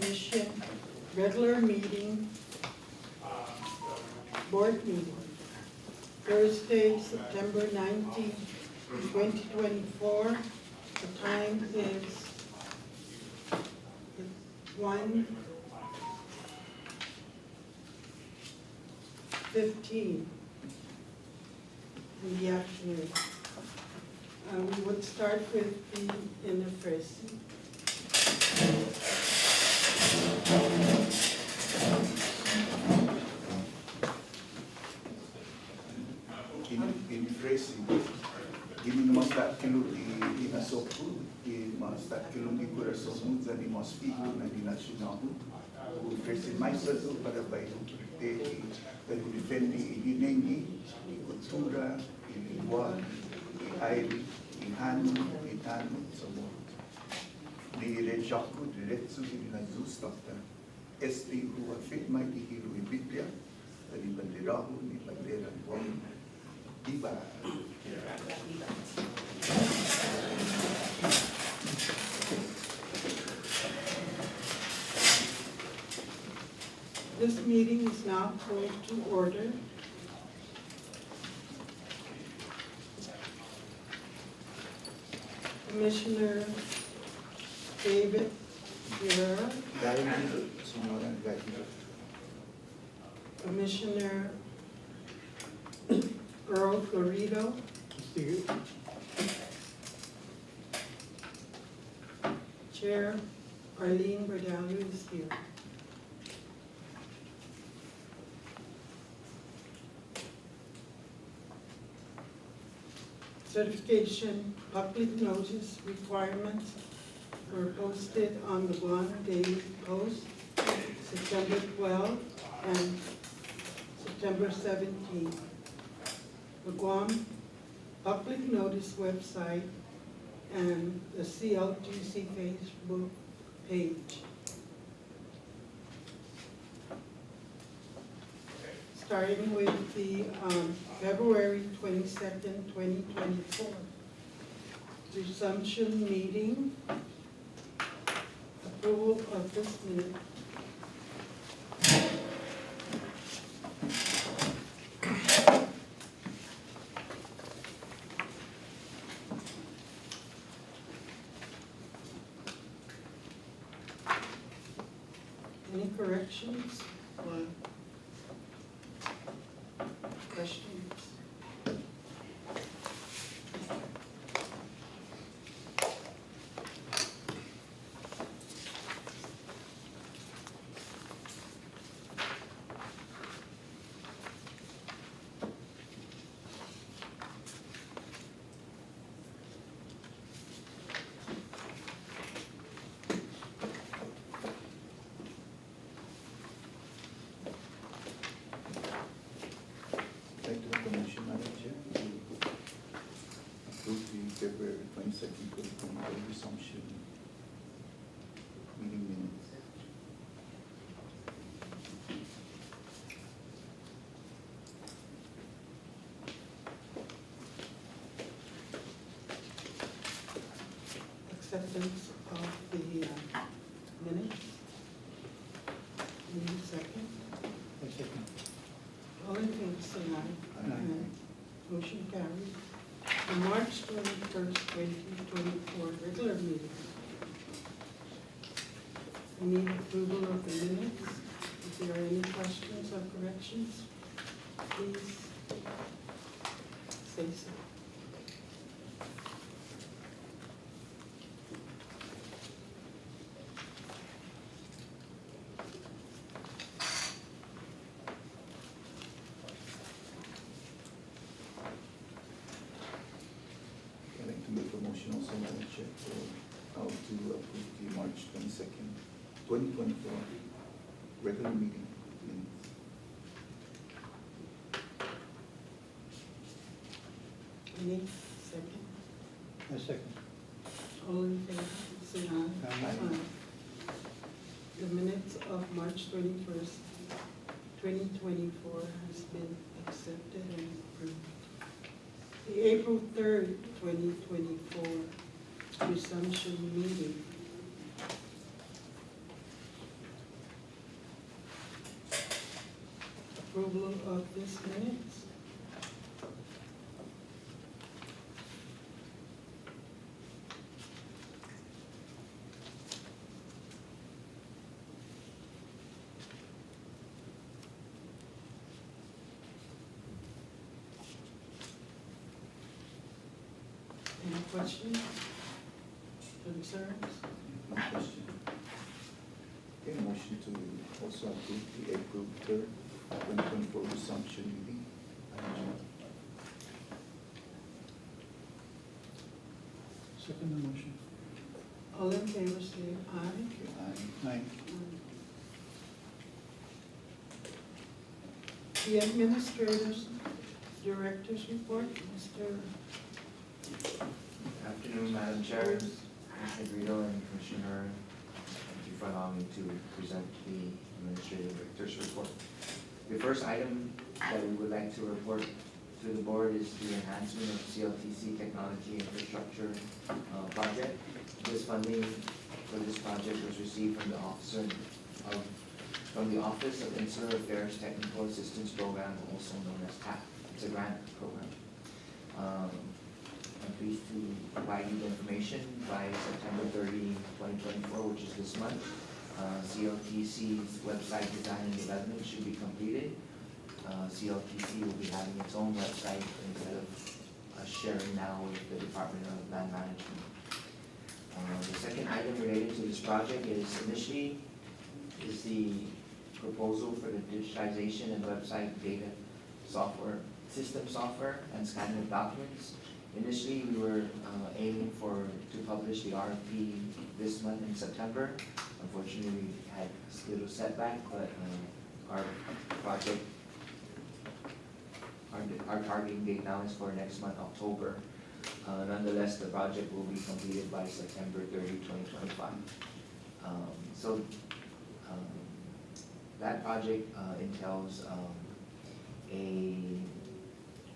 Commission regular meeting, board meeting, Thursday, September 19th, 2024. The time is 1:15 in the afternoon. We would start with the interface. In phrasing, ini must kilo di nasoku, must kilo di coração da di must fico na di nacional. O phrasing mais certo para bairro que defende inengi, cultura, lingua, aire, inhano, itano, somos. Ni rechaco direto de na justa. Este rua fit mai di hiro in Biblia, di banderahu, ni bandera bom. Iba. This meeting is now called to order. Commissioner David Guerrero, Commissioner Earl Garrido, Chair Arlene Berdallo is here. Certification public notice requirements were posted on the Guam Daily Post September 12th and September 17th. The Guam public notice website and the CLTC Facebook page. Starting with the February 22nd, 2024 resumption meeting. Approval of this minute. Any corrections or questions? February 22nd, 2024 resumption meeting minutes. Acceptance of the minutes. Need a second? All in favor, say aye. Aye. Motion carried. The March 21st, 2024 regular meeting. We need approval of the minutes. If there are any questions or corrections, please say so. I'd like to make a motion also, Madam Chair, for how to approve the March 22nd, 2024 regular meeting minutes. Any second? A second. All in favor, say aye. Aye. The minutes of March 21st, 2024 has been accepted and approved. The April 3rd, 2024 resumption meeting. approval of this minutes. Any questions, concerns? No question. Okay, motion to also approve the April 3rd, 2024 resumption meeting. Second the motion. All in favor, say aye. Okay, aye. The administrators, directors report, Mr. Good afternoon, Madam Chair, Commissioner Brito and Commissioner. Thank you for allowing me to present the Administrative Director's report. The first item that we would like to report to the board is the enhancement of CLTC technology infrastructure project. This funding for this project was received from the Office of Insular Affairs Technical Assistance Program, also known as TAP. It's a grant program. I'm pleased to provide you the information by September 30, 2024, which is this month. CLTC's website design and development should be completed. CLTC will be having its own website instead of sharing now with the Department of Land Management. The second item related to this project is initially is the proposal for the digitization and website data software, system software and scanning of documents. Initially, we were aiming to publish the RFP this month in September. Unfortunately, we had a little setback, but our project, our targeting date now is for next month, October. Nonetheless, the project will be completed by September 30, 2025. That project entails a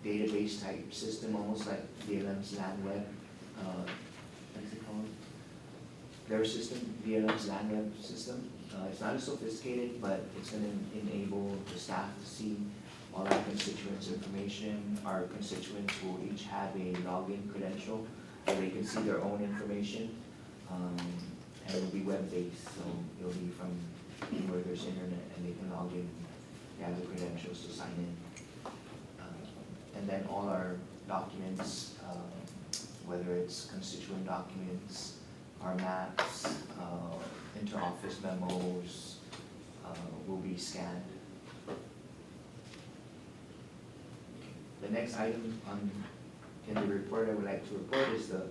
database type system, almost like VLM's land web, what's it called? Their system, VLM's land web system. It's not as sophisticated, but it's going to enable the staff to see all our constituents' information. Our constituents will each have a login credential where they can see their own information, and it'll be web-based, so it'll be from where there's internet, and they can log in, they have the credentials to sign in. And then all our documents, whether it's constituent documents, our maps, inter-office memos, will be scanned. The next item in the report I would like to report is the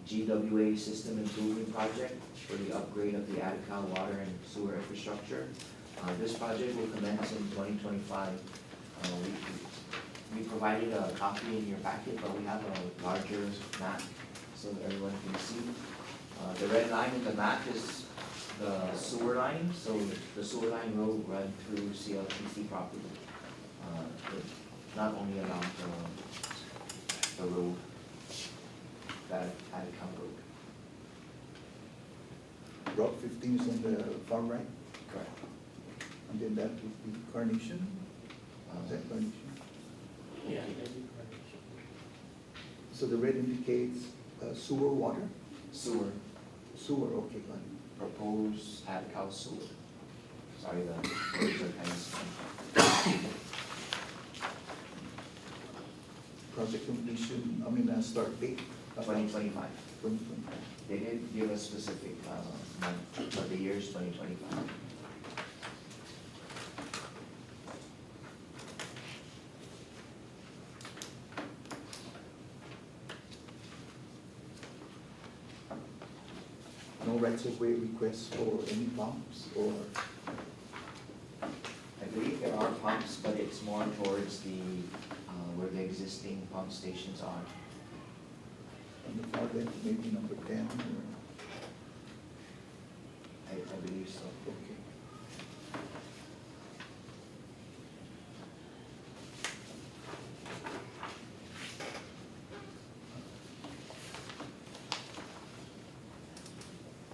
GWA System Improvement Project for the upgrade of the Attica water and sewer infrastructure. This project will commence in 2025. We provided a copy in your packet, but we have a larger map so that everyone can see. The red line in the map is the sewer line, so the sewer line will run through CLTC property. Not only along the road, that Attica Road. Route 15 is on the far right, Correct. and then that would be Carnation. Is that Carnation? Yeah. So the red indicates sewer water? Sewer, Sewer, okay, got it. proposed Attica sewer. Sorry, the words are kind of. Project completion, start date? 2025. 2025. They did give a specific month, but the year is 2025. No rights of way requests for any pumps or? I believe there are pumps, but it's more towards the, where the existing pump stations are. On the far left, maybe number 10 or? I believe so. Okay.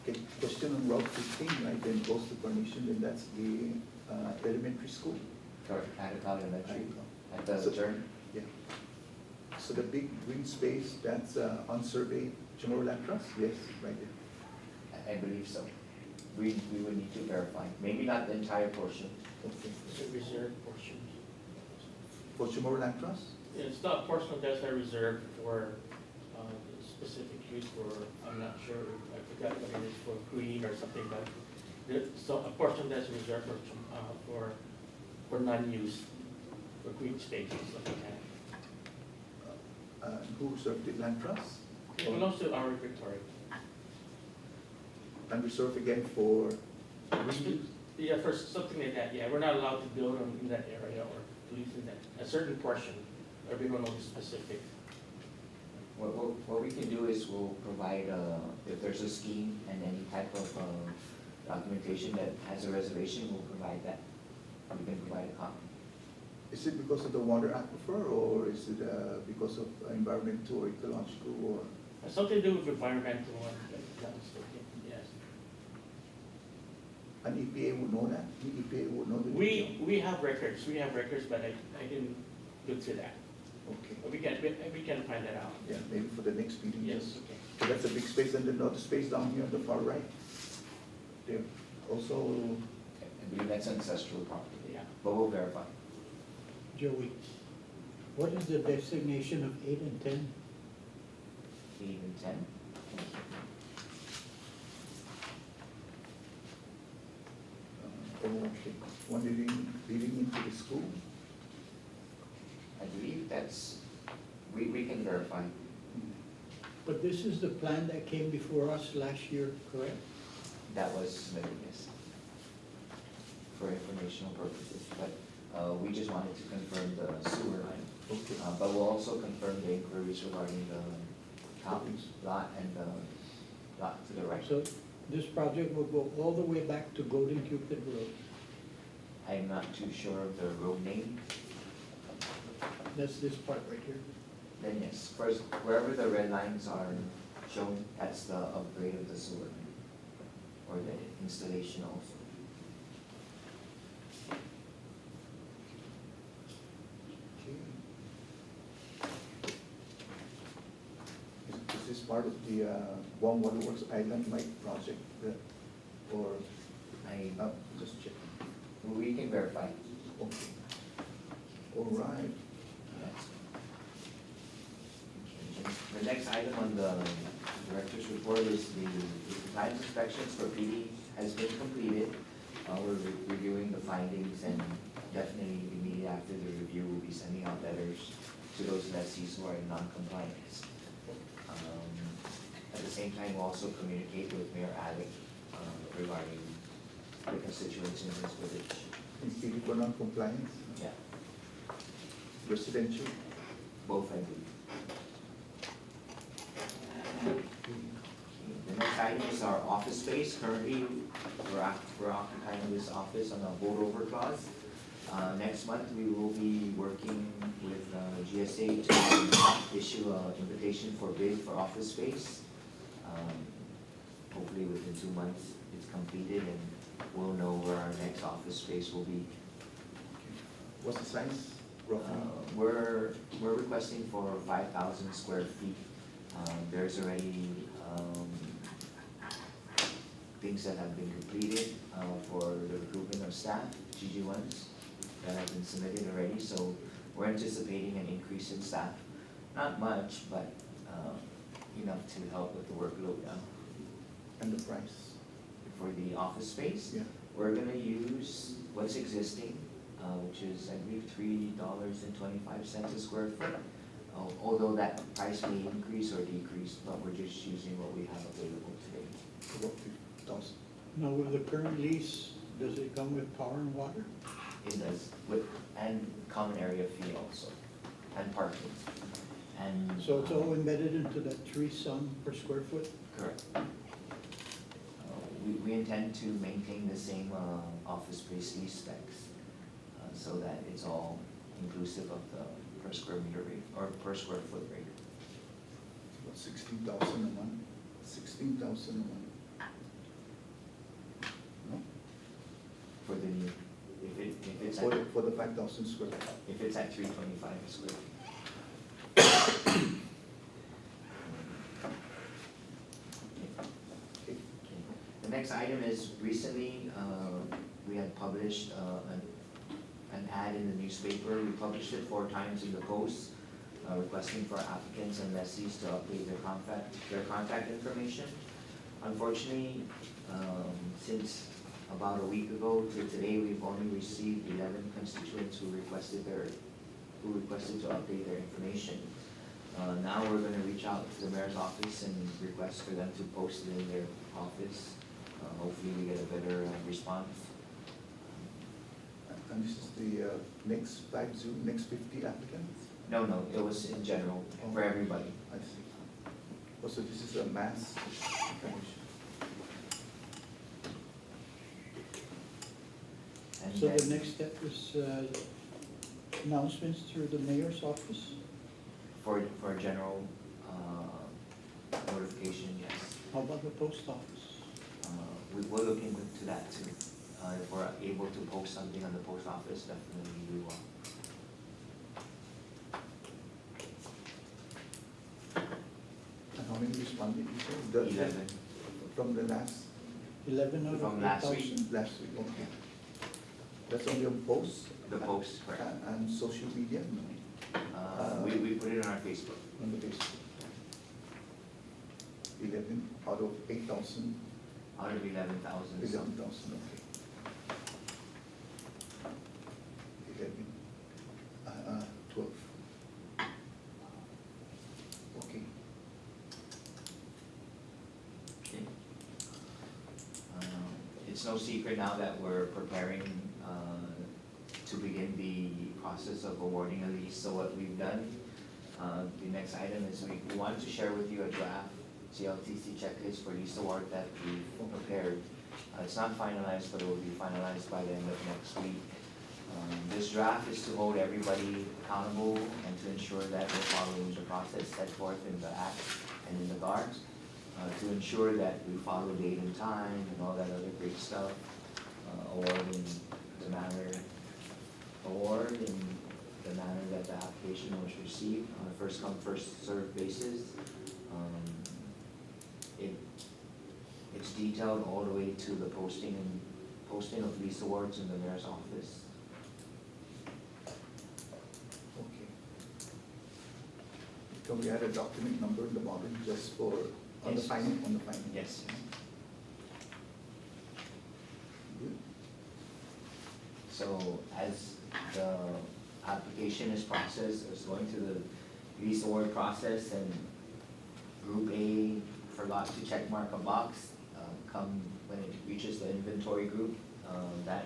Okay, question on Route 15, right, then goes to Carnation, then that's the elementary school. Attica Elementary, at So- the turn. Yeah. So the big green space, that's unsurveyed Chamorro Land Trust? Yes, right there. I believe so. We would need to verify, maybe not the entire portion. Okay. It's a reserved portion. For Chamorro Land Trust? It's not portion that's reserved for specific use for, I'm not sure, I forgot what it is, for green or something, but so a portion that's reserved for non-use, for green spaces, something like that. Who served the land trust? It belongs to our Victoria. And reserved again for reuse? Yeah, for something like that, yeah, we're not allowed to build in that area or to use in that, a certain portion, everyone will be specific. What we can do is we'll provide, if there's a scheme and any type of documentation that has a reservation, we'll provide that. We can provide a copy. Is it because of the water aquifer, or is it because of environmental or ecological, or? Has something to do with environmental and that mistaken, yes. And EPA would know that? The EPA would know the detail? We have records, but I didn't look to that. Okay, But we can find that out. yeah, maybe for the next meeting. Yes, okay. So that's a big space, and then the other space down here on the far right. There, also, I believe that's ancestral property, Yeah. but we'll verify. Joey, what is the designation of 8 and 10? 8 and 10. okay, one leading into the school. I believe that's, we can verify. But this is the plan that came before us last year, correct? That was submitted, yes, for informational purposes, but we just wanted to confirm the sewer line. Okay. But we'll also confirm the inquiries regarding the top lot and the lot to the right. So this project will go all the way back to Golden Cupid Road. I'm not too sure of the road name. That's this part right here. Then yes, first, wherever the red lines are shown, that's the upgrade of the sewer line, or the installation also. Is this part of the Warm Water Works Island-wide project, or, I, just check? we can verify. Okay. All right. Yes. The next item on the director's report is the compliance inspections for PD has been completed. We're reviewing the findings, and definitely immediately after the review, we'll be sending out letters to those lessees who are in non-compliance. At the same time, we'll also communicate with Mayor Alec regarding the constituents in this village. In city for non-compliance, Yeah, residential. both I believe. The next item is our office space. Currently, we're occupying this office on a holdover clause. Next month, we will be working with GSA to issue an invitation for bid for office space. Hopefully within 2 months, it's completed and we'll know where our next office space will be. What's the size roughly? We're requesting for 5,000 square feet. There's already things that have been completed for the recruitment of staff, GG1s, that have been submitted already. So we're anticipating an increase in staff. Not much, but enough to help with the workload now. And the price? For the office space, Yeah. we're gonna use what's existing, which is, I believe, $3.25 a square foot. Although that price may increase or decrease, but we're just using what we have available today. About 50,000. Now, with the current lease, does it come with power and water? It does, and common area fee also, and parking. And So it's all embedded into that 3 some per square foot? correct. We intend to maintain the same office space lease specs, so that it's all inclusive of the per square meter rate, or per square foot rate. About 16,000 a month. 16,000 a month. No? For the new, if it's it's For, at, for the 5,000 square feet. if it's at 325 a square feet. Okay. The next item is recently, we had published an ad in the newspaper. We published it 4 times in the Post, requesting for applicants and lessees to update their contact information. Unfortunately, since about a week ago to today, we've only received 11 constituents who requested to update their information. Now we're gonna reach out to the mayor's office and request for them to post it in their office. Hopefully we get a better response. And this is the next 50 applicants? No, it was in general, for everybody. I see. Oh, so this is a mass information. And So the then next step is announcements through the mayor's office? for a general notification, yes. How about the post office? We will look into that too. If we're able to post something on the post office, definitely we will. And how many responded, you said? The- 11 From the last, 11 out From of last 8,000? last week, okay. That's only on posts? the post, correct. And social media, no, We put it on our Facebook. on the Facebook. 11 out of 8,000, Out of 11,000. 11,000, okay. 11, 12. Okay. Okay. It's no secret now that we're preparing to begin the process of awarding a lease. So what we've done, the next item is we wanted to share with you a draft CLTC checklist for lease award that we've prepared. It's not finalized, but it will be finalized by the end of next week. This draft is to hold everybody accountable and to ensure that we're following the process set forth in the act and in the guards, to ensure that we follow date and time and all that other great stuff, award in the manner that the application was received on a first come, first served basis. It's detailed all the way to the posting of lease awards in the mayor's office. Okay. Can we add a document number in the bottom just for, on the Yes. finding, on the finding? Yes. Good. So as the application is processed, it's going through the lease award process, and Group A forgot to check mark a box, come when it reaches the inventory group, that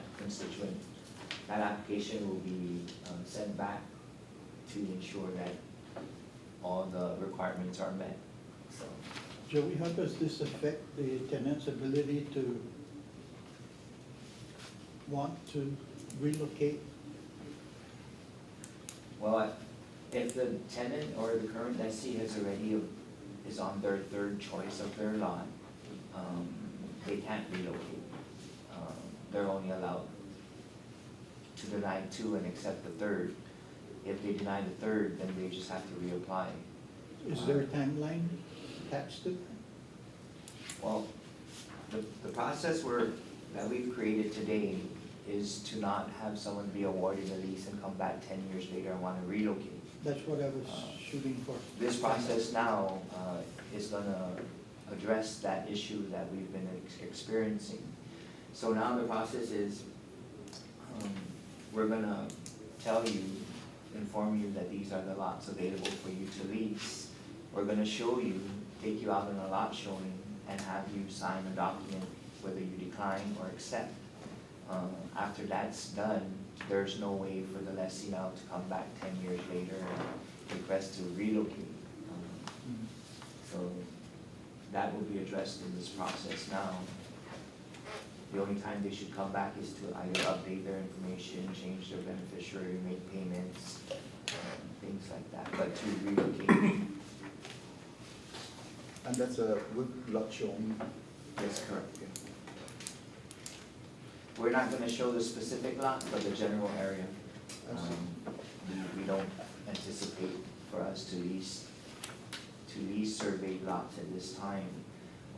application will be sent back to ensure that all the requirements are met, so. Joey, how does this affect the tenant's ability to want to relocate? Well, if the tenant or the current lessee is on their 3rd choice of their lot, they can't relocate. They're only allowed to deny 2 and accept the 3rd. If they deny the 3rd, then they just have to reapply. Is there a timeline attached to it? Well, the process that we've created today is to not have someone be awarded a lease and come back 10 years later and want to relocate. That's what I was shooting for. This process now is gonna address that issue that we've been experiencing. So now the process is, we're gonna inform you that these are the lots available for you to lease. We're gonna show you, take you out on a lot showing, and have you sign a document whether you decline or accept. After that's done, there's no way for the lessee now to come back 10 years later and request to relocate. So that will be addressed in this process now. The only time they should come back is to either update their information, change their beneficiary, make payments, things like that, but to relocate. And that's a good lot showing. Yes, correct. we're not gonna show the specific lot, but the general area. I see. We don't anticipate for us to lease surveyed lots at this time.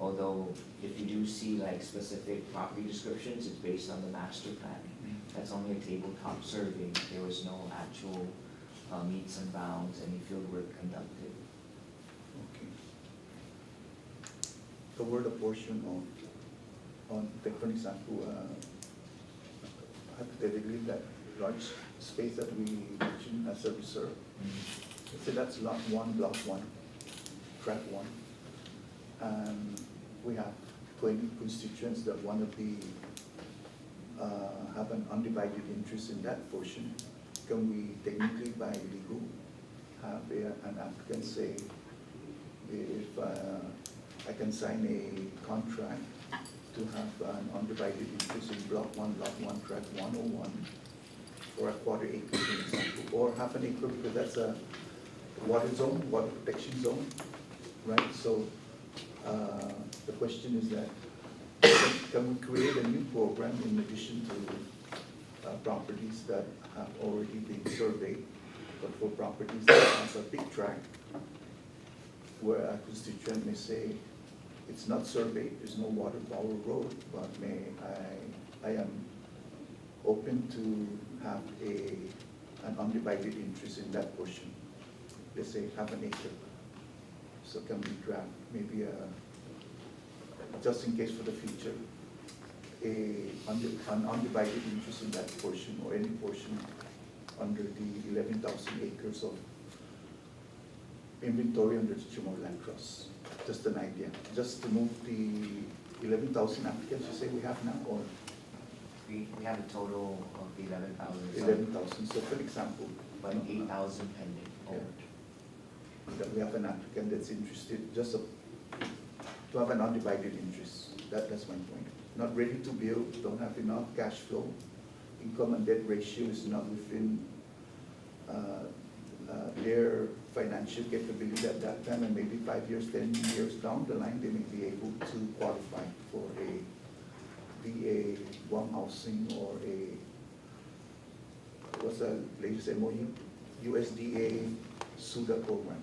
Although, if you do see like specific property descriptions, it's based on the master plan. That's only a tabletop survey. There was no actual meets and bounds, any field work conducted. Okay. So where the portion on, take for example, hypothetically, that large space that we mentioned as a reserve, let's say that's lot 1, block 1, track 1. And we have 20 constituents that want to be, have an undivided interest in that portion. Can we technically, by legal, have an applicant say, if I can sign a contract to have an undivided interest in block 1, track 101, for a quarter acre, for example, or half an acre, because that's a water zone, water protection zone, right? So the question is that, can we create a new program in addition to properties that have already been surveyed, but for properties that have a big tract, where a constituent may say, it's not surveyed, there's no water power road, but I am open to have an undivided interest in that portion. Let's say half an acre. So can we draft maybe just in case for the future, an undivided interest in that portion or any portion under the 11,000 acres of inventory under the CHamoru Land Trust. Just an idea, just to move the 11,000 applicants you say we have now, or We have a total of 11,000. 11,000. So for example, But 8,000 pending. Yeah. That we have an applicant that's interested just to have an undivided interest. That's my point. Not ready to build, don't have enough cash flow, income and debt ratio is not within their financial capability at that time, and maybe 5 years, 10 years down the line, they may be able to qualify for a VA, one housing, or what's the latest MOU? USDA SUDA program.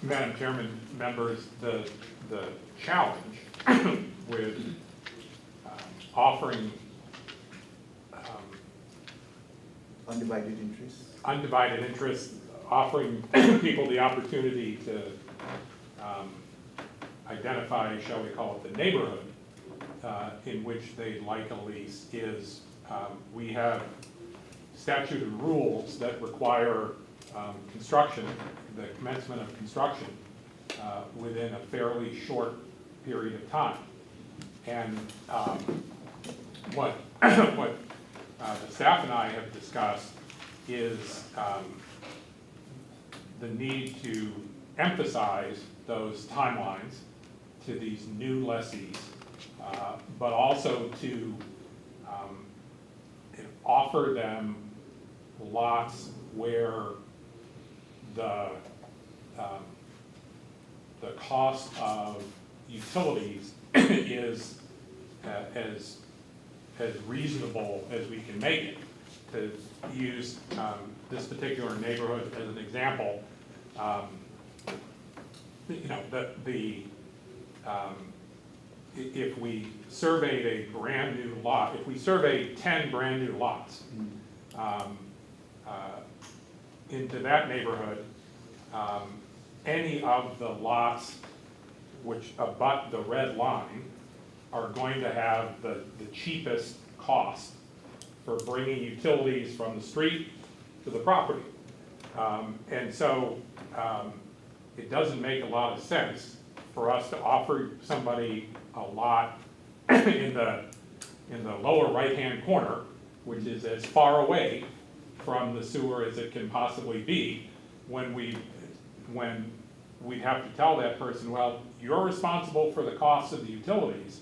Madam Chairman, members, the challenge with offering Undivided interest. offering people the opportunity to identify, shall we call it, the neighborhood in which they'd like a lease is we have statute and rules that require construction, the commencement of construction within a fairly short period of time. And what the staff and I have discussed is the need to emphasize those timelines to these new lessees, but also to offer them lots where the cost of utilities is as reasonable as we can make it. To use this particular neighborhood as an example, if we surveyed a brand new lot, if we surveyed 10 brand new lots into that neighborhood, any of the lots which abut the red line are going to have the cheapest cost for bringing utilities from the street to the property. And so it doesn't make a lot of sense for us to offer somebody a lot in the lower right-hand corner, which is as far away from the sewer as it can possibly be, when we'd have to tell that person, well, you're responsible for the cost of the utilities,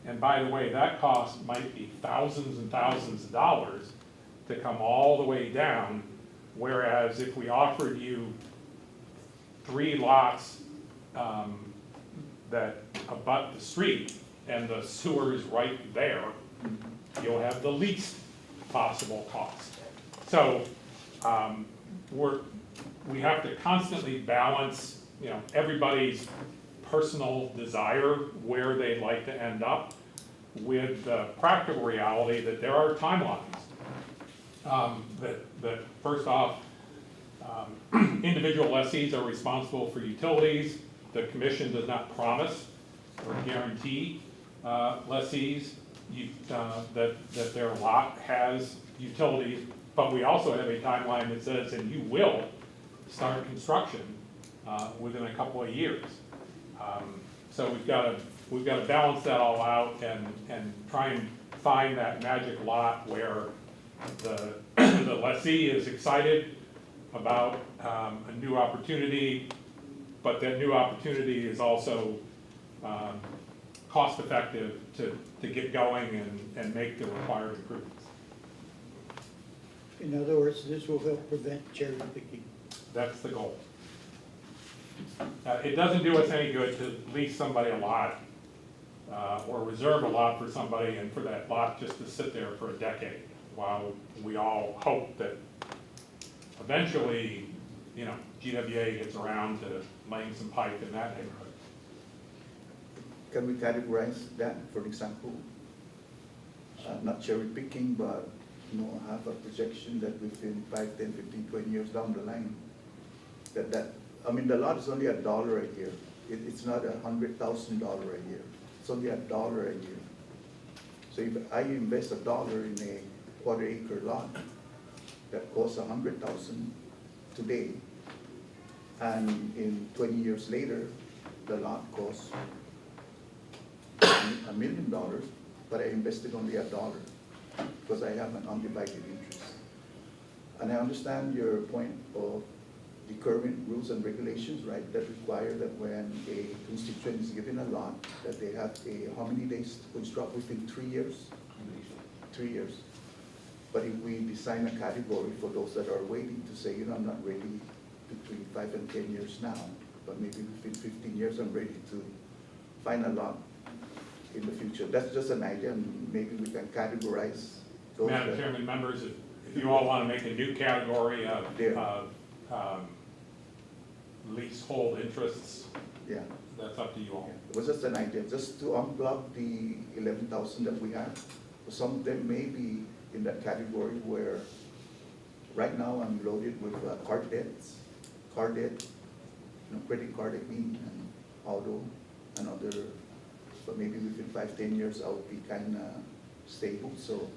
and by the way, that cost might be thousands and thousands of dollars to come all the way down, whereas if we offered you 3 lots that abut the street and the sewer is right there, you'll have the least possible cost. So, we have to constantly balance, you know, everybody's personal desire where they'd like to end up with the practical reality that there are timelines. That first off, individual lessees are responsible for utilities. The commission does not promise or guarantee lessees that their lot has utilities, but we also have a timeline that says, and you will start construction within a couple of years. So we've got to balance that all out and try and find that magic lot where the the lessee is excited about a new opportunity, but that new opportunity is also cost effective to get going and make the required improvements. In other words, this will help prevent cherry picking. That's the goal. It doesn't do us any good to lease somebody a lot or reserve a lot for somebody and for that lot just to sit there for a decade while we all hope that eventually, you know, GWA gets around to laying some pipe in that neighborhood. Can we categorize that, for example, not cherry picking, but, you know, have a projection that within 5, 10, 15, 20 years down the line, I mean, the lot is only $1 a year. It's not $100,000 a year. It's only $1 a year. So if I invest $1 in a quarter-acre lot that costs $100,000 today, and in 20 years later, the lot costs $1 million, but I invested only $1 because I have an undivided interest. And I understand your point of the current rules and regulations, right, that require that when a constituent is given a lot, that they have how many days to construct within 3 years? 3 years. But if we design a category for those that are waiting to say, you know, I'm not ready between 5 and 10 years now, but maybe within 15 years I'm ready to find a lot in the future. That's just an idea, and maybe we can categorize those. Madam Chairman, members, if you all want to make a new category of leasehold interests, yeah, that's up to you all. it was just an idea, just to unplug the 11,000 that we have. Some of them may be in that category where right now I'm loaded with car debt, you know, credit card, I mean, and auto and other. But maybe within 5, 10 years I would be kind of stable. So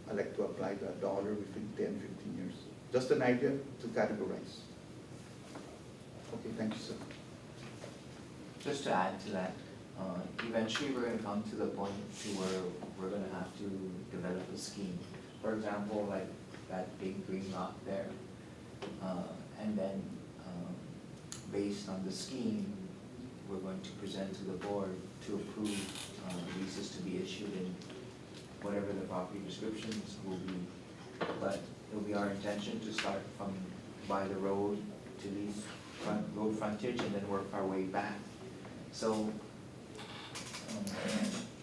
I like to apply the $1 within 10, 15 years. Just an idea to categorize. Okay, thank you, sir. Just to add to that, eventually we're going to come to the point to where we're going to have to develop a scheme. For example, like that big green lot there, and then based on the scheme, we're going to present to the board to approve leases to be issued in whatever the property descriptions will be. But it'll be our intention to start from by the road to lease road frontage and then work our way back. So,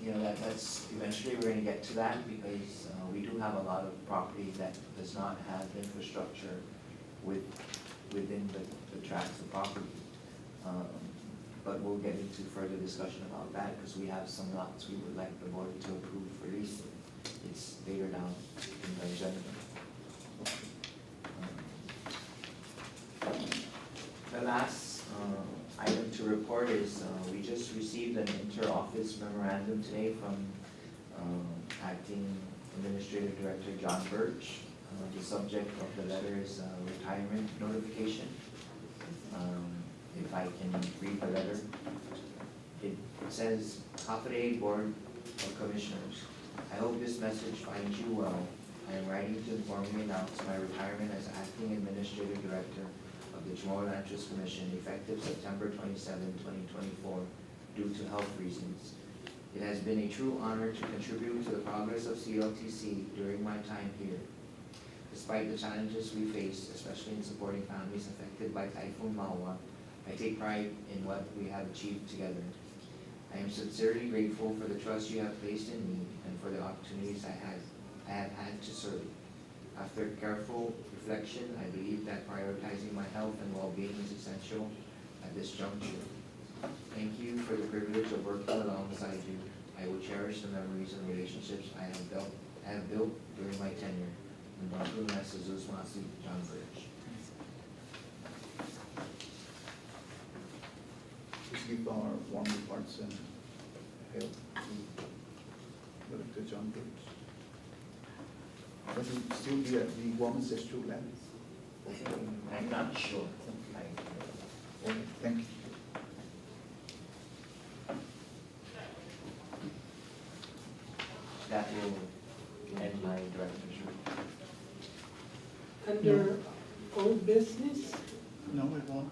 you know, that's eventually we're going to get to that because we do have a lot of property that does not have infrastructure within the tracts of property. But we'll get into further discussion about that because we have some lots we would like the board to approve for leasing. It's later down in the agenda. The last item to report is we just received an inter-office memorandum today from Acting Administrative Director John Birch. The subject of the letter is retirement notification. If I can read the letter, it says, Hapaday Board of Commissioners, I hope this message finds you well. I am writing to formally announce my retirement as Acting Administrative Director of the CHamoru Land Trust Commission effective September 27, 2024 due to health reasons. It has been a true honor to contribute to the progress of CLTC during my time here. Despite the challenges we face, especially in supporting families affected by Typhoon Mawar, I take pride in what we have achieved together. I am sincerely grateful for the trust you have placed in me and for the opportunities I have had to serve. After careful reflection, I believe that prioritizing my health and well-being is essential at this juncture. Thank you for the privilege of working alongside you. I will cherish the memories and relationships I have built during my tenure. John Bridge. Please give our warm regards and help to Director John Briggs. But he still be at the Guam ancestral land? I'm not sure. Okay, thank you. That will end my director's report. Under old business, No, it won't.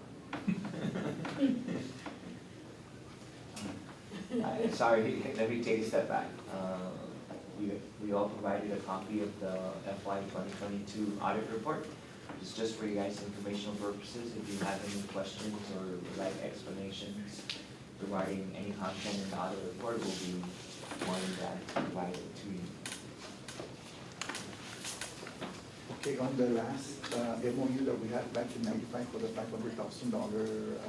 Sorry, let me take a step back. We all provided a copy of the FY 2022 audit report. It's just for you guys' informational purposes. If you have any questions or would like explanations regarding any content in the audit report, we'll be more than glad to provide it to you. Okay, on the last MOU that we had back in '95 for the $500,000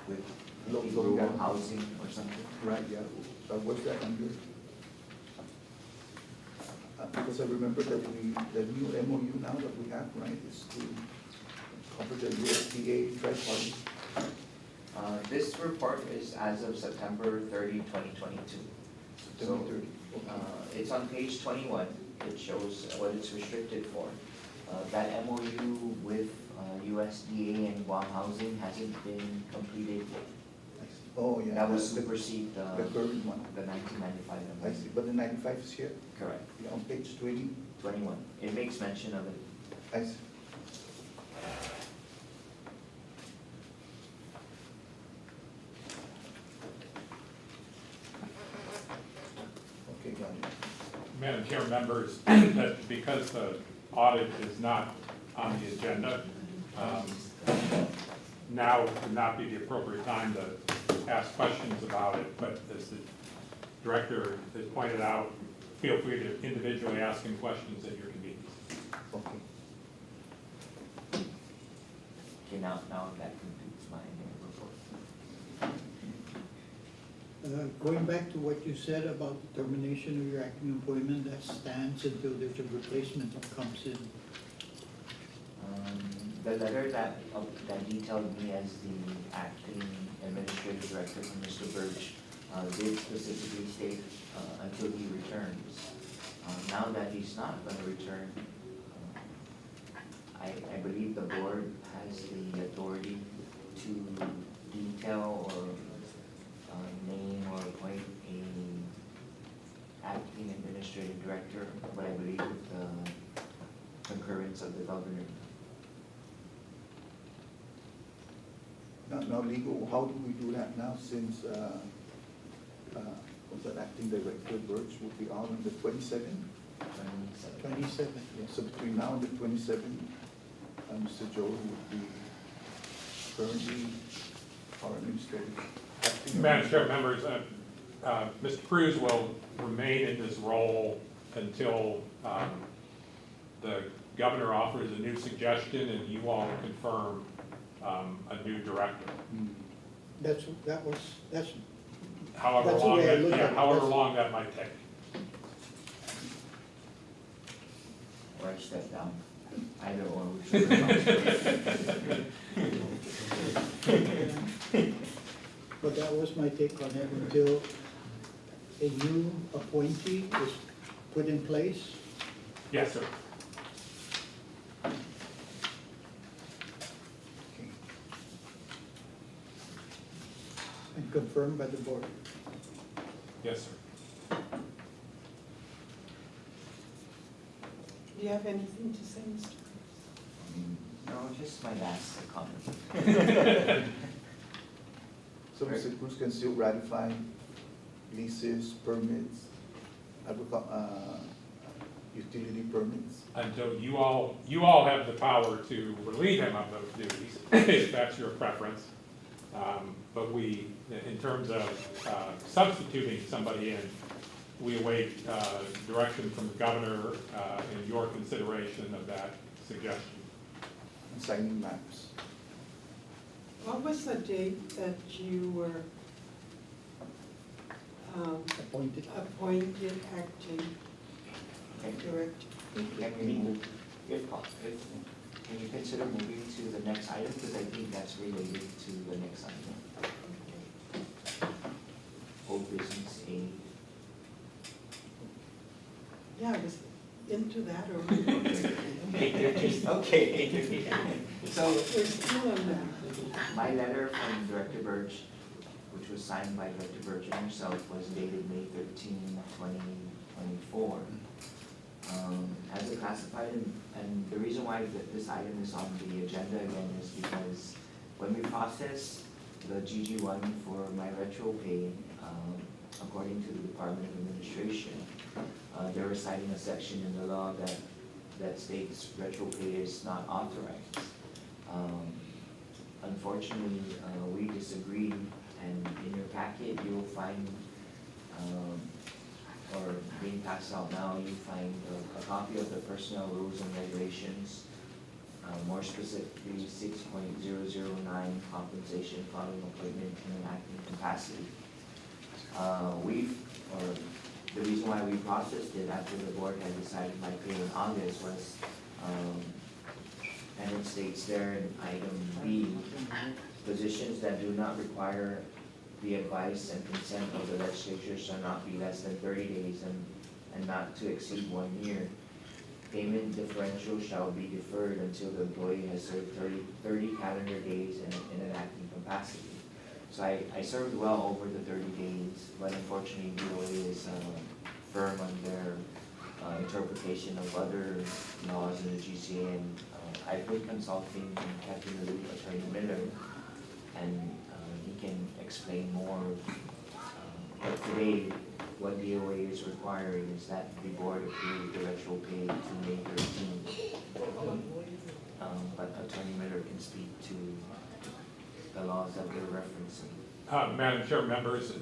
With Low rural gap. housing or something. right, yeah, what's that under? Because I remember that the new MOU now that we have, right, is to cover the USDA tri-party. This report is as of September 30, 2022. September 30. It's on page 21. It shows what it's restricted for. That MOU with USDA and Guam Housing hasn't been completed yet. I see. Oh, yeah. That will the- supersede The current one. the 1995 I MOU. see, but the 95 is here, Correct, yeah, on page 20, 21. It makes mention of it. I see. Okay, got it. Madam Chair, members, that because the audit is not on the agenda, now would not be the appropriate time to ask questions about it, but as the director has pointed out, feel free to individually ask him questions at your convenience. Okay. Okay, now that concludes my report. Going back to what you said about the termination of your acting employment, that stands until there's a replacement that comes in. The letter that detailed me as the acting administrative director from Mr. Birch did specifically state until he returns. Now that he's not going to return, I believe the board has the authority to detail or name or appoint a acting administrative director, but I believe with the concurrence of the governor. Now, legal, how do we do that now since, what's that, acting director Birch will be out on the 27th? 27. Yeah, so between now and the 27th, Mr. Joe would be currently our administrative. acting Madam Chair, members, Mr. Cruz will remain in this role until the governor offers a new suggestion and you all confirm a new director. Hmm. That's However That's the long way I that, look at yeah, it. however That's- long that might take. Or I step down. Either or. but that was my take on it until a new appointee is put in place. Yes, sir. Okay. And confirmed by the board. Yes, sir. do you have anything to say, Mr. Cruz? No, just my last comment. So Mr. Cruz can still ratify leases, permits, utility permits? Until you all have the power to relieve him of those duties, if that's your preference. But we, in terms of substituting somebody in, we await direction from the governor and your consideration of that suggestion. And signing maps. What was the date that you were Appointed. appointed acting director? Can we move, can you consider moving to the next item, because I think that's related to the next item. Old business aid. Yeah, I was into that already. Okay. So, We're still on that. my letter from Director Birch, which was signed by Director Birch and herself, was dated May 13, 2024. As a classified, and the reason why this item is on the agenda again is because when we process the GG1 for my retro pay, according to the Department of Administration, they're reciting a section in the law that states retro pay is not authorized. Unfortunately, we disagreed, and in your packet you will find, or being passed out now, you find a copy of the personnel rules and regulations, more specifically 6.009 compensation following appointment in an acting capacity. The reason why we processed it after the board had decided my pay in August was, and it states there in item B, positions that do not require the advice and consent of the legislature shall not be less than 30 days and not to exceed 1 year. Payment differential shall be deferred until the employee has served 30 calendar days in an acting capacity. So I served well over the 30 days, but unfortunately DOA is firm on their interpretation of other laws in the GCA, and I've been consulting and kept in the loop Attorney Miller, and he can explain more. But today, what DOA is requiring is that the board approve the retro pay to May 13th. But Attorney Miller can speak to the laws that they're referencing. Madam Chair, members,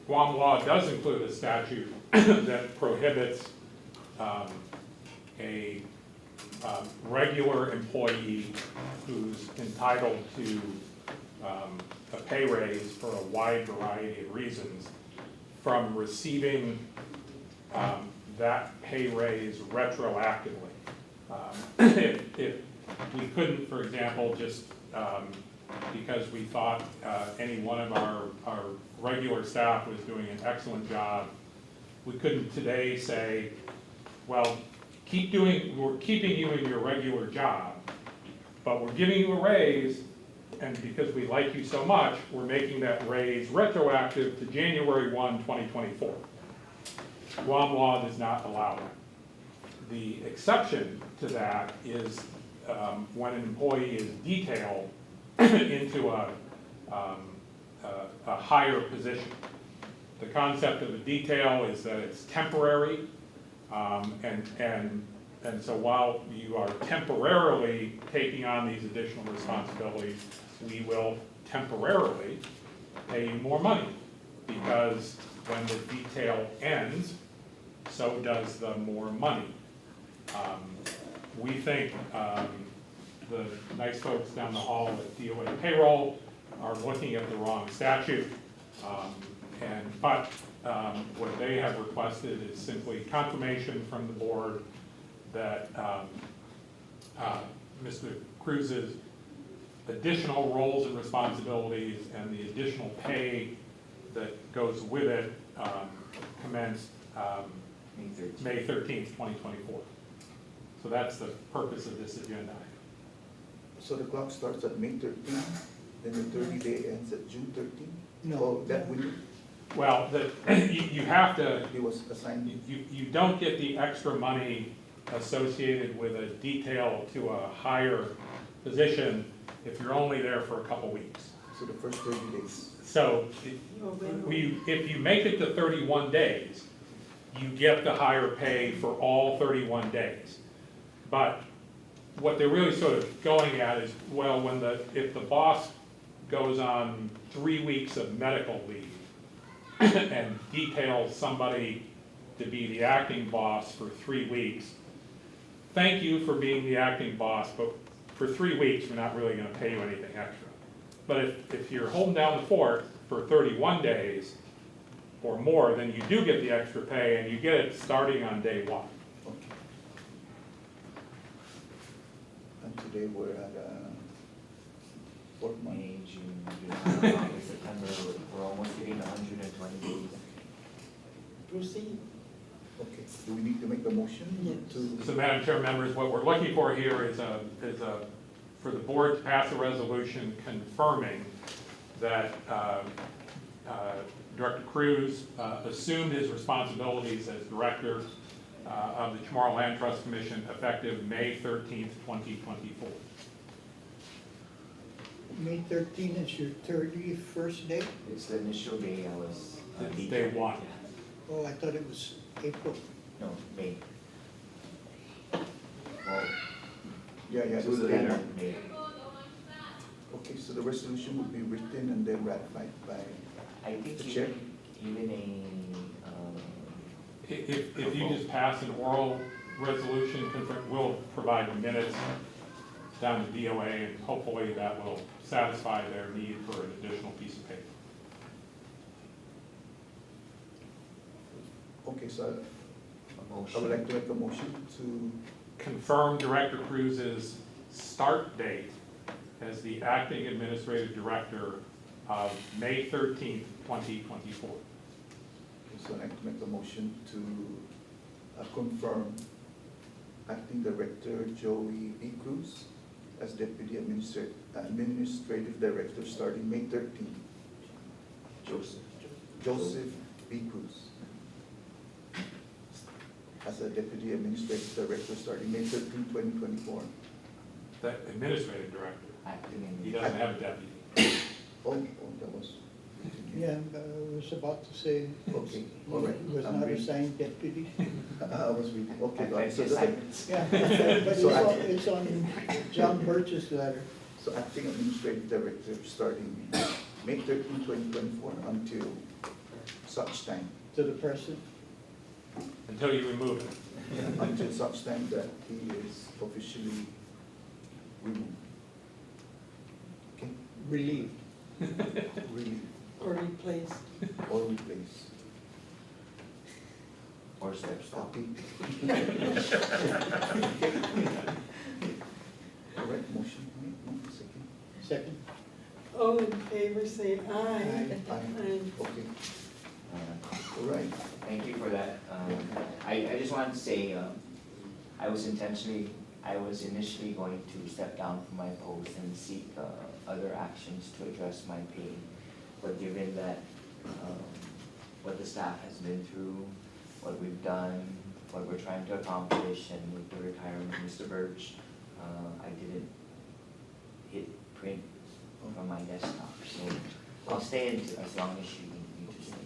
Guam law does include a statute that prohibits a regular employee who's entitled to a pay raise for a wide variety of reasons from receiving that pay raise retroactively. If we couldn't, for example, just because we thought any one of our regular staff was doing an excellent job, we couldn't today say, well, we're keeping you in your regular job, but we're giving you a raise, and because we like you so much, we're making that raise retroactive to January 1, 2024. Guam law does not allow that. The exception to that is when an employee is detailed into a higher position. The concept of a detail is that it's temporary, and so while you are temporarily taking on these additional responsibilities, we will temporarily pay you more money, because when the detail ends, so does the more money. We think the nice folks down the hall at DOA Payroll are looking at the wrong statute, but what they have requested is simply confirmation from the board that Mr. Cruz's additional roles and responsibilities and the additional pay that goes with it commenced May 13th, 2024. So that's the purpose of this agenda item. So the clock starts at May 13th, then the 30-day ends at June 13th? No. Oh, that would, Well, you have to, it was assigned, you don't get the extra money associated with a detail to a higher position if you're only there for a couple weeks. so the first 30 days. So if you make it to 31 days, you get the higher pay for all 31 days. But what they're really sort of going at is, well, if the boss goes on 3 weeks of medical leave and details somebody to be the acting boss for 3 weeks, thank you for being the acting boss, but for 3 weeks, we're not really gonna pay you anything extra. But if you're holding down the fort for 31 days or more, then you do get the extra pay, and you get it starting on day 1. Okay. And today we're at, 4th month. May, June, July, August, September, we're almost hitting 120 days. Proceed. Okay, do we need to make the motion Yes. to? So Madam Chair, members, what we're looking for here is for the board to pass a resolution confirming that Director Cruz assumed his responsibilities as director of the CHamoru Land Trust Commission effective May 13th, 2024. May 13 is your 31st day? It's the initial day I was. It's lead day director. 1. Oh, I thought it was April. No, May. Well, Yeah, it it was was the end later. of May. Okay, so the resolution would be written and then ratified by, I think The chair? even If you just pass an oral resolution, we'll provide minutes down to DOA, and hopefully that will satisfy their need for an additional piece of paper. okay, so a I would motion. like to make a motion to, Confirm Director Cruz's start date as the acting administrative director of May 13th, 2024. so I'd like to make a motion to confirm Acting Director Joey B. Cruz as Deputy Administrative Director starting May 13th. Joseph B. Cruz as a Deputy Administrative Director starting May 13th, 2024. That administrative director, Acting he in. doesn't have a deputy. Oh, that was. Yeah, I was about to say. Okay, all right. Was I'm not ready. assigned deputy. I was reading, okay, got it. Effective So that- assignments. Yeah, but So it's on John Birch's letter. So acting administrative director starting May 13, 2024 until such time, To the present. Until you remove it. until such time that he is officially removed. Okay, Relieved. really, Or replace. or replace. Or steps down. Okay. All right, motion made, no, second. Second. All in favor, say aye. Aye. Aye. Okay, all right. Thank you for that. I just wanted to say, I was initially going to step down from my post and seek other actions to address my pay. But given that what the staff has been through, what we've done, what we're trying to accomplish, and with the retirement of Mr. Birch, I didn't hit print from my desktop. So I'll stay as long as you need me to stay.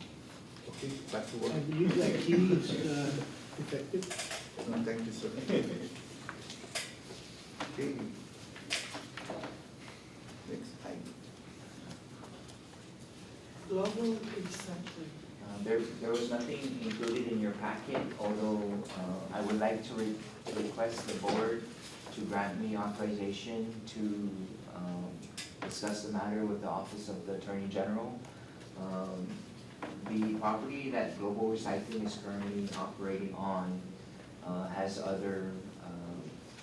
Okay, back to work. I believe that key is effective. No, thank you, sir. Okay. Next item. Global acceptance. There was nothing included in your packet, although I would like to request the board to grant me authorization to discuss the matter with the Office of the Attorney General. The property that Global Recycling is currently operating on has other,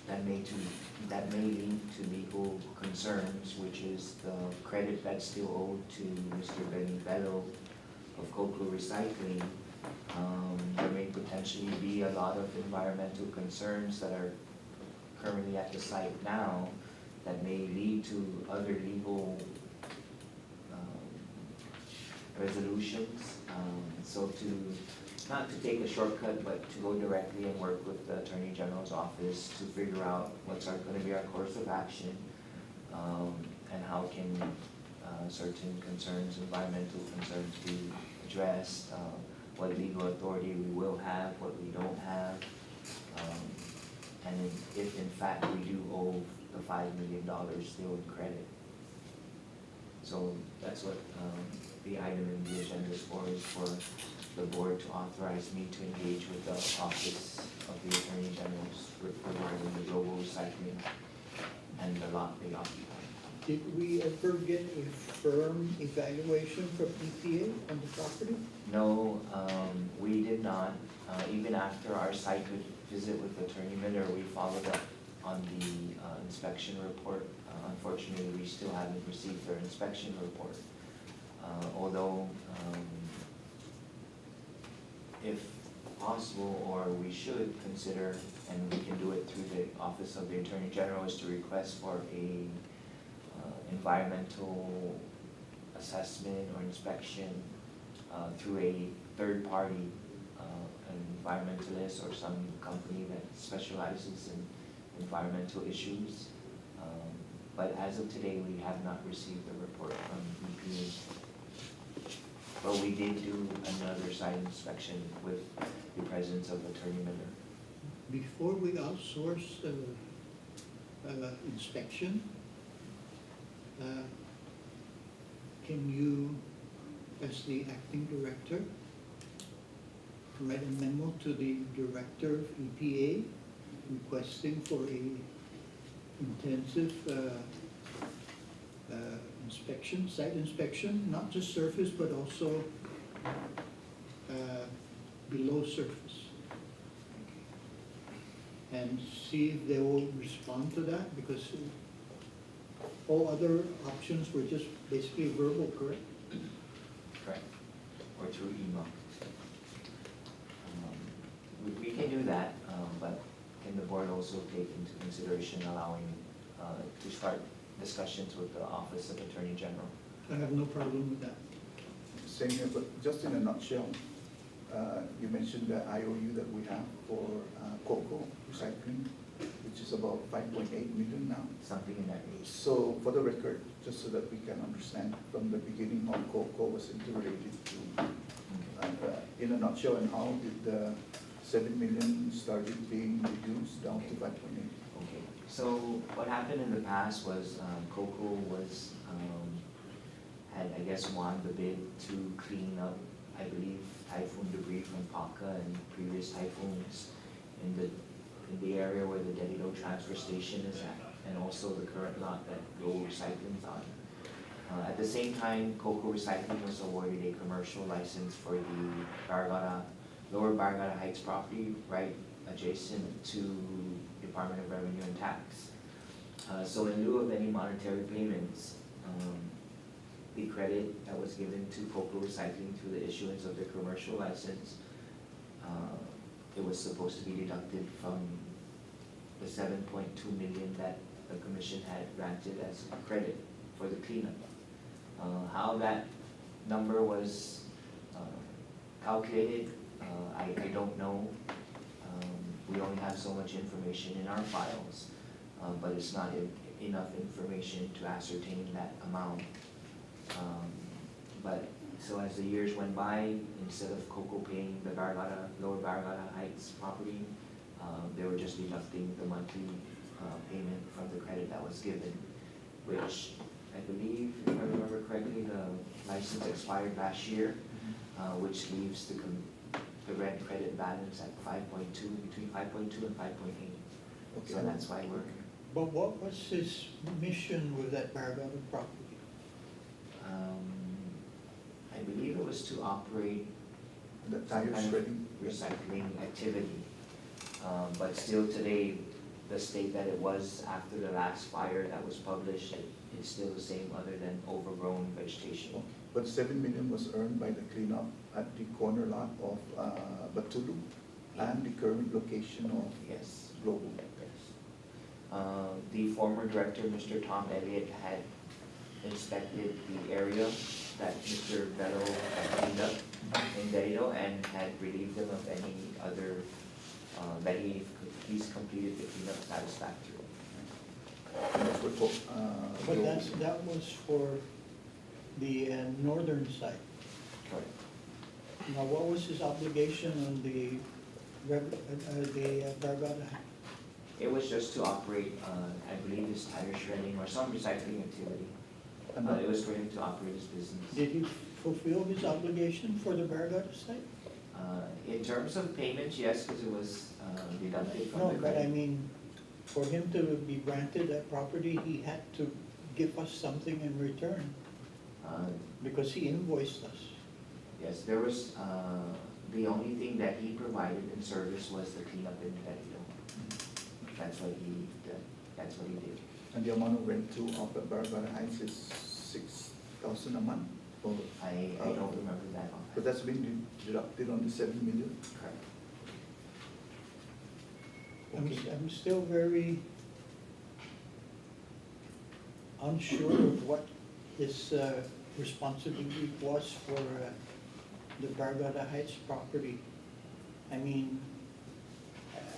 that may lead to legal concerns, which is the credit that's still owed to Mr. Benny Bello of Global Recycling. There may potentially be a lot of environmental concerns that are currently at the site now that may lead to other legal resolutions. So not to take a shortcut, but to go directly and work with the Attorney General's office to figure out what's going to be our course of action, and how can certain concerns, environmental concerns be addressed, what legal authority we will have, what we don't have, and if in fact, we do owe the $5 million still in credit. So that's what the item in the agenda is for the board to authorize me to engage with the Office of the Attorney General's regarding the global recycling and the lot they occupy. Did we ever get a firm evaluation from EPA on the property? No, we did not. Even after our site visit with Attorney Miller, we followed up on the inspection report. Unfortunately, we still haven't received their inspection report. Although, if possible, or we should consider, and we can do it through the Office of the Attorney General, is to request for a environmental assessment or inspection through a third party, an environmentalist or some company that specializes in environmental issues. But as of today, we have not received a report from EPA. But we did do another site inspection with the presence of Attorney Miller. Before we outsource inspection, can you, as the acting director, write a memo to the director of EPA requesting for a intensive inspection, site inspection, not just surface, but also below surface? And see if they will respond to that, because all other options were just basically verbal, correct? Correct. Or through email. We can do that, but can the board also take into consideration allowing to start discussions with the Office of Attorney General? I have no problem with that. Same here, but just in a nutshell, you mentioned the IOU that we have for cocoa recycling, which is about 5.8 million now. Something in that range. So for the record, just so that we can understand from the beginning how cocoa was interrelated to, in a nutshell, and how did the 7 million started being reduced down to 5.8? Okay, so what happened in the past was Coco was, had, I guess, won the bid to clean up, I believe, typhoon debris from Paca and previous typhoons in the area where the Delito transfer station is at, and also the current lot that Global Recycling is on. At the same time, Coco Recycling was awarded a commercial license for the Lower Bargata Heights property, right adjacent to Department of Revenue and Tax. So in lieu of any monetary payments, the credit that was given to Coco Recycling through the issuance of the commercial license, it was supposed to be deducted from the 7.2 million that the commission had granted as a credit for the cleanup. How that number was calculated, I don't know. We only have so much information in our files, but it's not enough information to ascertain that amount. But so as the years went by, instead of Coco paying the Lower Bargata Heights property, they were just deducting the monthly payment from the credit that was given, which I believe, if I remember correctly, the license expired last year, which leaves the rent credit balance at 5.2, between 5.2 and 5.8. So that's why we're. But what was his mission with that Bargata property? I believe it was to operate The some tire kind of shredding? recycling activity. But still today, the state that it was after the last fire that was published, it's still the same other than overgrown vegetation. But 7 million was earned by the cleanup at the corner lot of Batulu and the current location of Yes. Global. Yes. The former director, Mr. Tom Elliott, had inspected the area that Mr. Bello had cleaned up in Delito and had relieved him of any other, that he's completed the cleanup satisfactorily. But that was for the northern side. Correct. Now, what was his obligation on the Bargata It was just to operate, I believe his tire shredding or some recycling activity. And It was for him to operate his business. did he fulfill his obligation for the Barragata site? In terms of payments, yes, because it was deducted from No, the but I credit. mean, for him to be granted that property, he had to give us something in return, Uh, because he invoiced us. Yes, there was, the only thing that he provided in service was the cleanup in the patio. That's what he did. And the amount of rental of the Barragata Heights is 6,000 a month? Or, I don't remember that one. but that's been deducted on the 7 million? Correct. I'm still very unsure of what his responsibility was for the Barragata Heights property. I mean,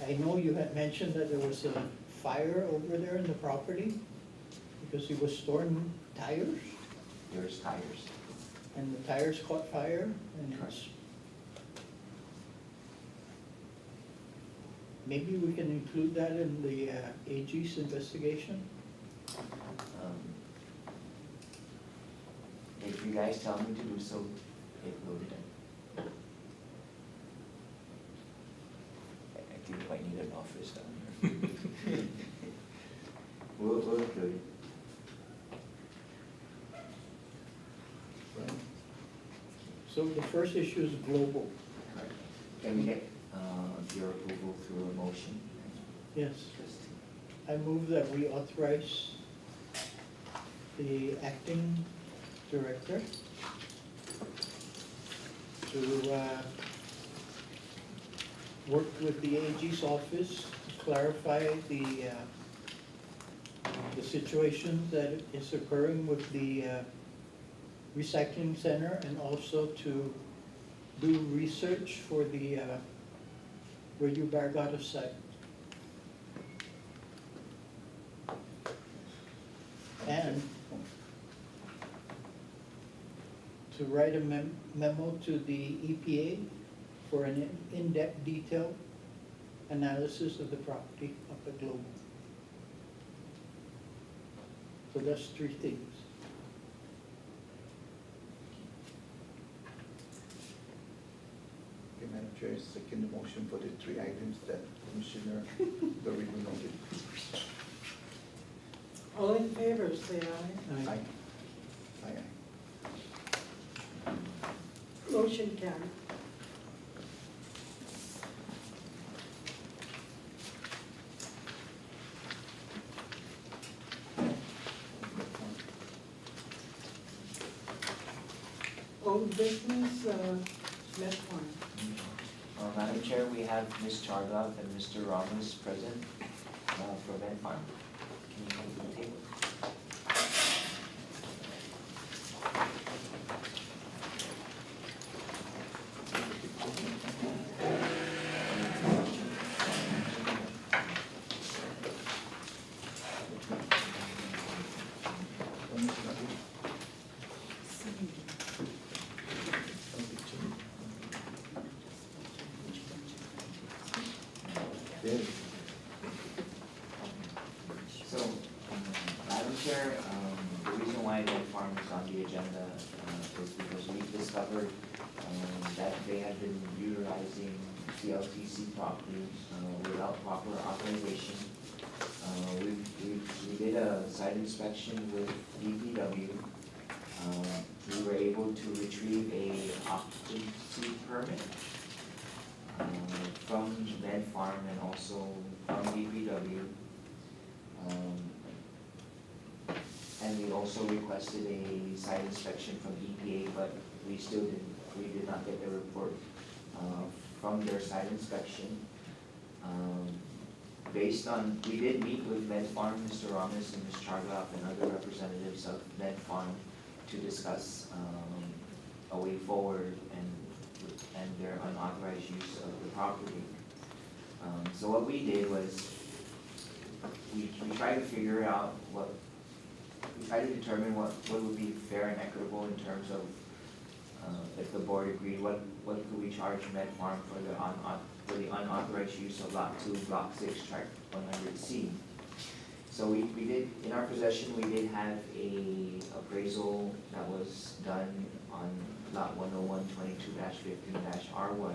I know you had mentioned that there was a fire over there in the property because he was storing tires, There's tires. and the tires caught fire, and it's... Maybe we can include that in the AG's investigation? If you guys tell me to do so, it will be done. I think I need an office down here. We'll include it. Right. So the first issue is global. Correct. Can we get your approval through a motion? Yes. Just- I move that we authorize the acting director to work with the AG's office to clarify the situation that is occurring with the recycling center, and also to do research for the Radio Barragata site. And to write a memo to the EPA for an in-depth detailed analysis of the property up at Global. So that's three things. Okay, Madam Chair, I second the motion for the 3 items that Commissioner Garrido noted. All in favor, say aye. Aye. Aye, aye. Motion carried. Old business, left one. Madam Chair, we have Ms. Chargoff and Mr. Ramos present for Van Farm. Can you come to the table? Commissioner Garrido. There. So, Madam Chair, the reason why Van Farm is on the agenda is because we've discovered that they have been utilizing CLTC property without proper authorization. We did a site inspection with DPW. We were able to retrieve a occupancy permit from Van Farm and also from DPW. And we also requested a site inspection from EPA, but we did not get the report from their site inspection. We did meet with Med Farm, Mr. Ramos and Ms. Chargoff and other representatives of Med Farm to discuss a way forward and their unauthorized use of the property. So what we did was, we tried to figure out we tried to determine what would be fair and equitable in terms of, if the board agreed, what could we charge Med Farm for the for the unauthorized use of Lot 2, Block 6, Tract 100C. So we did, in our possession, we did have a appraisal that was done on Lot 101-22-15-R1,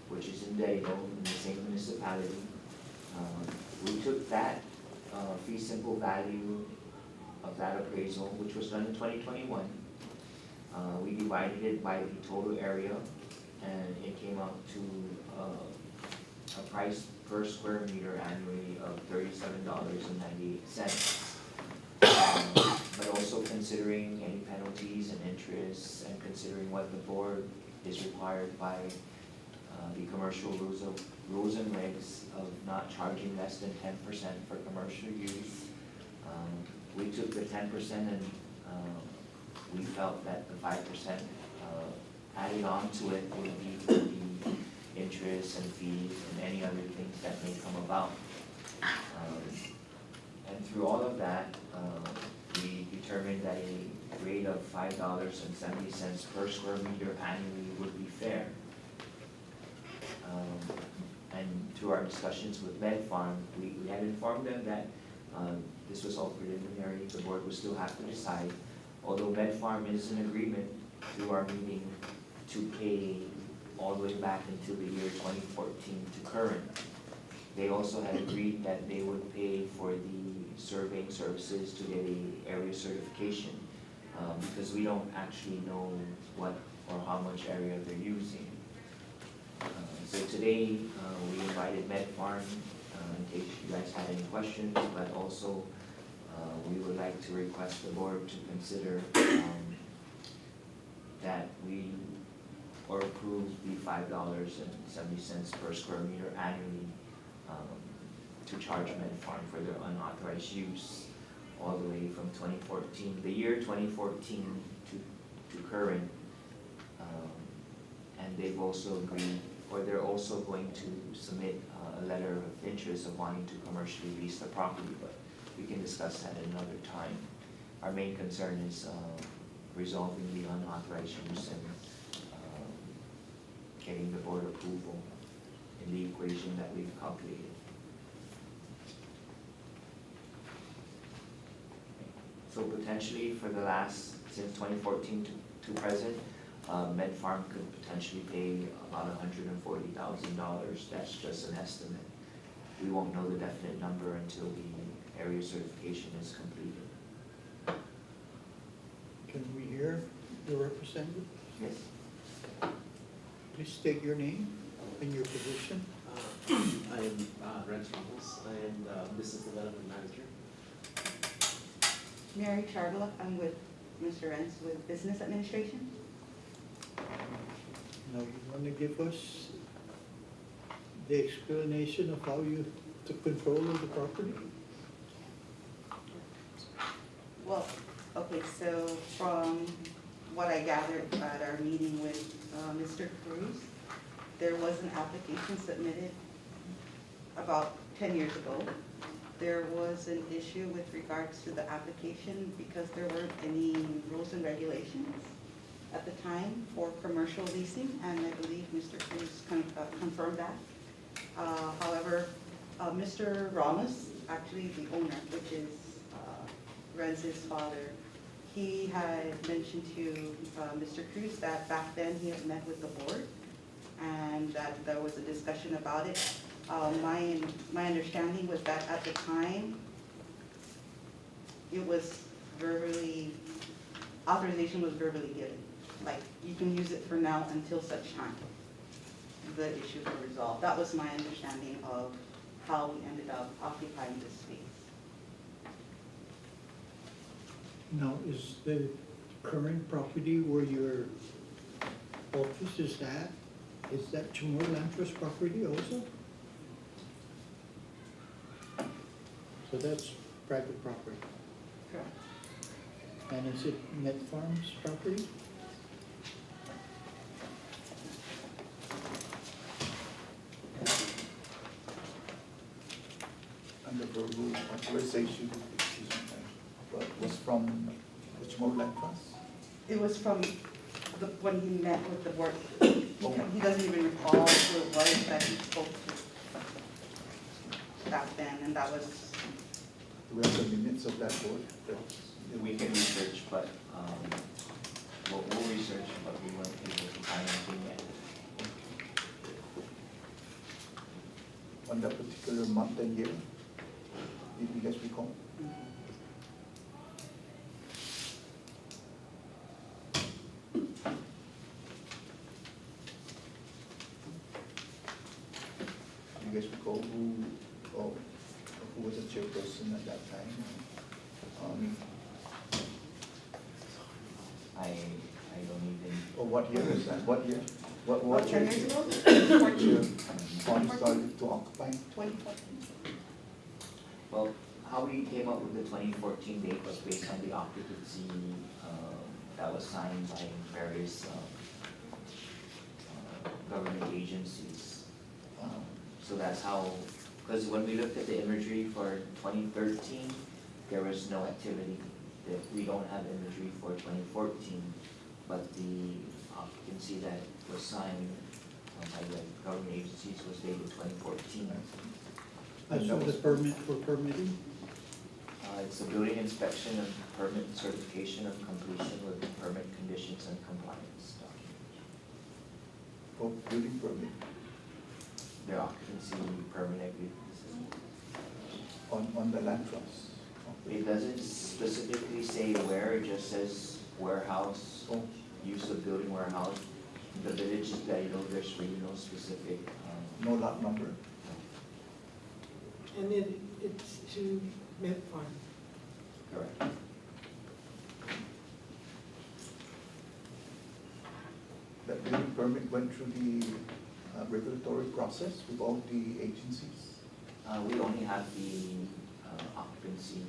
which is in Dago, in the same municipality. We took that fee simple value of that appraisal, which was done in 2021. We divided it by the total area, and it came out to a price per square meter annually of $37.98. But also considering any penalties and interests, and considering what the board is required by the commercial rules and regs of not charging less than 10% for commercial use. We took the 10% and we felt that the 5% added on to it would be for the interest and fees and any other things that may come about. And through all of that, we determined that a rate of $5.70 per square meter annually would be fair. And through our discussions with Med Farm, we had informed them that this was all preliminary, the board would still have to decide. Although Med Farm is in agreement through our meeting to pay all the way back into the year 2014 to current. They also had agreed that they would pay for the surveying services to get a area certification, because we don't actually know what or how much area they're using. So today, we invited Med Farm in case you guys had any questions, but also we would like to request the board to consider that we or approve the $5.70 per square meter annually to charge Med Farm for their unauthorized use all the way from 2014, the year 2014 to current. And they've also agreed, or they're also going to submit a letter of interest of wanting to commercially lease the property, but we can discuss that at another time. Our main concern is resolving the unauthorized use and getting the board approval in the equation that we've calculated. So potentially for the last, since 2014 to present, Med Farm could potentially pay about $140,000. That's just an estimate. We won't know the definite number until the area certification is completed. Can we hear the representative? Yes. Please state your name and your position. I am Renz Ramos. I am the Business Development Manager. Mary Charlotte, I'm with Mr. Renz with Business Administration. Now, you want to give us the explanation of how you took control of the property? Well, okay, so from what I gathered at our meeting with Mr. Cruz, there was an application submitted about 10 years ago. There was an issue with regards to the application because there weren't any rules and regulations at the time for commercial leasing, and I believe Mr. Cruz confirmed that. However, Mr. Ramos, actually the owner, which is Renz's father, he had mentioned to Mr. Cruz that back then he had met with the board and that there was a discussion about it. My understanding was that at the time, it was verbally, authorization was verbally given. Like, you can use it for now until such time the issues were resolved. That was my understanding of how we ended up occupying this space. Now, is the current property where your office is at, is that CHamoru Land Trust property also? So that's private property. Correct. And is it Med Farm's property? And the verbal authorization, excuse me, was from the CHamoru Land Trust? It was from when he met with the board, He doesn't even recall who it was that he spoke to back then, and that was, Do we have the minutes of that board? We can research, but, we'll research, but we weren't able to find anything yet. On that particular month and year? Did you guys recall? Do you guys recall who was the chairperson at that time? I don't even, Or what year was that? What year? what, 10 years ago? Body started to occupy? 2014. well, how we came up with the 2014 date was based on the occupancy that was signed by various government agencies. So that's how, because when we looked at the imagery for 2013, there was no activity. That we don't have imagery for 2014, but the occupancy that was signed by the government agencies was dated 2014. As for the permit for permitting, It's a building inspection and permit certification of completion with permit conditions and compliance documents. Oh, building permit Their occupancy permit agreement. on the land trust? It doesn't specifically say where, it just says warehouse, Oh, use of building warehouse. The village, that you know, there's really no specific, no lot number? And it's to Met Farm. correct. That building permit went through the regulatory process with all the agencies? We only have the occupancy,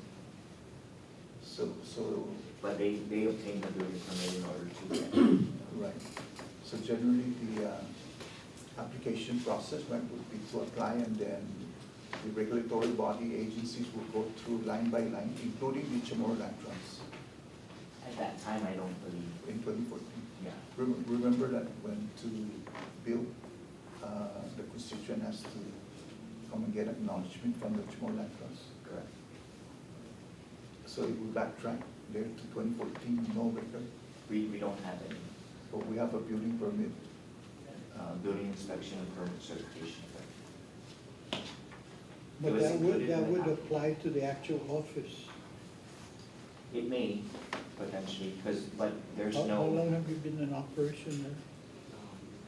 So, but they obtained the building permit in order to get. right. So generally, the application process would be to apply, and then the regulatory body agencies will go through line by line, including the CHamoru land trust At that time, I don't believe, in 2014. yeah. Remember that when to build, the constituent has to come and get acknowledgement from the CHamoru land trust. Correct. So it will backtrack there to 2014, no record, We don't have any but we have a building permit. building inspection and permit certification. but was that included in the would app. apply to the actual office. It may potentially, because, but there's How no. long have you been in operation there?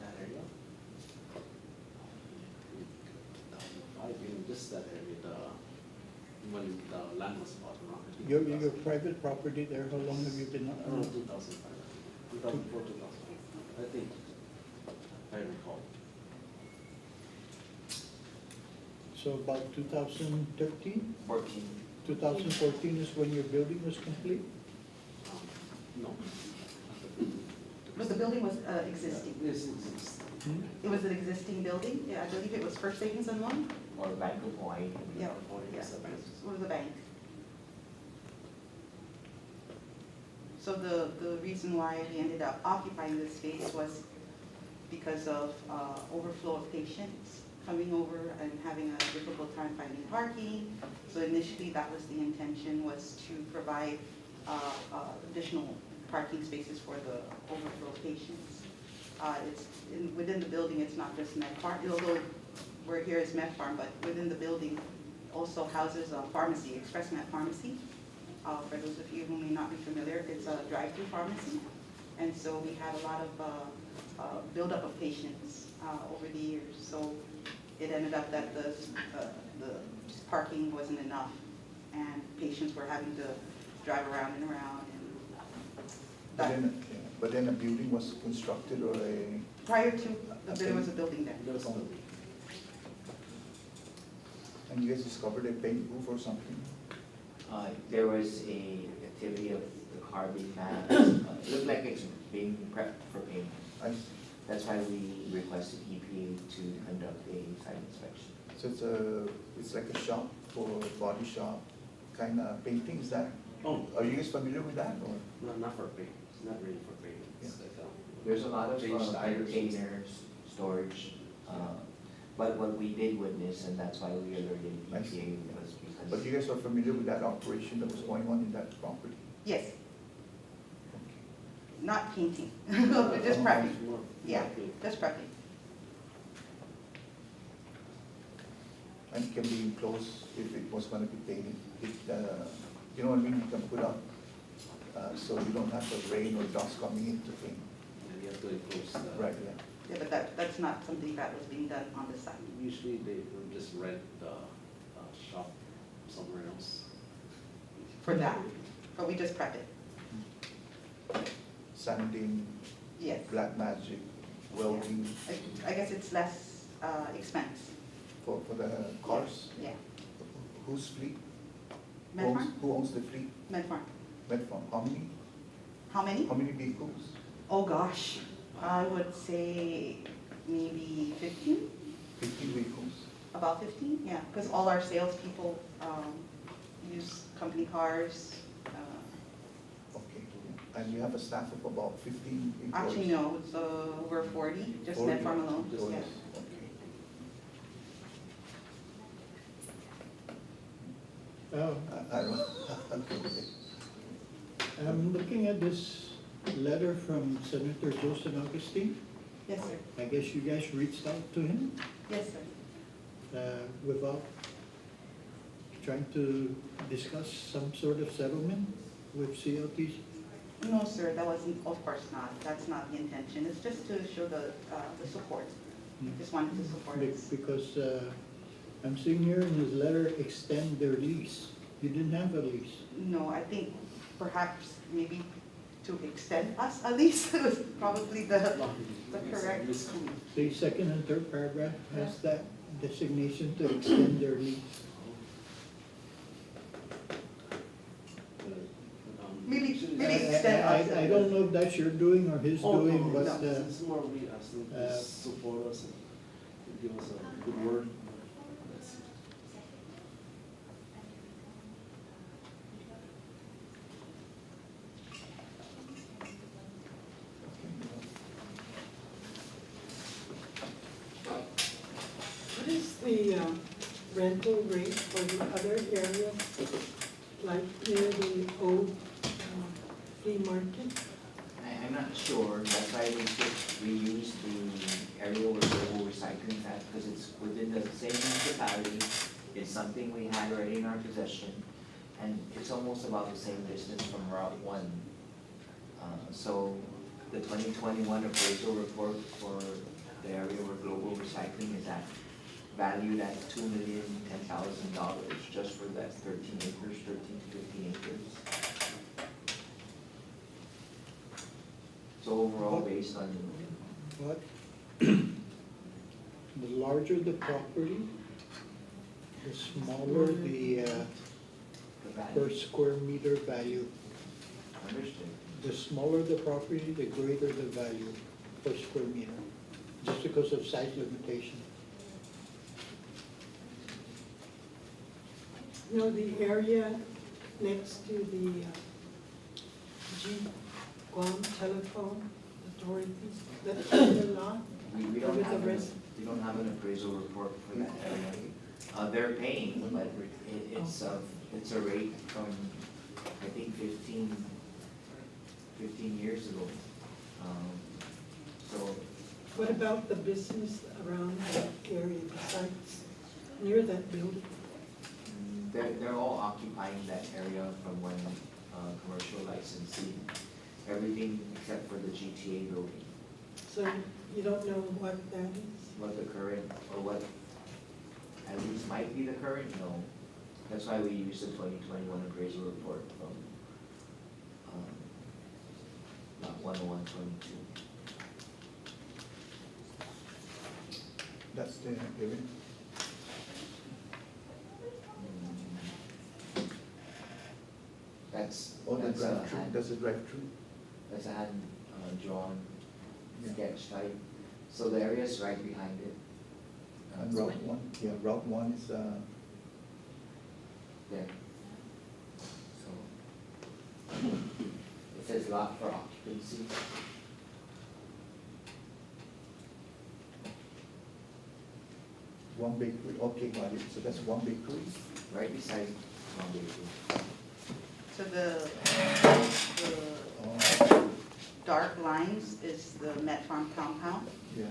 That area. I've been just that area, when the land was bought around. Your private property there, how long have you been? Around 2005, 2004, 2005, I think, if I recall. So about 2013? 14. 2014 is when your building was complete? No. But the building was existing. This exists. Hmm? It was an existing building. Yeah, I believe it was First Savings and Loan. Or Bank of Hawaii. Yeah, Or yeah. it's a bank. It was a bank. So the reason why we ended up occupying this space was because of overflow of patients coming over and having a difficult time finding parking. So initially, that was the intention, was to provide additional parking spaces for the overflow patients. Within the building, it's not just Med Farm, although we're here as Med Farm, but within the building also houses a pharmacy, Express Med Pharmacy. For those of you who may not be familiar, it's a drive-through pharmacy. And so we had a lot of buildup of patients over the years. So it ended up that the parking wasn't enough, and patients were having to drive around and around. But then a building was constructed, or Prior to, there was a building there. There was a building. and you guys discovered a paint booth or something? There was a activity of the car being fast. It looked like it's being prepped for payment. I, That's why we requested EPA to conduct a site inspection. so it's like a shop for body shop kind of painting, is that? Oh, Are you guys familiar with that, or? not for pay, it's not really for pay, it's Yeah. like There's a lot of Change tires. containers, storage, but what we did witness, and that's why we alerted I see. EPA, was But you because, guys are familiar with that operation that was going on in that property? Yes, Okay. not painting, just prepping, yeah, just prepping. And it can be enclosed if it was gonna be painted. You know what I mean, you can put up, so you don't have the rain or dust coming in to paint. And you have to enclose the. Right, yeah. Yeah, but that's not something that was being done on the site. Usually they will just rent the shop somewhere else. For that, but we just prep it, Sanding, yes. black magic, welding I guess it's less expense, for the cars. yeah. Whose fleet? Medfarm? Who owns the fleet? Medfarm. Medfarm. How many? How many? How many vehicles? Oh, gosh, I would say maybe 15, 50 vehicles. about 15, yeah, because all our salespeople use company cars. Okay. And you have a staff of about 15 employees? Actually, no, it's over 40, just 40 Medfarm alone, employees. yeah. Oh, I don't, okay. I'm looking at this letter from Senator Joseph Augustine. Yes, sir, I guess you guys reached out to him yes, sir. without trying to discuss some sort of settlement with CLTC? No, sir, that wasn't, of course not, that's not the intention, it's just to show the support. Just wanted to support us. Because I'm seeing here in his letter, extend their lease. You didn't have a lease. No, I think perhaps maybe to extend us at least was probably the correct. The second and third paragraph has that designation to extend their lease. Maybe I- extend us. I don't know if that's your doing or his doing, but no. It's more we ask them to support us and give us a good word. That's it. What is the rental rate for the other areas, like near the old flea market? I'm not sure, that's why we use the area where global recycling is at, because it's within the same municipality. It's something we had already in our possession, and it's almost about the same distance from Route 1. So the 2021 appraisal report for the area where global recycling is at, valued at $2,010,000 just for that 13 acres, 13 to 15 acres. So overall, based on, What? The larger the property, the smaller the the per value, square meter value. understood. The smaller the property, the greater the value per square meter, just because of size limitation. You know, the area next to the Guam Telephone Authority, that other lot, We or with the rest? we don't have an appraisal report for that area. They're paying, but it's a rate from, I think, 15 years ago. So, What about the business around that area besides, near that building? they're all occupying that area from when commercial licensing, everything except for the GTA building. So you don't know what that is? What the current, or what at least might be the current, no. That's why we use the 2021 appraisal report from not 10122. That's the area. That's, Oh, the that's a drive-through, hand, does it drive through? that's a hand drawn Yeah. sketch type. So the area is right behind it. And Route 1, yeah, Route 1 is, There. So it says lot for occupancy. One bakery, okay, got it, so that's one bakery. right beside Long Bakery. So the Oh, dark lines is the Met Farm compound, yeah,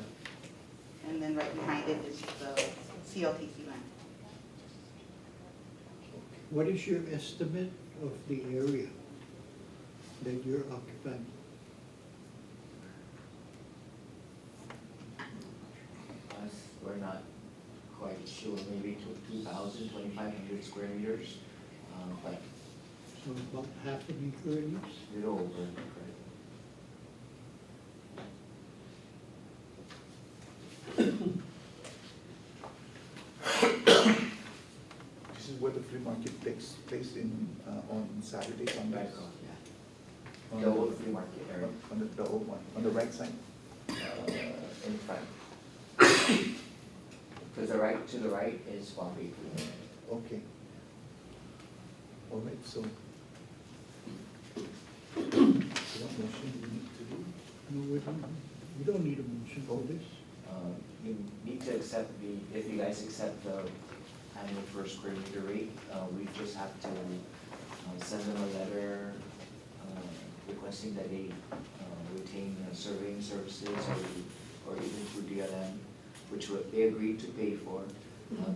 and then right behind it is the CLTC land. What is your estimate of the area that you're occupying? Us, we're not quite sure, maybe 2,000, 2,500 square meters, but So about half an acre at least? a little over, correct? this is where the flea market takes place on Saturdays, on that. Yeah. The old flea market area. On the old one, on the right side. In front. To the right is Long Bakery. Okay. All right, so. What motion do we need to do? No, we don't need a motion for this. You need to accept if you guys accept the annual per square meter rate, we just have to send them a letter requesting that they retain surveying services or even through DLM, which they agreed to pay for,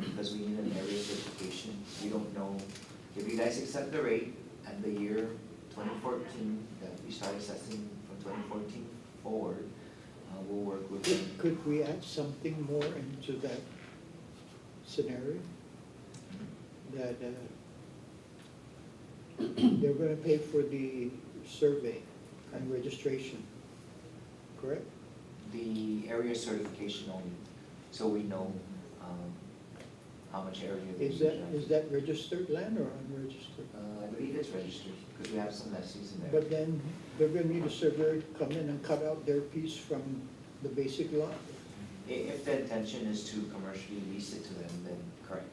because we need an area certification. We don't know, if you guys accept the rate and the year 2014, that we start assessing from 2014 forward, we'll work with them. Could we add something more into that scenario? That they're gonna pay for the survey and registration, correct? The area certification only, so we know how much area. they Is that registered land or unregistered? I believe it's registered, because we have some lessees in there. But then they're gonna need a surveyor to come in and cut out their piece from the basic lot? If the intention is to commercially lease it to them, then correct.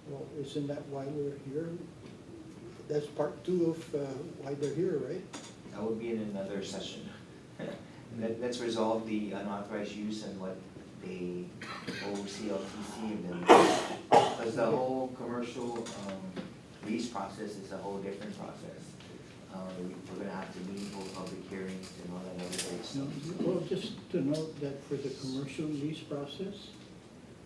Well, isn't that why we're here? That's part two of why they're here, right? That would be in another session. Let's resolve the unauthorized use and what they owe CLTC, and then, because the whole commercial lease process is a whole different process. We're gonna have to meet, hold public hearings and all that other great stuff. Well, just to note that for the commercial lease process,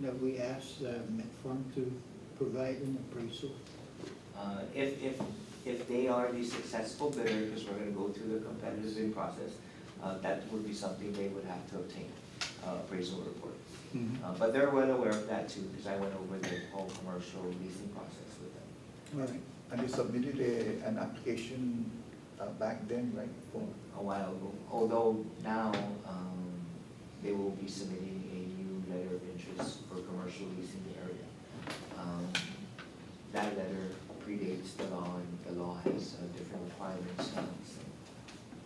that we asked Metfarm to provide an appraisal. If they are the successful bidder, because we're gonna go through the competitive bid process, that would be something they would have to obtain, appraisal report. But they're well aware of that too, because I went over the whole commercial leasing process with them All right. And they submitted an application back then, right, for, a while ago. Although now, they will be submitting a new letter of interest for commercial leasing the area. That letter predates the law, and the law has different requirements now, so.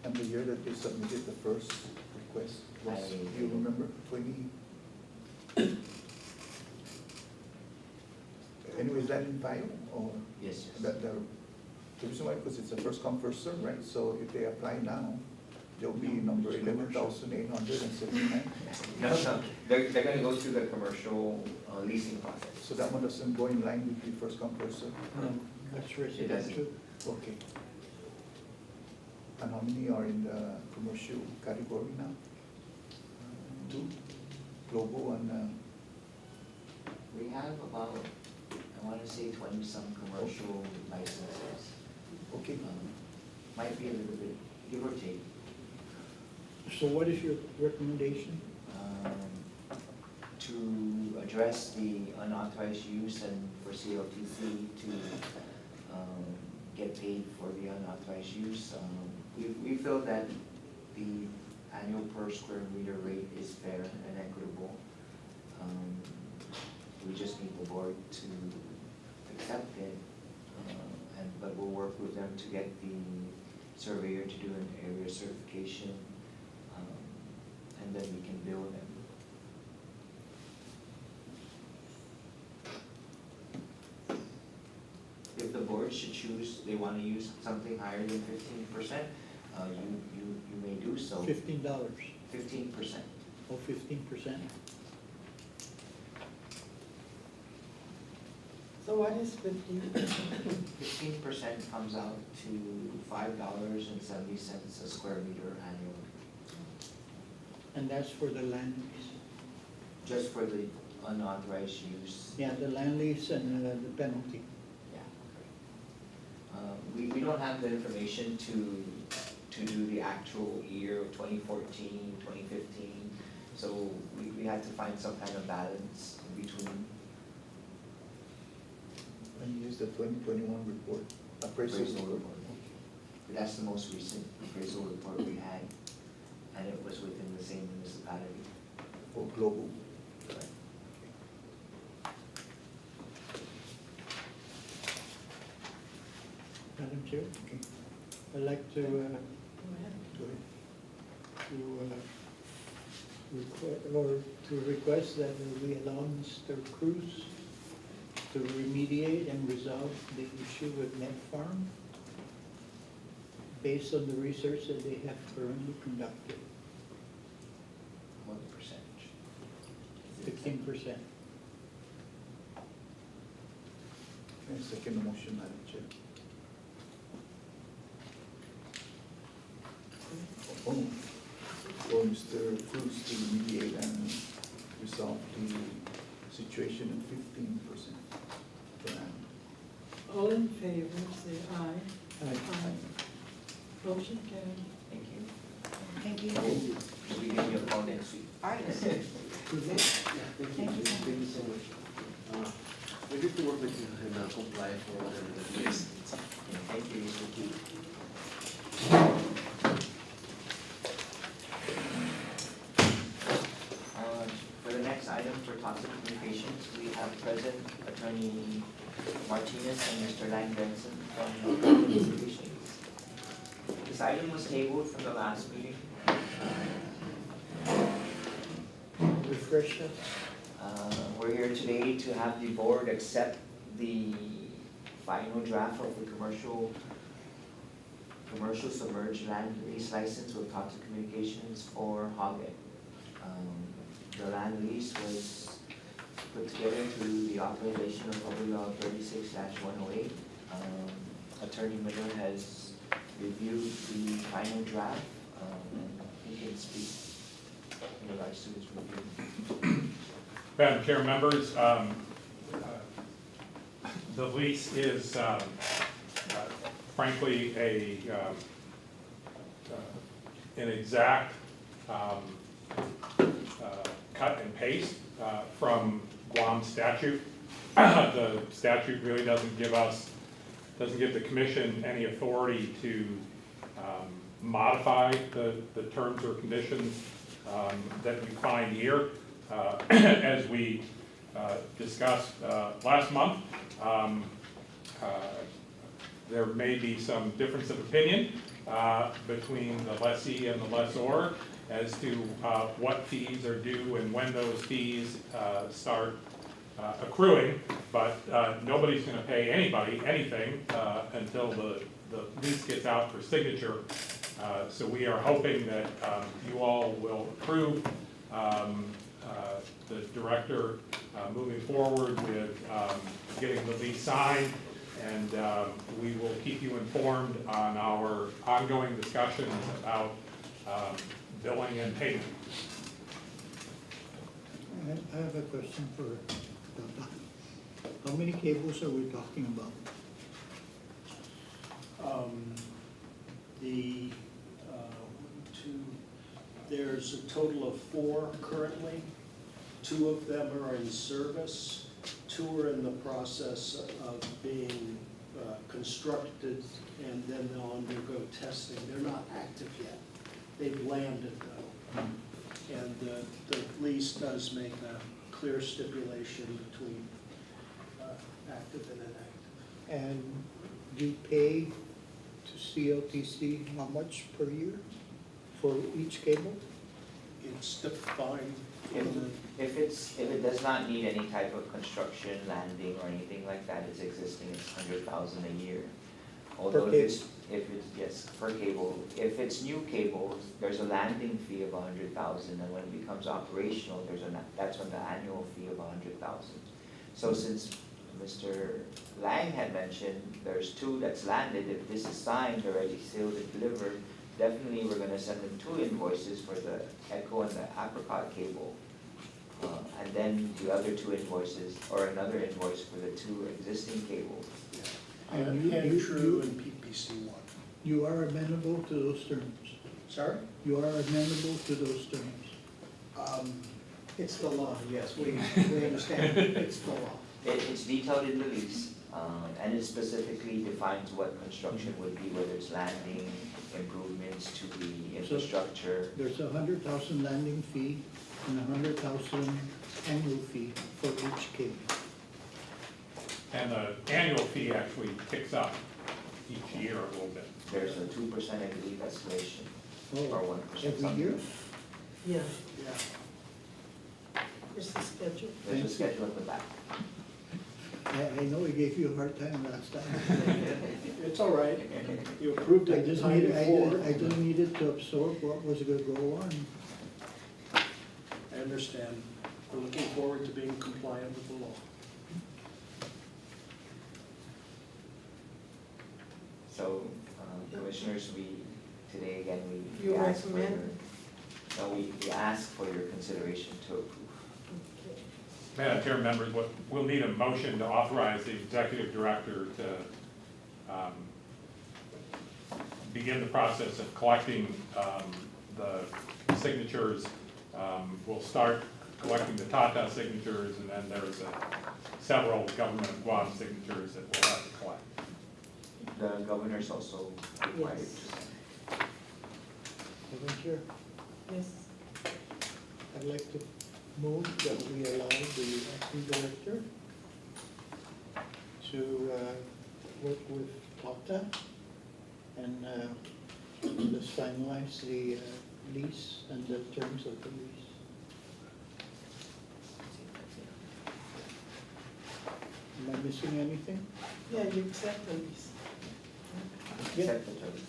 and the year that they submitted the first request was, do you remember, 20? Anyway, is that in file, or? Yes, yes. The reason why, because it's a first come, first served, right? So if they apply now, they'll be number 11,879. No, they're gonna go through the commercial leasing process. So that one doesn't go in line with the first come, first served? No, that's residential. Okay. And how many are in the commercial category now? Two, global and, We have about, I wanna say 20-some commercial licenses. okay. Might be a little bit, give or take. So what is your recommendation? To address the unauthorized use and for CLTC to get paid for the unauthorized use. We feel that the annual per square meter rate is fair and equitable. We just need the board to accept it, but we'll work with them to get the surveyor to do an area certification, and then we can bill them. If the board should choose, they want to use something higher than 15%, you may do so. $15, 15%. or 15%? So what is 15%? 15% comes out to $5.70 a square meter annually, And that's for the land lease. just for the unauthorized use. Yeah, the land lease and the penalty. Yeah. We don't have the information to do the actual year of 2014, 2015, so we had to find some kind of balance between And use the 2021 report, appraisal appraisal report. report. That's the most recent appraisal report we had, and it was within the same municipality. For global. Madam Chair, Okay, I'd like to, Go ahead. go ahead. to request that we allow Mr. Cruz to remediate and resolve the issue with Net Farm based on the research that they have currently conducted, What percentage? 15%. Okay, second motion, Madam Chair. Oh, for Mr. Cruz to mediate and resolve the situation at 15% per annum. All in favor, say aye. Aye. Motion carried. Thank you. Thank you. So we give you a call next week. All right. Thank you so much. We need to work with you and comply for whatever the case is. Thank you. For the next item for toxic communications, we have present Attorney Martinez and Mr. Lang Benson from communications. This item was tabled from the last meeting. Refresh us. We're here today to have the board accept the final draft of the commercial submerged land lease license with Toxic Communications for Hoggett. The land lease was put together through the authorization of Public Law 36-108. Attorney Miller has reviewed the final draft, and he can speak in regards to his review. Madam Chair, members, the lease is frankly an exact cut and paste from Guam statute. The statute really doesn't give the commission any authority to modify the terms or conditions that we find here. As we discussed last month, there may be some difference of opinion between the lessee and the lessor as to what fees are due and when those fees start accruing, but nobody's going to pay anybody anything until the lease gets out for signature. So we are hoping that you all will approve the director moving forward with getting the lease signed, and we will keep you informed on our ongoing discussions about billing and payment. I have a question for Tata. How many cables are we talking about? There's a total of 4 currently. 2 of them are in service. 2 are in the process of being constructed, and then they'll undergo testing. They're not active yet. They've landed though. And the lease does make a clear stipulation between active and inactive. And you pay to CLTC how much per year for each cable? It's defined in the If it does not need any type of construction, landing, or anything like that, it's existing, it's 100,000 a year. Although if it's, yes, per cable. If it's new cables, there's a landing fee of 100,000, and when it becomes operational, that's when the annual fee of 100,000. So since Mr. Lang had mentioned, there's 2 that's landed. If this is signed already, sealed and delivered, definitely we're gonna send them 2 invoices for the Echo and the Apricot cable. And then the other 2 invoices, or another invoice for the 2 existing cables. And you- Andrew and PPC1. You are amenable to those terms. Sorry? You are amenable to those terms. It's the law, yes, we understand, it's the law. It's detailed in the lease, and it specifically defines what construction would be, whether it's landing, improvements to the infrastructure. There's 100,000 landing fee and 100,000 annual fee for each cable. And the annual fee actually ticks up each year a little bit. There's a 2%, I believe, escalation, or 1%. Every year? Yeah, Yeah. here's the schedule. There's a schedule at the back. I know I gave you a hard time last time. It's all right. You approved I it the just time needed, before. I just needed to absorb what was gonna go on. I understand. We're looking forward to being compliant with the law. So, commissioners, today again, we You ask for your, recommend? no, we ask for your consideration to approve. Okay. Madam Chair, members, we'll need a motion to authorize the executive director to begin the process of collecting the signatures. We'll start collecting the Tata signatures, and then there's several government of Guam signatures that we'll have to collect. The governor's also required to Yes. sign. Madam Chair, Yes, I'd like to move that we allow the acting director to work with Tata and let's finalize the lease and the terms of the lease. Am I missing anything? yeah, you accept the lease. Accept the terms.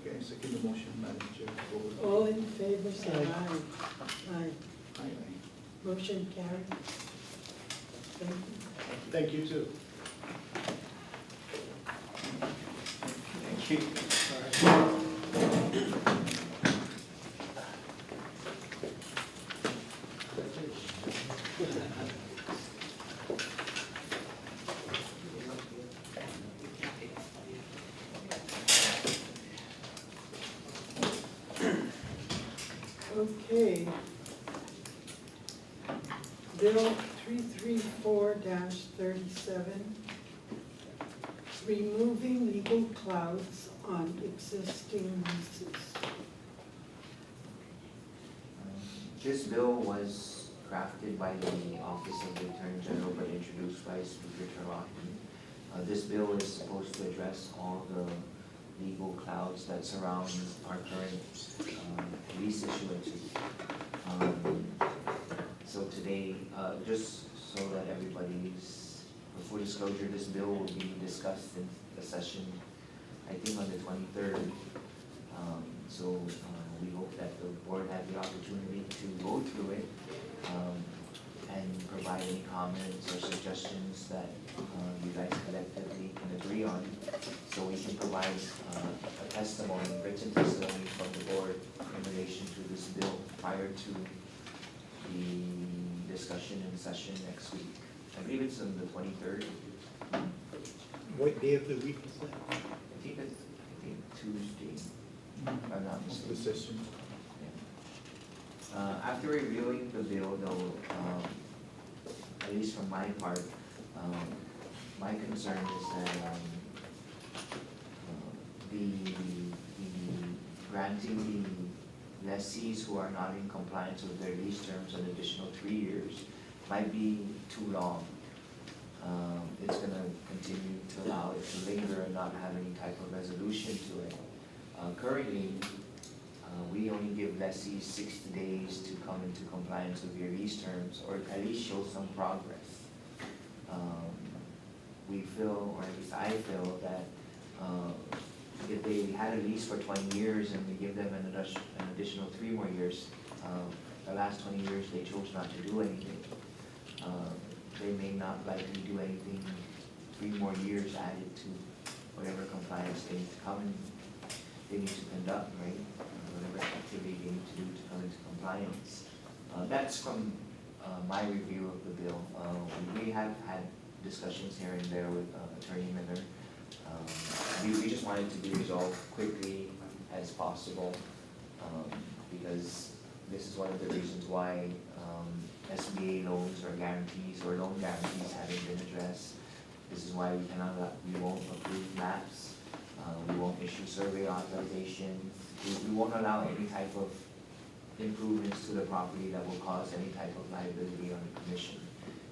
Okay, second the motion, Madam Chair. Vote. All in favor, say Aye. aye. Aye. Aye. Motion carried. Thank you. Thank you, too. Thank you. All right. Okay. Bill 334-37, removing legal clouds on existing leases. This bill was crafted by the Office of the Attorney General but introduced by Speaker Terati. This bill is supposed to address all the legal clouds that surround our current lease issuances. So today, just so that everybody's, for full disclosure, this bill will be discussed in the session, I think on the 23rd. So we hope that the board had the opportunity to go through it and provide any comments or suggestions that you guys collectively can agree on. So we can provide a testimony, written testimony from the board in relation to this bill prior to the discussion in session next week. I believe it's on the 23rd. What day of the week is that? I think Tuesday, if I'm not Of the mistaken. session. After reviewing the bill, though, at least from my part, my concern is that the granting the lessees who are not in compliance with their lease terms an additional 3 years might be too long. It's gonna continue to allow it to linger and not have any type of resolution to it. Currently, we only give lessees 60 days to come into compliance with your lease terms, or at least show some progress. We feel, or at least I feel, that if they had a lease for 20 years and we give them an additional 3 more years, the last 20 years they chose not to do anything. They may not likely do anything, 3 more years added to whatever compliance they need to come in, they need to conduct, right? Whatever activity they need to do to come into compliance. That's from my review of the bill. We have had discussions here and there with Attorney Miller. We just want it to be resolved quickly as possible, because this is one of the reasons why SBA loans or guarantees or loan guarantees haven't been addressed. This is why we won't approve maps, we won't issue survey authorization, we won't allow any type of improvements to the property that will cause any type of liability on the commission,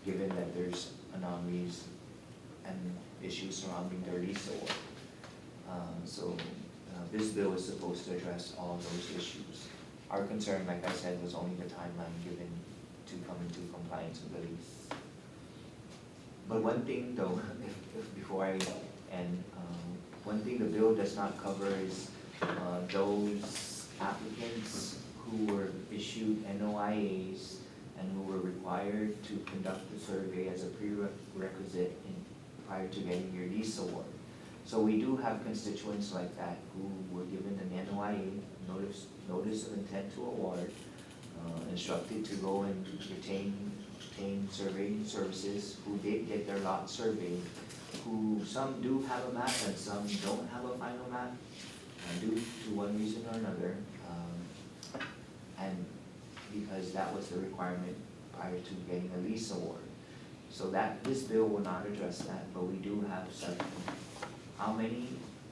given that there's anomalies and issues surrounding their lease award. This bill is supposed to address all those issues. Our concern, like I said, was only the timeline given to come into compliance with the lease. But one thing though, before I end, one thing the bill does not cover is those applicants who were issued NOIAs and who were required to conduct the survey as a prerequisite prior to getting your lease award. So we do have constituents like that who were given an NOIA, notice of intent to award, instructed to go and obtain surveying services, who did get their lot surveyed, who some do have a map and some don't have a final map, due to one reason or another, and because that was the requirement prior to getting a lease award. So that this bill will not address that, but we do have some. How many?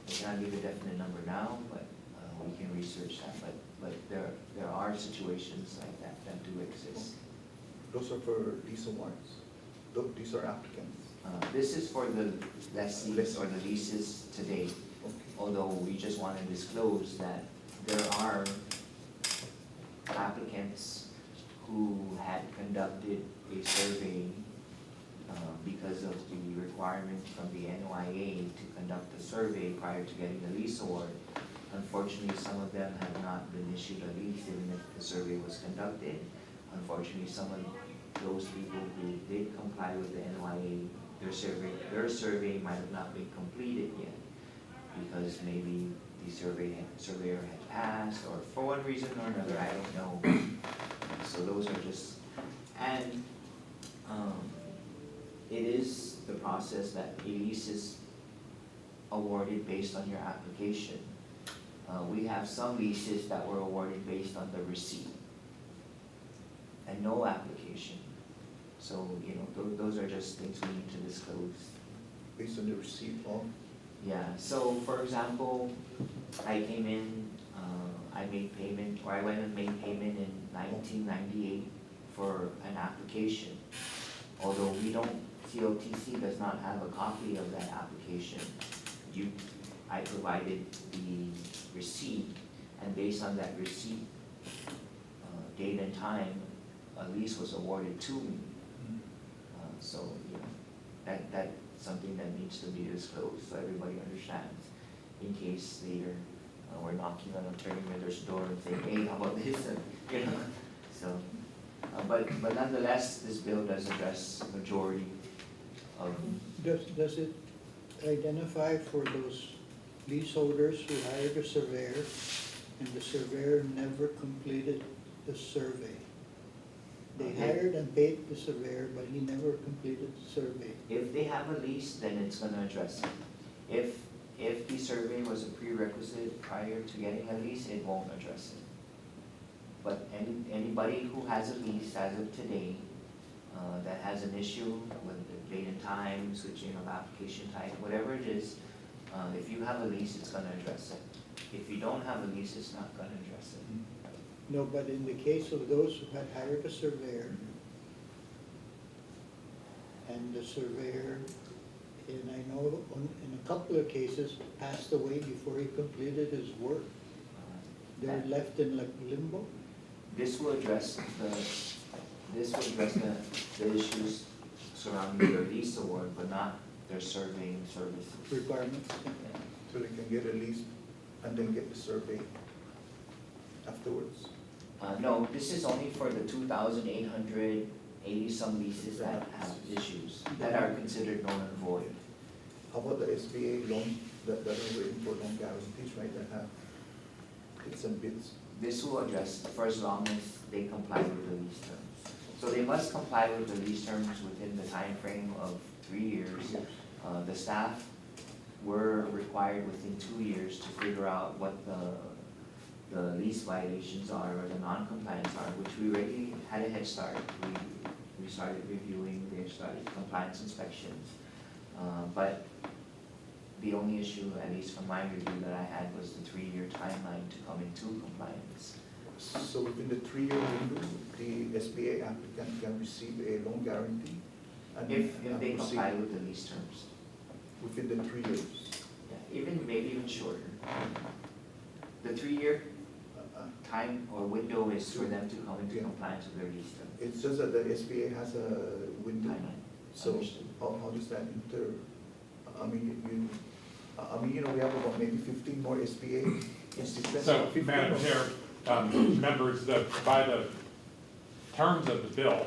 I cannot give a definite number now, but we can research that. But there are situations like that do exist. Those are for lease awards? These are applicants? This is for the lessees or the leases to date. Okay. Although we just want to disclose that there are applicants who had conducted a survey because of the requirement from the NOIA to conduct a survey prior to getting a lease award. Unfortunately, some of them have not been issued a lease even if the survey was conducted. Unfortunately, some of those people who did comply with the NOIA, their survey might have not been completed yet because maybe the surveyor had passed, or for one reason or another, I don't know. So those are just, and it is the process that a lease is awarded based on your application. We have some leases that were awarded based on the receipt and no application. So, those are just things we need to disclose. Based on the receipt of? Yeah, so for example, I came in, I made payment, or I went and made payment in 1998 for an application. Although COTC does not have a copy of that application. I provided the receipt, and based on that receipt, date and time, a lease was awarded to me. So, that's something that needs to be disclosed so everybody understands, in case later we're knocking on Attorney Miller's door and saying, hey, how about this? So, but nonetheless, this bill does address majority of. Does it identify for those leaseholders who hired a surveyor and the surveyor never completed the survey? They hired and paid the surveyor, but he never completed the survey. If they have a lease, then it's gonna address it. If the survey was a prerequisite prior to getting a lease, it won't address it. But anybody who has a lease as of today, that has an issue with the date and time, switching of application type, whatever it is, if you have a lease, it's gonna address it. If you don't have a lease, it's not gonna address it. No, but in the case of those who had hired a surveyor, and the surveyor, and I know in a couple of cases, passed away before he completed his work, they're left in like limbo. This will address the issues surrounding their lease award, but not their surveying services. Requirements. So they can get a lease and then get the survey afterwards? No, this is only for the 2,800 80-some leases that have issues, that are considered null and void. How about the SBA loan that are waiting for loan guarantees, right, that have hits and bits? This will address for as long as they comply with the lease terms. So they must comply with the lease terms within the time frame of 3 years. The staff were required within 2 years to figure out what the lease violations are or the non-compliance are, which we already had a head start. We started reviewing, they started compliance inspections. But the only issue, at least from my review that I had, was the 3-year timeline to come into compliance. So within the 3-year window, the SBA applicant can receive a loan guarantee? And If they proceed comply with the lease terms. within the 3 years? Yeah, maybe even shorter. The 3-year time or window is for them to come into compliance with their lease terms. It's just that the SBA has a window. Timeline. So Understood. how does that inter, you know, we have about maybe 15 more SBA institutions. So, 15 Madam more. Chair, members, by the terms of the bill,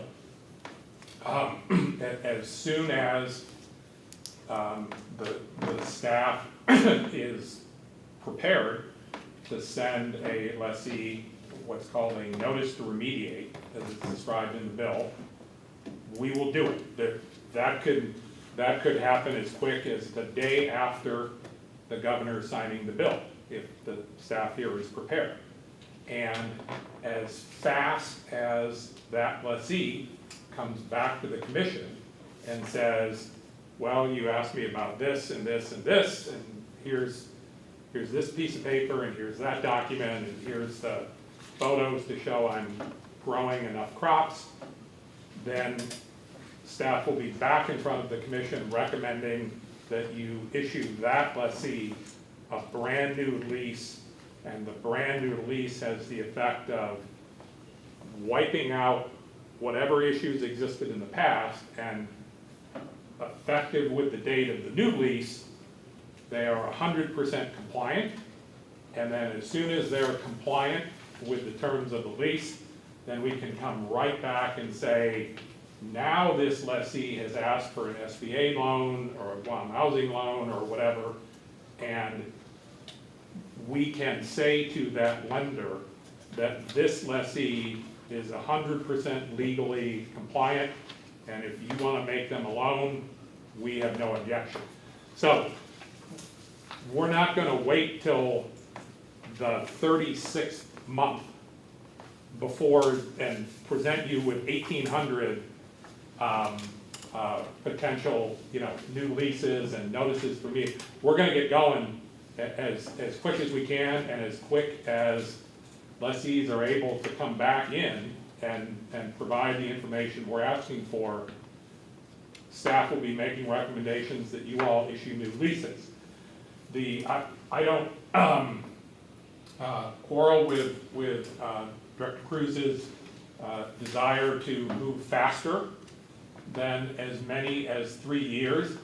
as soon as the staff is prepared to send a lessee what's called a notice to remediate, as it's described in the bill, we will do it. That could happen as quick as the day after the governor signing the bill, if the staff here is prepared. And as fast as that lessee comes back to the commission and says, well, you asked me about this and this and this, and here's this piece of paper, and here's that document, and here's the photos to show I'm growing enough crops, then staff will be back in front of the commission recommending that you issue that lessee a brand new lease, and the brand new lease has the effect of wiping out whatever issues existed in the past, and effective with the date of the new lease, they are 100% compliant, and then as soon as they're compliant with the terms of the lease, then we can come right back and say, now this lessee has asked for an SBA loan or a Guam housing loan or whatever, and we can say to that lender that this lessee is 100% legally compliant, and if you want to make them a loan, we have no objection. So we're not going to wait till the 36th month before and present you with 1,800 potential, new leases and notices for me. We're going to get going as quick as we can, and as quick as lessees are able to come back in and provide the information we're asking for. Staff will be making recommendations that you all issue new leases. I don't quarrel with Director Cruz's desire to move faster than as many as 3 years.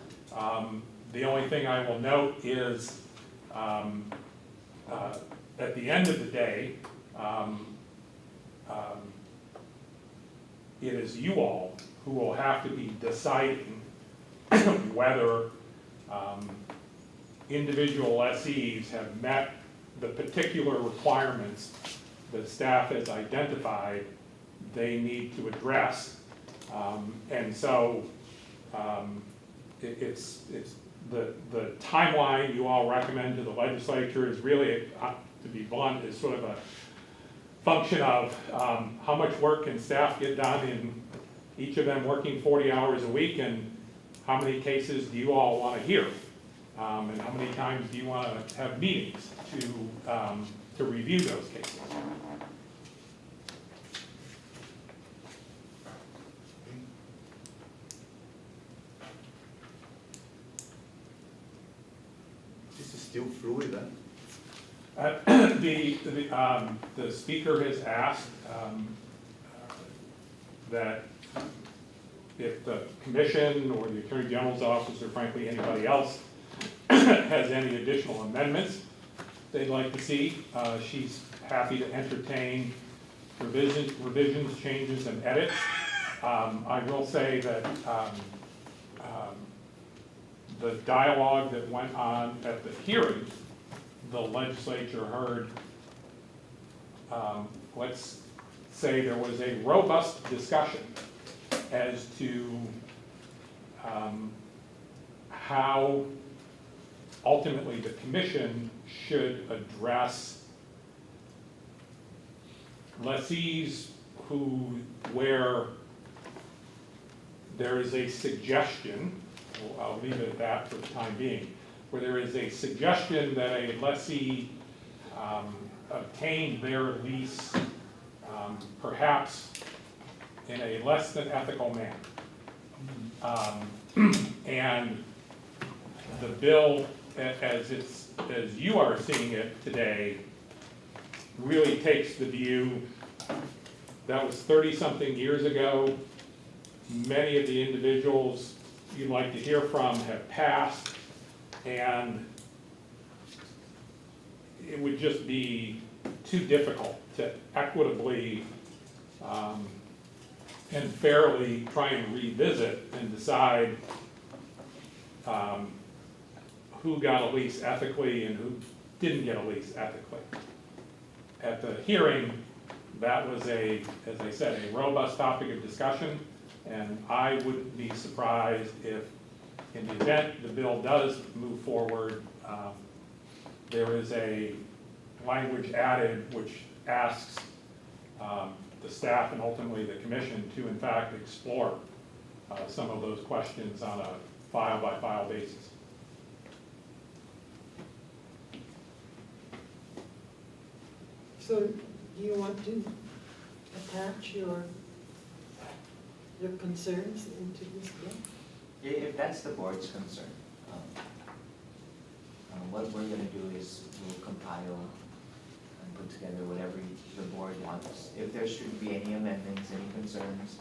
The only thing I will note is at the end of the day, it is you all who will have to be deciding whether individual lessees have met the particular requirements that staff has identified they need to address. And so it's the timeline you all recommend to the legislature is really, to be blunt, is sort of a function of how much work can staff get done in each of them working 40 hours a week, and how many cases do you all want to hear, and how many times do you want to have meetings to review those cases. This is still fluid, huh? The speaker has asked that if the commission or the Attorney General's office, or frankly anybody else, has any additional amendments they'd like to see, she's happy to entertain revisions, changes, and edits I will say that the dialogue that went on at the hearing, the legislature heard, let's say there was a robust discussion as to how ultimately the commission should address lessees where there is a suggestion, I'll leave it at that for the time being, where there is a suggestion that a lessee obtain their lease perhaps in a less than ethical manner. And the bill, as you are seeing it today, really takes the view that was 30-something years ago. Many of the individuals you'd like to hear from have passed, and it would just be too difficult to equitably and fairly try and revisit and decide who got a lease ethically and who didn't get a lease ethically. At the hearing, that was as I said, a robust topic of discussion, and I wouldn't be surprised if, in the event the bill does move forward, there is a language added which asks the staff and ultimately the commission to in fact explore some of those questions on a file-by-file basis. So do you want to attach your concerns into this bill? If that's the board's concern, what we're gonna do is we'll compile and put together whatever the board wants. If there should be any amendments, any concerns,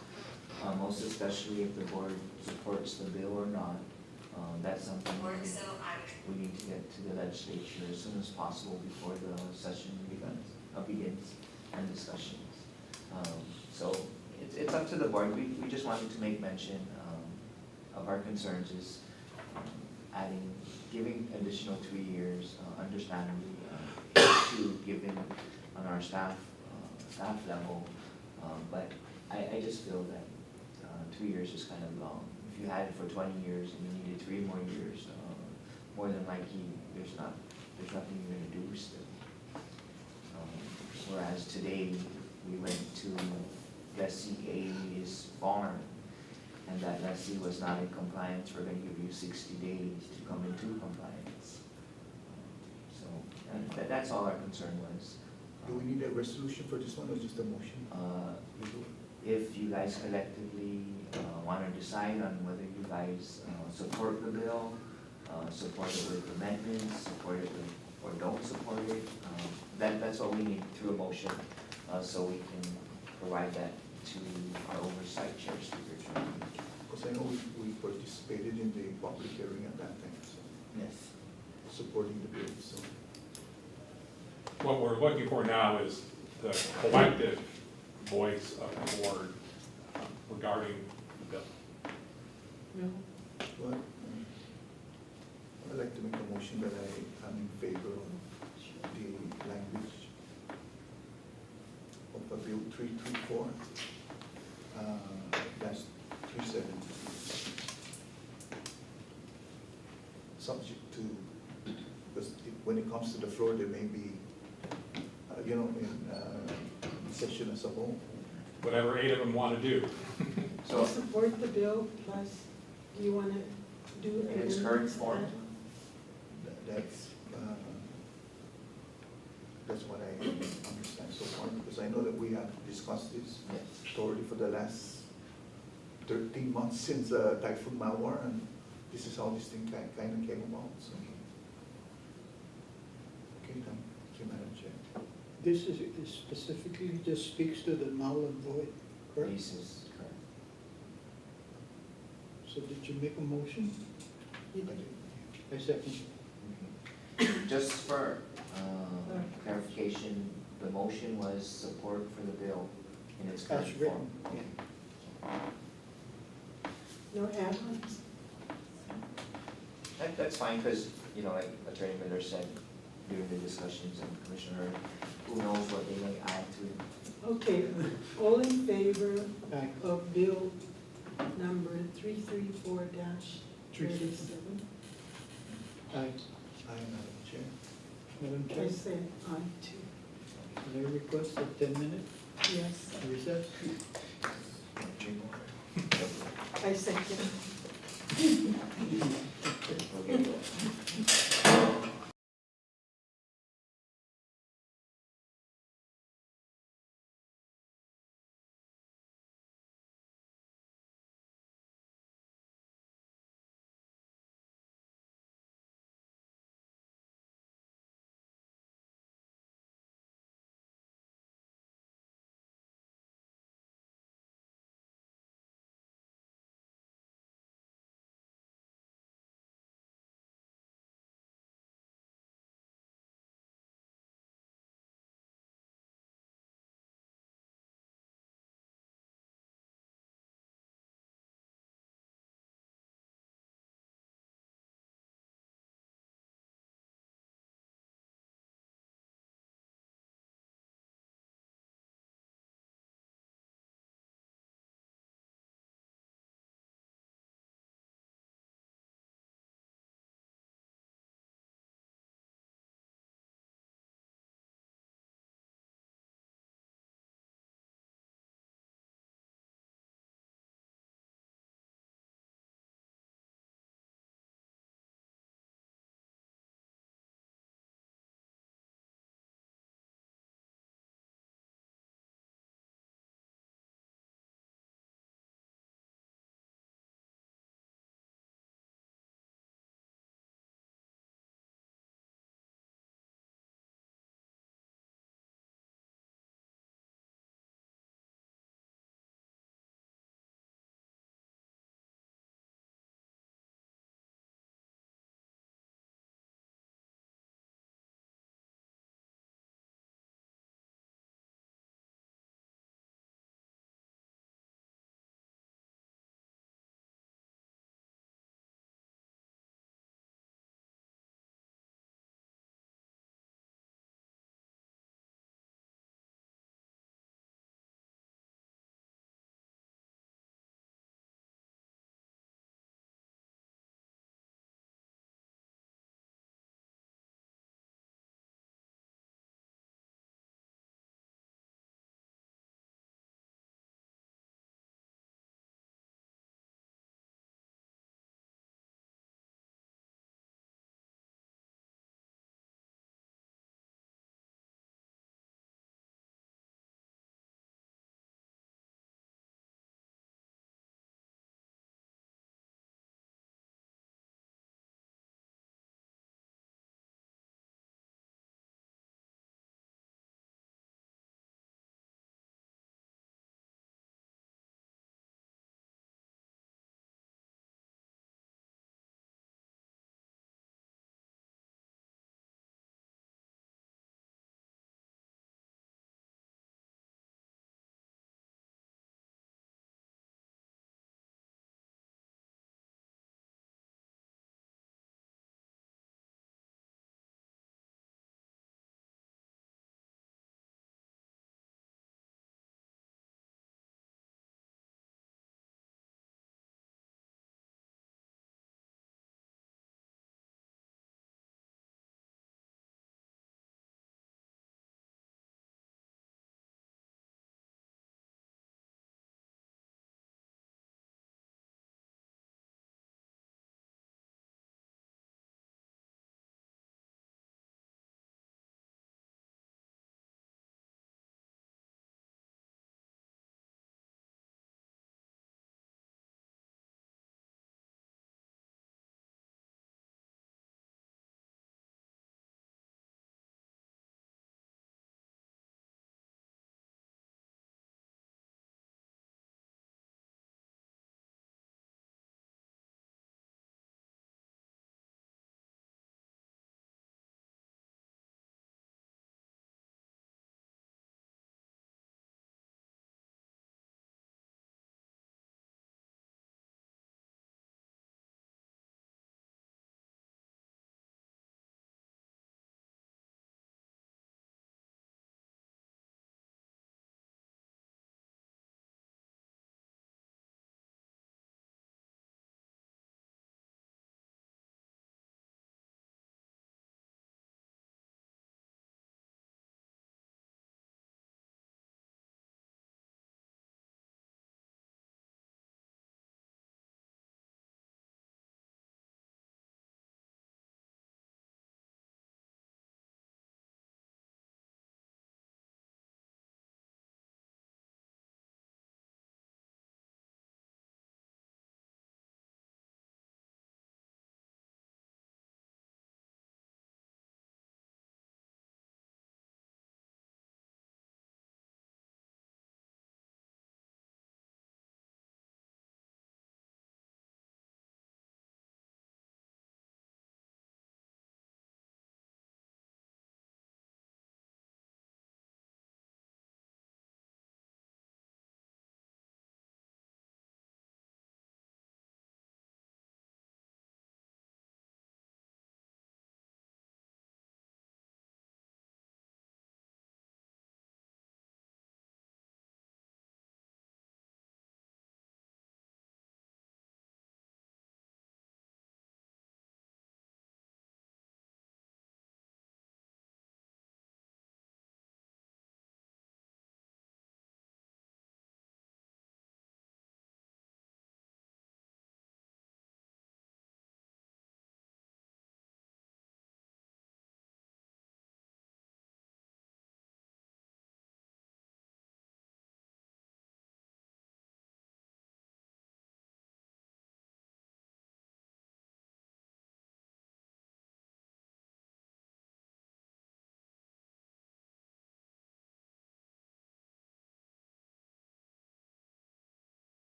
most especially if the board supports the bill or not, that's something we need to get to the legislature as soon as possible before the session begins and discussions. So it's up to the board. We just wanted to make mention of our concerns is giving additional 2 years, understandably, to given on our staff level. But I just feel that 2 years is kind of long. If you had it for 20 years and you needed 3 more years, more than likely there's nothing you're gonna do still. Whereas today we went to lessee A's farm, and that lessee was not in compliance, we're gonna give you 60 days to come into compliance. So that's all our concern was. Do we need a resolution for this one or just a motion? If you guys collectively want to decide on whether you guys support the bill, support it with amendments, support it with, or don't support it, that's what we need through a motion, so we can provide that to our oversight chair, Speaker John. Because I know we participated in the public hearing at that time, so Yes. supporting the bill, so. What we're looking for now is the collective voice of the board regarding the bill. No? Well, I'd like to make a motion that I am in favor of the language of a bill 334, that's 370. Subject to, because when it comes to the floor, there may be, in session as a whole. Whatever 8 of them want to do. So support the bill, plus do you want to do In its current amendments to form. that? That's what I understand so far, because I know that we have discussed this Yes. story for the last 13 months since Typhoon Mawar, and this is how this thing kind of came about, so. Okay, thank you, Madam Chair. This is specifically just speaks to the null and void, correct? Basis, correct. So did you make a motion? You did. I second. Just for clarification, the motion was support for the bill in its current As form. written, yeah. No add-ons? That's fine, because, you know, like Attorney Miller said during the discussions, and Commissioner, who knows what they may add to it. Okay, all in favor Aye. of bill number 334-37? Aye. Aye, Madam Chair. Madam I Chair, said aye too. can I request a 10-minute Yes, recess? Drink water. I second. Okay.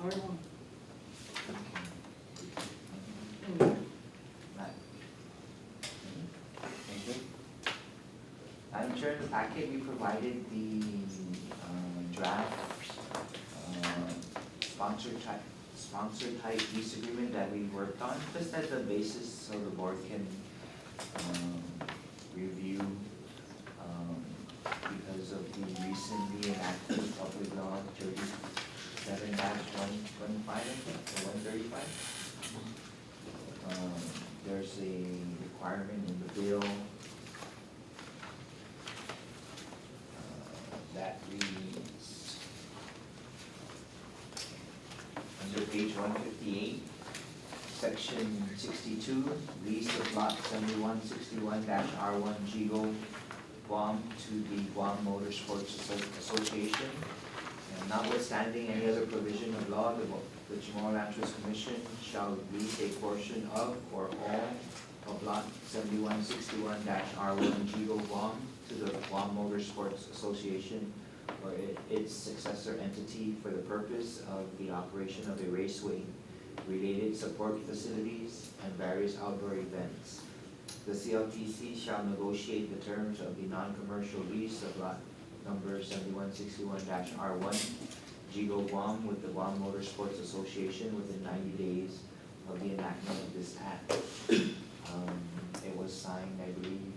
R1. Thank you. Madam Chair, in the packet, we provided the draft sponsor type lease agreement that we worked on, just as a basis so the board can review because of the recently enacted public law 37-125, I think, or 135. There's a requirement in the bill that reads under page 158, section 62, lease of lot 7161-R1 Gigo Guam to the Guam Motorsports Association. And notwithstanding any other provision of law, the CHamoru Land Trust Commission shall lease a portion of or all of lot 7161-R1 Gigo Guam to the Guam Motorsports Association or its successor entity for the purpose of the operation of a raceway, related support facilities, and various outdoor events. The CLTC shall negotiate the terms of the non-commercial lease of lot number 7161-R1 Gigo Guam with the Guam Motorsports Association within 90 days of the enactment of this act. It was signed, I believe,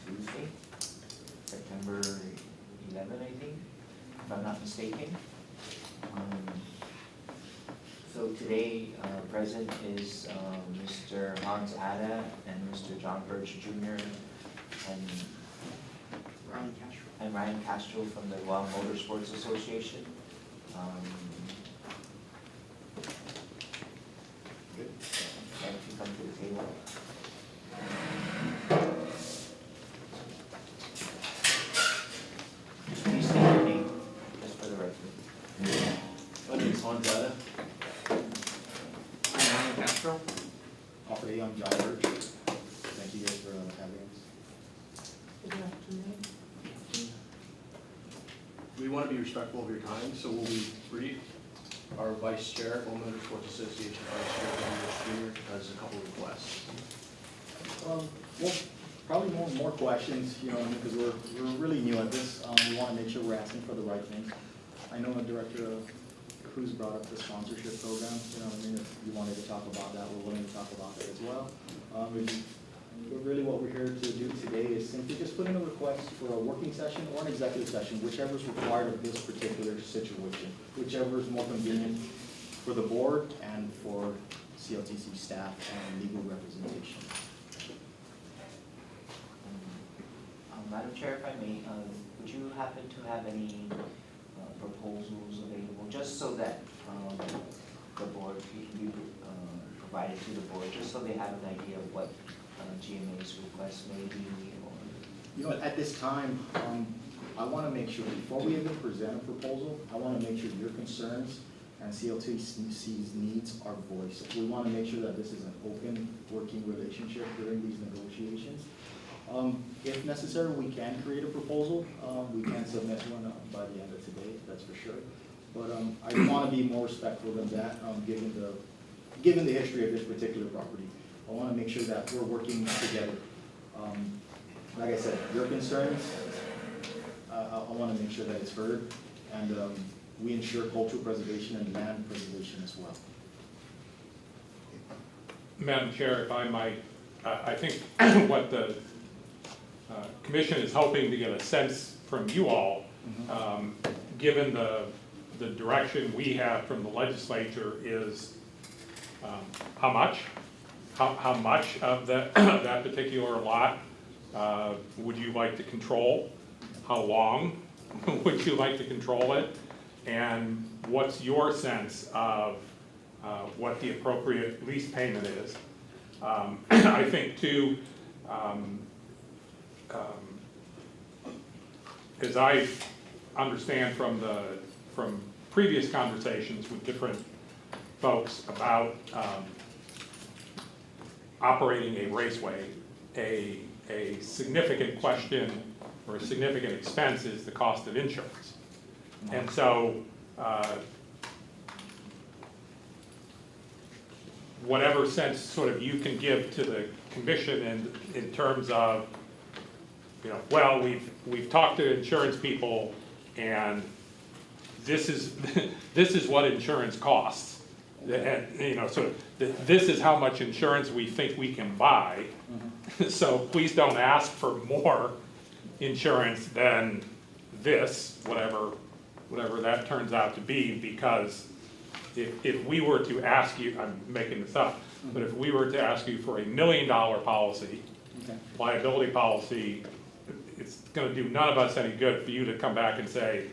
Tuesday, September 11, I think, if I'm not mistaken. So today, present is Mr. Hans Ada and Mr. John Birch Jr. and Ryan Castro from the Guam Motorsports Association. Good. Thank you, come to the table. Please state your name, just for the record. My name is Hans Ada. I'm Ryan Castro. Already, I'm John Birch. Thank you guys for having us. Good afternoon. We want to be respectful of your time, so we'll be brief. Our Vice Chair, Guam Motorsports Association Vice Chair, Jr. has a couple of requests. Well, probably more questions, because we're really new at this. We want to make sure we're asking for the right things. I know Director Cruz brought up the sponsorship program. If you wanted to talk about that, we're willing to talk about that as well. Really what we're here to do today is simply just put in a request for a working session or an executive session, whichever is required of this particular situation, whichever is more convenient for the board and for CLTC staff and legal representation. Madam Chair, if I may, would you happen to have any proposals available, just so that the board, we can be provided to the board, just so they have an idea of what GMA's request may be, or? At this time, I want to make sure, before we even present a proposal, I want to make sure your concerns and CLTC's needs are voiced. We want to make sure that this is an open working relationship during these negotiations. If necessary, we can create a proposal. We can submit one by the end of today, that's for sure. But I want to be more respectful than that, given the history of this particular property. I want to make sure that we're working together. Like I said, your concerns, I want to make sure that it's heard, and we ensure cultural preservation and land preservation as well. Madam Chair, if I might, I think what the Commission is hoping to get a sense from you all, given the direction we have from the legislature, is how much of that particular lot would you like to control? How long would you like to control it? And what's your sense of what the appropriate lease payment is? I think too, as I understand from previous conversations with different folks about operating a raceway, a significant question or a significant expense is the cost of insurance. And so whatever sense sort of you can give to the commission in terms of, you know, well, we've talked to insurance people and this is, this is what insurance costs. And, you know, sort of, this is how much insurance we think we can buy. So please don't ask for more insurance than this, whatever that turns out to be, because if we were to ask you, I'm making this up, but if we were to ask you for $1 million policy, liability policy, it's gonna do none of us any good for you to come back and say,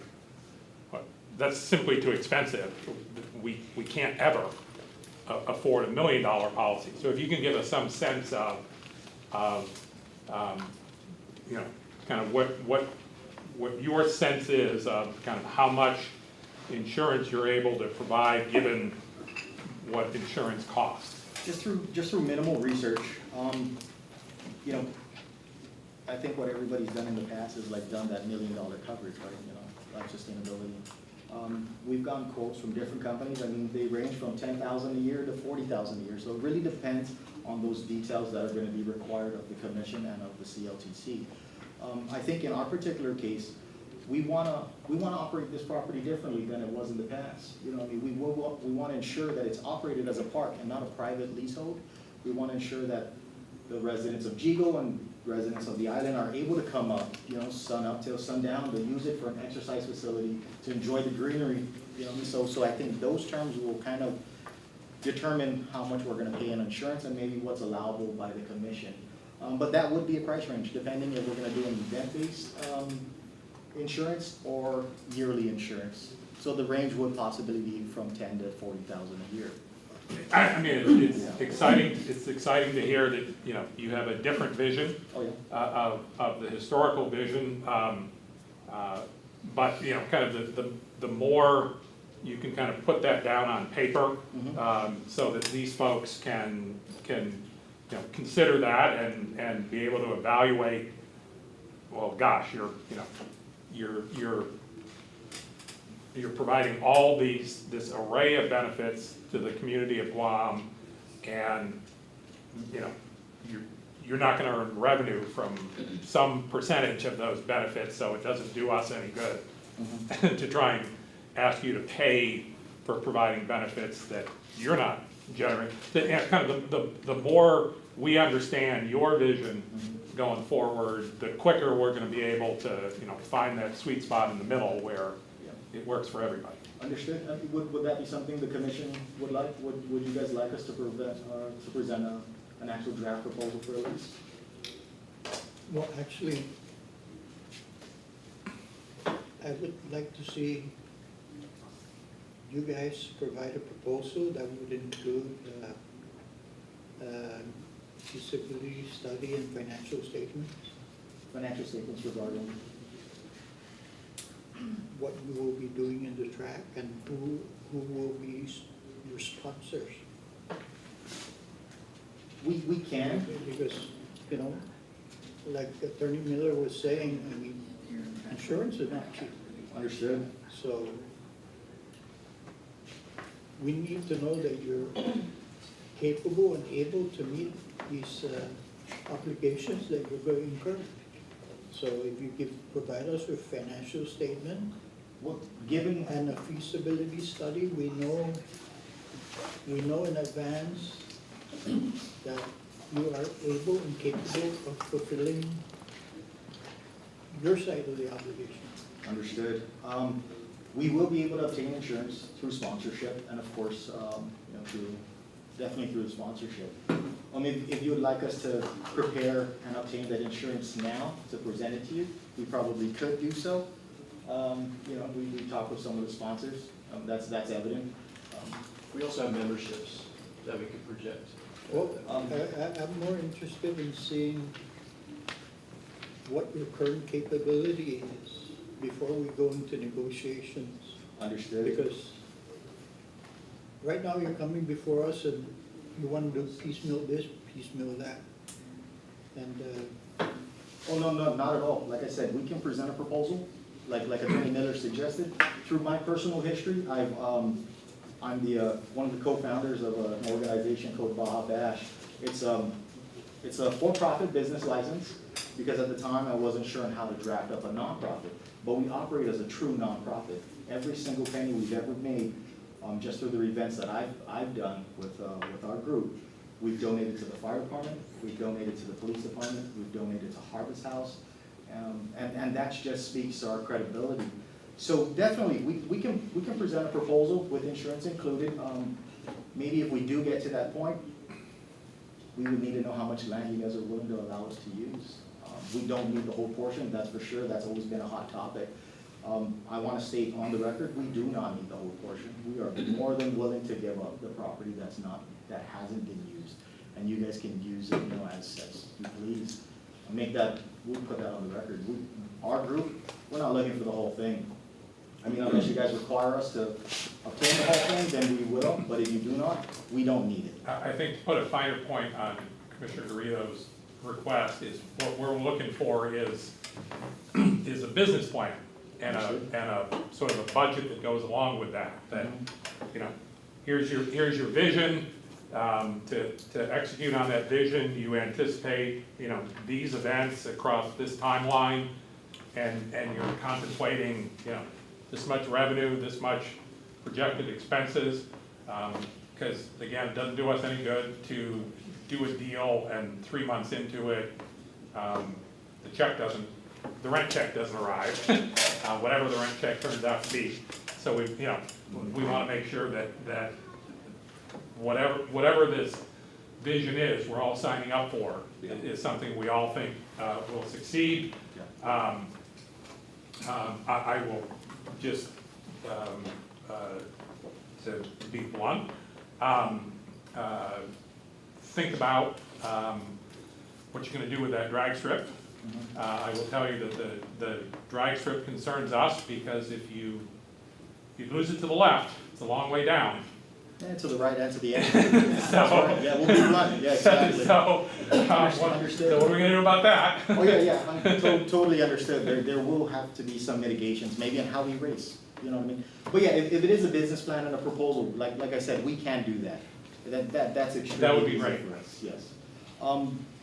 "Well, that's simply too expensive. We can't ever afford $1 million policy." So if you can give us some sense of you know, kind of what your sense is of kind of how much insurance you're able to provide given what insurance costs. Just through minimal research, you know, I think what everybody's done in the past is like done that $1 million coverage, right, you know, life sustainability. We've gotten quotes from different companies. I mean, they range from $10,000 a year to $40,000 a year. So it really depends on those details that are going to be required of the commission and of the CLTC. I think in our particular case, we want to operate this property differently than it was in the past. You know, I mean, we want to ensure that it's operated as a park and not a private leasehold. We want to ensure that the residents of Jigo and residents of the island are able to come up, you know, sun up till sundown, to use it for an exercise facility, to enjoy the greenery, you know. So I think those terms will kind of determine how much we're going to pay in insurance and maybe what's allowable by the commission. But that would be a price range, depending if we're going to do an event-based insurance or yearly insurance. So the range would possibly be from $10,000 to $40,000 a year. I mean, it's exciting. It's exciting to hear that, you know, you have a different vision of the historical vision. But you know, kind of the more you can kind of put that down on paper, so that these folks can you know, consider that and be able to evaluate. Well, gosh, you're providing all this array of benefits to the community of Guam, and you know, you're not going to earn revenue from some percentage of those benefits, so it doesn't do us any good to try and ask you to pay for providing benefits that you're not generating. Kind of the more we understand your vision going forward, the quicker we're going to be able to, you know, find that sweet spot in the middle where it works for everybody. Understood. Would that be something the commission would like? Would you guys like us to present an actual draft proposal for a lease? Well, actually, I would like to see you guys provide a proposal that would include feasibility study and financial statements. Financial statements regarding what you will be doing in the track and who will be your sponsors. We can. Because, you know, like Attorney Miller was saying, I mean, insurance is not cheap. Understood. So we need to know that you're capable and able to meet these obligations that you're going to incur. So if you provide us with financial statement, Given and a feasibility study, we know in advance that you are able and capable of fulfilling your side of the obligation. Understood. We will be able to obtain insurance through sponsorship, and of course, you know, definitely through the sponsorship. If you would like us to prepare and obtain that insurance now to present it to you, we probably could do so. You know, we talked with some of the sponsors. That's evident. We also have memberships that we could project. Well, I'm more interested in seeing what your current capability is before we go into negotiations. Understood. Because right now you're coming before us and you want to do piecemeal this, piecemeal that. And Oh, no, not at all. Like I said, we can present a proposal like Attorney Miller suggested, through my personal history, I'm one of the co-founders of an organization called Baja Bash. It's a for-profit business license, because at the time I wasn't sure on how to draft up a nonprofit. But we operate as a true nonprofit. Every single penny we've ever made, just through the events that I've done with our group, we've donated to the fire department, we've donated to the police department, we've donated to Harvest House, and that just speaks to our credibility. So definitely, we can present a proposal with insurance included. Maybe if we do get to that point, we would need to know how much land you guys are willing to allow us to use. We don't need the whole portion, that's for sure. That's always been a hot topic. I want to state on the record, we do not need the whole portion. We are more than willing to give up the property that hasn't been used, and you guys can use it, as you please. We'll put that on the record. Our group, we're not looking for the whole thing. I mean, unless you guys require us to obtain the whole thing, then we will. But if you do not, we don't need it. I think to put a finer point on Commissioner Garrido's request is what we're looking for is a business plan and a sort of a budget that goes along with that. That, here's your vision. To execute on that vision, you anticipate, these events across this timeline, and you're contemplating, this much revenue, this much projected expenses, because again, it doesn't do us any good to do a deal and 3 months into it, the rent check doesn't arrive, whatever the rent check turns out to be. So we want to make sure that whatever this vision is, we're all signing up for, is something we all think will succeed. I will just, to be blunt, think about what you're going to do with that drag strip. I will tell you that the drag strip concerns us, because if you lose it to the left, it's a long way down. And to the right and to the end. So, right. Yeah, we'll be blunt. Yeah, exactly. So, Understood. so what are we going to do about that? Oh, yeah, totally understood. There will have to be some mitigations, maybe on how we race, you know what I mean? But yeah, if it is a business plan and a proposal, like I said, we can do that. That's extremely That would be easy great. for us, yes.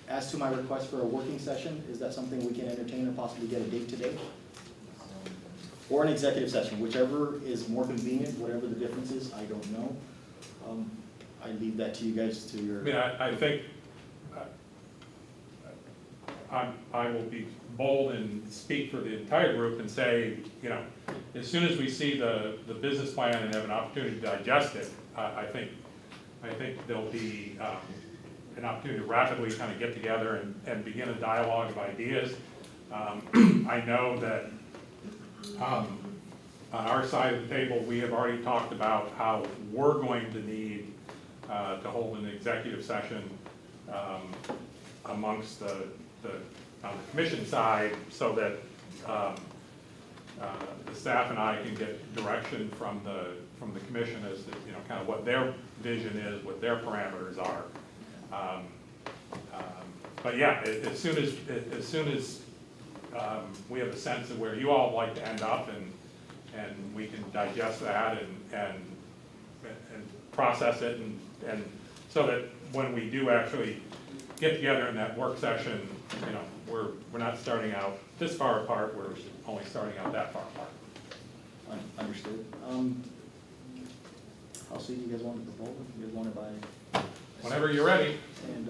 As to my request for a working session, is that something we can entertain and possibly get a date today? Or an executive session, whichever is more convenient, whatever the difference is, I don't know. I leave that to you guys to your. I mean, I think I will be bold and speak for the entire group and say, as soon as we see the business plan and have an opportunity to digest it, I think there'll be an opportunity to rapidly kind of get together and begin a dialogue of ideas. I know that on our side of the table, we have already talked about how we're going to need to hold an executive session amongst on the commission side, so that the staff and I can get direction from the commission as to kind of what their vision is, what their parameters are. But yeah, as soon as we have a sense of where you all would like to end up, and we can digest that and process it, and so that when we do actually get together in that work session, we're not starting out this far apart, we're only starting out that far apart. Understood. How soon do you guys want the proposal? You guys want it by? Whenever you're ready. And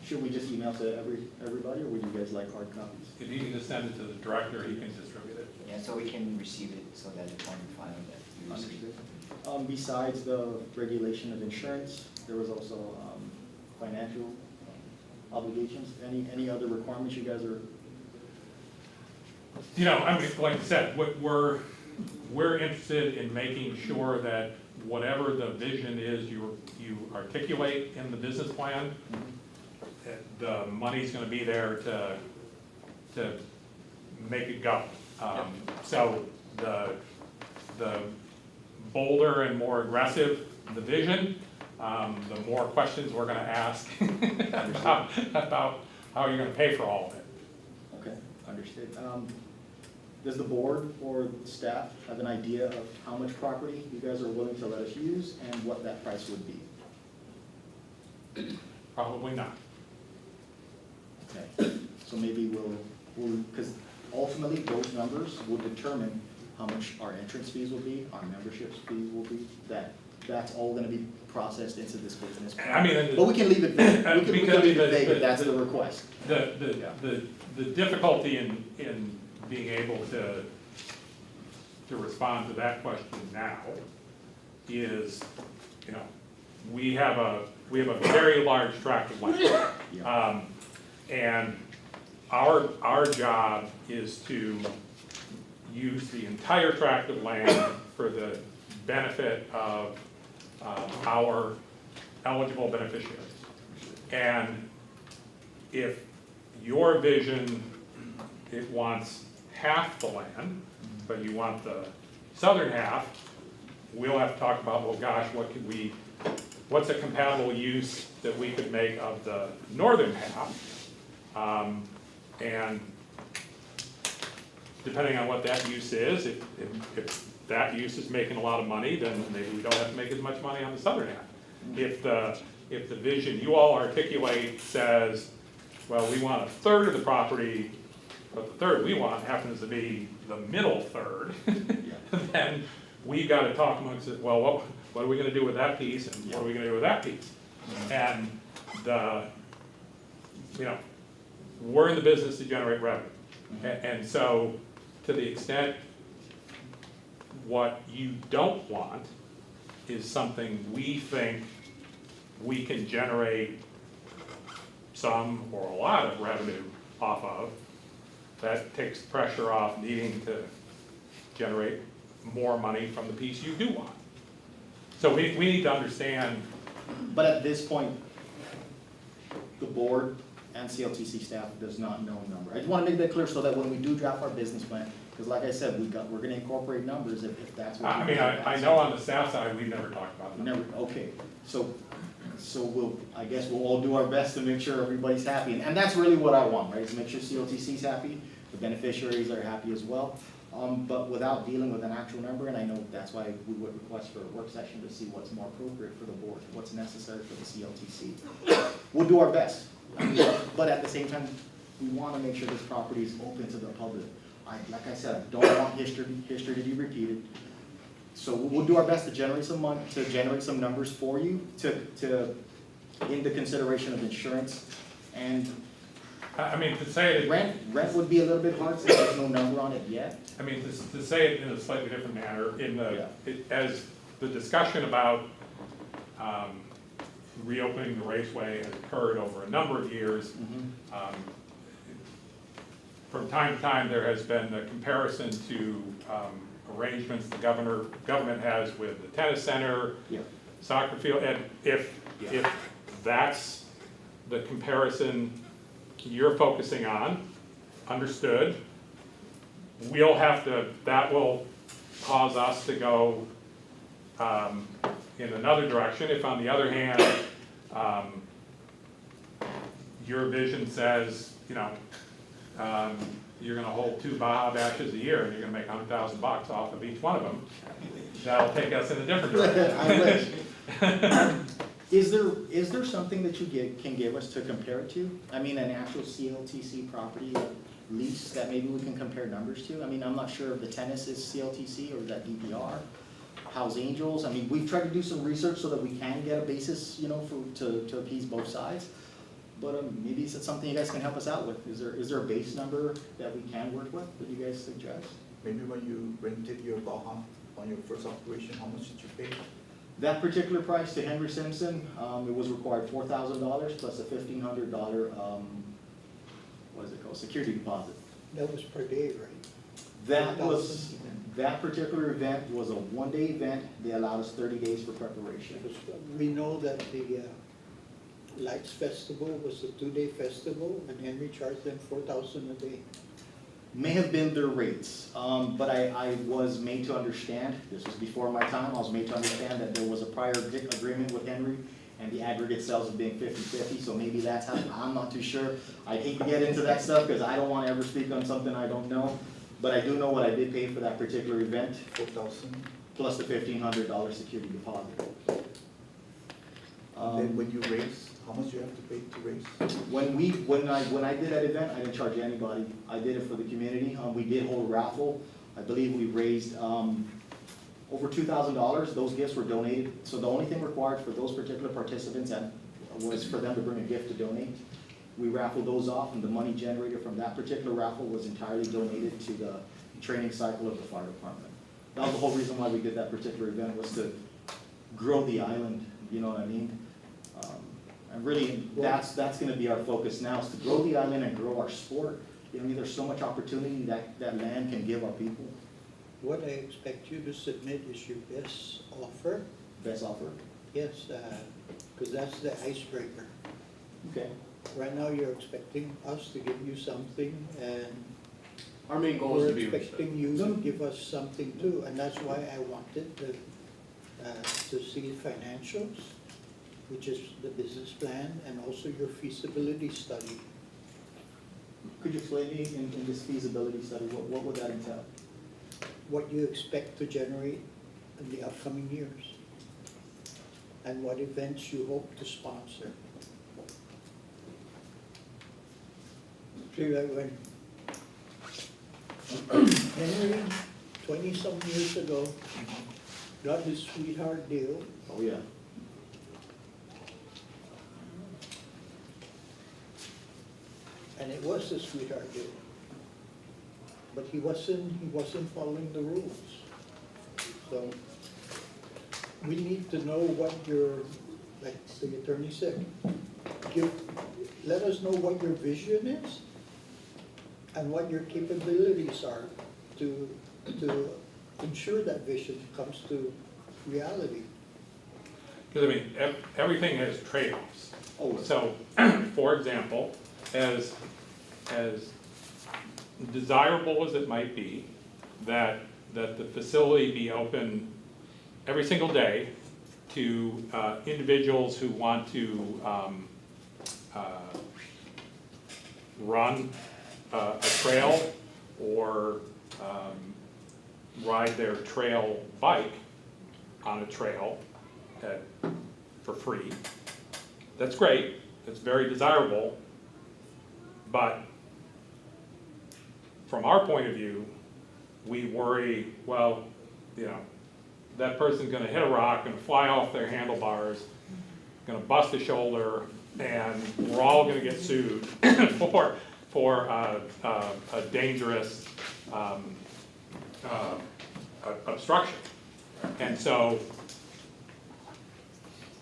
should we just email to everybody, or would you guys like hard copies? If you can just send it to the director, he can distribute it. Yeah, so we can receive it so that it's on file that you receive. Understood. Besides the regulation of insurance, there was also financial obligations. Any other requirements you guys are? I mean, like I said, we're interested in making sure that whatever the vision is you articulate in the business plan, the money's going to be there to make it go. So the bolder and more aggressive the vision, the more questions we're going to ask about how you're going to pay for all of it. Okay, understood. does the board or staff have an idea of how much property you guys are willing to let us use and what that price would be? Probably not. Okay, so maybe because ultimately those numbers will determine how much our entrance fees will be, our memberships fees will be, that's all gonna be processed into this business plan. I mean, But we can leave it vague, we can leave it vague if that's the- the request. The difficulty in being able to respond to that question now is, you know, we have a very large tract of land. Yeah. And our job is to use the entire tract of land for the benefit of our eligible beneficiaries. And if your vision, it wants half the land, but you want the southern half, we'll have to talk about, well, gosh, what's a compatible use that we could make of the northern half? And depending on what that use is, if that use is making a lot of money, then maybe we don't have to make as much money on the southern half. If the vision you all articulate says, well, we want a third of the property, but the third we want happens to be the middle third, then we've got to talk amongst it, well, what are we gonna do with that piece, and what are we gonna do with that piece? And we're in the business to generate revenue. And so, to the extent what you don't want is something we think we can generate some or a lot of revenue off of, that takes pressure off needing to generate more money from the piece you do want. So we need to understand. But at this point, the board and CLTC staff does not know a number. I just want to make that clear so that when we do draft our business plan, because like I said, we're going to incorporate numbers if that's what. I know on the staff side, we've never talked about it. Never, okay, so I guess we'll all do our best to make sure everybody's happy, and that's really what I want, right, is make sure CLTC's happy, the beneficiaries are happy as well, but without dealing with an actual number, and I know that's why we would request for a work session to see what's more appropriate for the board, what's necessary for the CLTC. We'll do our best, but at the same time, we want to make sure this property is open to the public. Like I said, I don't want history to be repeated. So we'll do our best to generate some money, to generate some numbers for you, in the consideration of insurance. And I mean, to say it. rent would be a little bit hard since there's no number on it yet. I mean, to say it in a slightly different manner, as the discussion about reopening the raceway has occurred over a number of years, from time to time there has been a comparison to arrangements the government has with the tennis center, soccer field, and if that's the comparison you're focusing on, understood, that will cause us to go in another direction. If on the other hand, your vision says, you're gonna hold 2 Baja Bashes a year and you're gonna make $100,000 off of each one of them, that'll take us in a different direction. I wish. Is there something that you can give us to compare it to? I mean, an actual CLTC property lease that maybe we can compare numbers to? I mean, I'm not sure if the tennis is CLTC or is that DPR. House Angels, I mean, we've tried to do some research so that we can get a basis, to appease both sides. But maybe it's something you guys can help us out with. Is there a base number that we can work with that you guys suggest? Maybe when you rented your Baja on your first operation, how much did you pay? That particular price to Henry Simpson, it was required $4,000 plus a $1,500, what is it called, security deposit. That was per day, right? That particular event was a one-day event. They allowed us 30 days for preparation. We know that the Lights Festival was a 2-day festival, and Henry charged them $4,000 a day. May have been their rates, but I was made to understand, this was before my time, I was made to understand that there was a prior agreement with Henry and the aggregate sales of being 50-50, so maybe that's how, I'm not too sure. I hate to get into that stuff because I don't want to ever speak on something I don't know. But I do know what I did pay for that particular event, 4,000. plus the $1,500 security deposit. Then when you raise, how much do you have to pay to raise? When I did that event, I didn't charge anybody. I did it for the community. We did hold a raffle. I believe we raised, over $2,000. Those gifts were donated. So the only thing required for those particular participants was for them to bring a gift to donate. We raffled those off, and the money generated from that particular raffle was entirely donated to the training cycle of the fire department. That was the whole reason why we did that particular event, was to grow the island, you know what I mean? And really, that's gonna be our focus now, is to grow the island and grow our sport. You know, I mean, there's so much opportunity that land can give our people. What I expect you to submit is your best offer. Best offer? Yes, because that's the icebreaker. Okay. Right now, you're expecting us to give you something, and Our main goal is we're to be expecting you to give us something too, and that's why I wanted to see financials, which is the business plan, and also your feasibility study. Could you explain me in this feasibility study, what would that entail? What you expect to generate in the upcoming years, and what events you hope to sponsor. See, like when Henry, 20-some years ago, got his sweetheart deal, Oh, yeah. and it was a sweetheart deal. But he wasn't following the rules. So we need to know what your, like the attorney said, let us know what your vision is and what your capabilities are to ensure that vision comes to reality. Because I mean, everything has trade-offs. Oh, So, for example, as desirable as it might be, that the facility be open every single day to individuals who want to run a trail or ride their trail bike on a trail for free. That's great, it's very desirable, but from our point of view, we worry, well, you know, that person's gonna hit a rock, gonna fly off their handlebars, gonna bust a shoulder, and we're all gonna get sued for a dangerous obstruction. And so,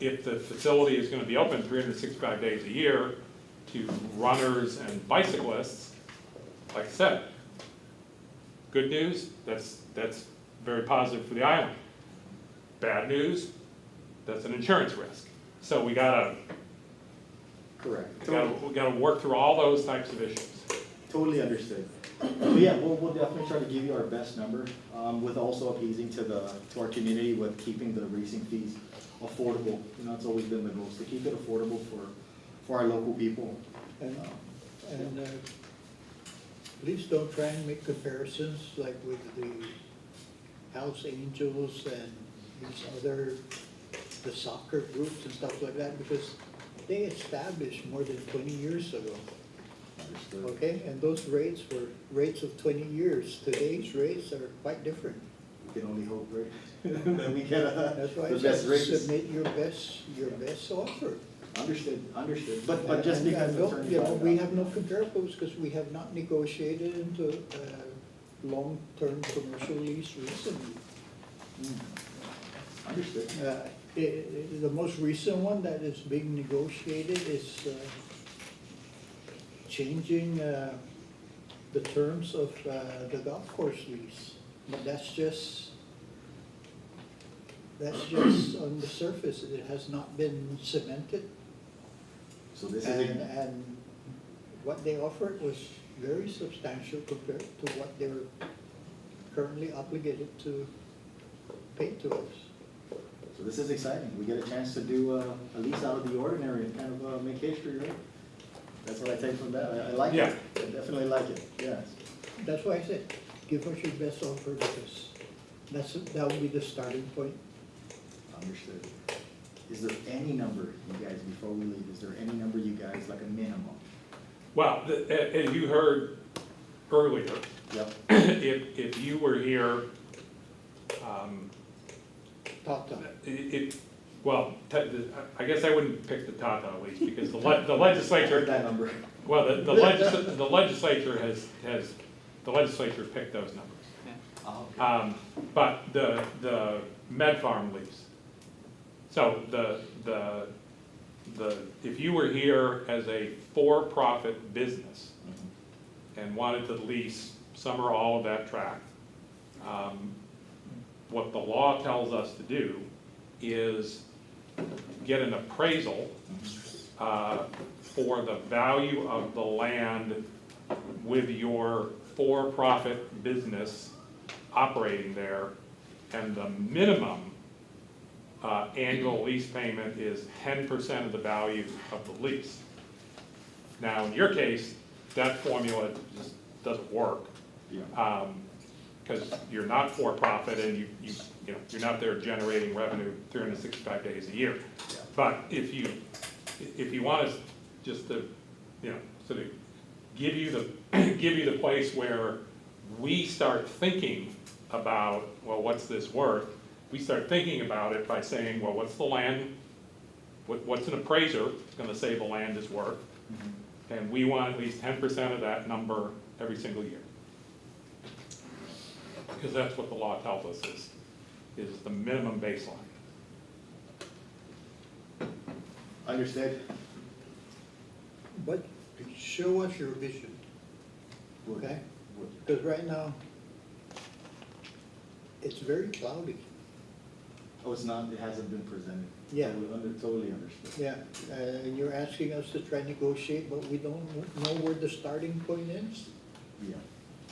if the facility is gonna be open 365 days a year to runners and bicyclists, like I said, good news, that's very positive for the island. Bad news, that's an insurance risk. So we gotta correct. work through all those types of issues. Totally understood. So yeah, we'll definitely try to give you our best number, with also appeasing to our community with keeping the racing fees affordable. You know, it's always been the goal, is to keep it affordable for our local people. And please don't try and make comparisons like with the House Angels and these other, the soccer groups and stuff like that, because they established more than 20 years ago. Understood. Okay, and those rates were rates of 20 years. Today's rates are quite different. We can only hope, right? That we get That's why the I best said rates. submit your best offer. Understood. But just And because no, attorney you know, filed we out- have no comparables because we have not negotiated into long-term commercial lease recently. Understood. The most recent one that is being negotiated is changing the terms of the golf course lease. But that's just on the surface. It has not been cemented. So this And, is, and what they offered was very substantial compared to what they're currently obligated to pay to us. so this is exciting. We get a chance to do a lease out of the ordinary and kind of make history, right? That's what I take from that. I like it. Yeah. I definitely like it, yes. That's why I said, give us your best offer because that will be the starting point. Understood. Is there any number, you guys, before we leave, is there any number you guys, like a minimum? Well, as you heard earlier, Yep. if you were here, Tata. well, I guess I wouldn't pick the Tata lease because the I legislature, heard that number. well, the legislature the legislature picked those numbers. Oh, okay. But the Med Farm lease, so if you were here as a for-profit business and wanted to lease some or all of that tract, what the law tells us to do is get an appraisal for the value of the land with your for-profit business operating there, and the minimum annual lease payment is 10% of the value of the lease. Now, in your case, that formula just doesn't work. Yeah. Because you're not for-profit and you're not there generating revenue 365 days a year. Yeah. But if you want us just to, sort of give you the place where we start thinking about, well, what's this worth? We start thinking about it by saying, well, what's the land? What's an appraiser gonna say the land is worth? And we want at least 10% of that number every single year. Because that's what the law tells us is the minimum baseline. Understood? But show us your vision, okay? Because right now, it's very cloudy. Oh, it's not, it hasn't been presented. Yeah. Totally understood. Yeah, and you're asking us to try to negotiate, but we don't know where the starting point is. Yeah.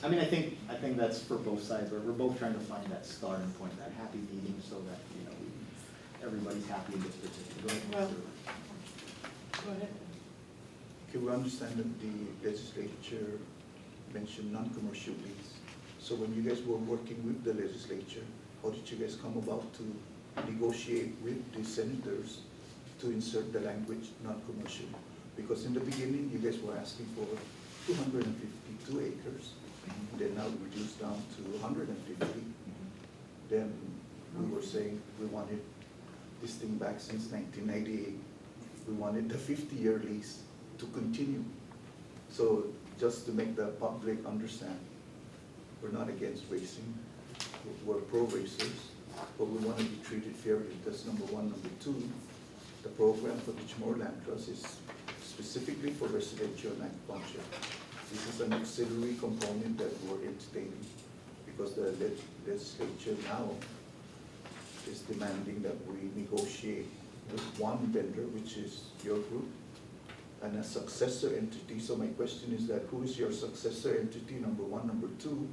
I mean, I think that's for both sides, we're both trying to find that starting point, that happy medium, so that, everybody's happy in this particular. Well, go ahead. Okay, we understand that the legislature mentioned non-commercial lease. So when you guys were working with the legislature, how did you guys come about to negotiate with the senators to insert the language non-commercial? Because in the beginning, you guys were asking for 252 acres. Then now reduced down to 150. Then we were saying we wanted this thing back since 1998. We wanted the 50-year lease to continue. So just to make the public understand, we're not against racing, we're pro-racers, but we want to be treated fairly. That's number one. Number two, the program for the CHamoru Land Trust is specifically for residential and agriculture. This is an auxiliary component that we're entertaining because the legislature now is demanding that we negotiate with one vendor, which is your group, and a successor entity. So my question is that who is your successor entity, number one? Number two,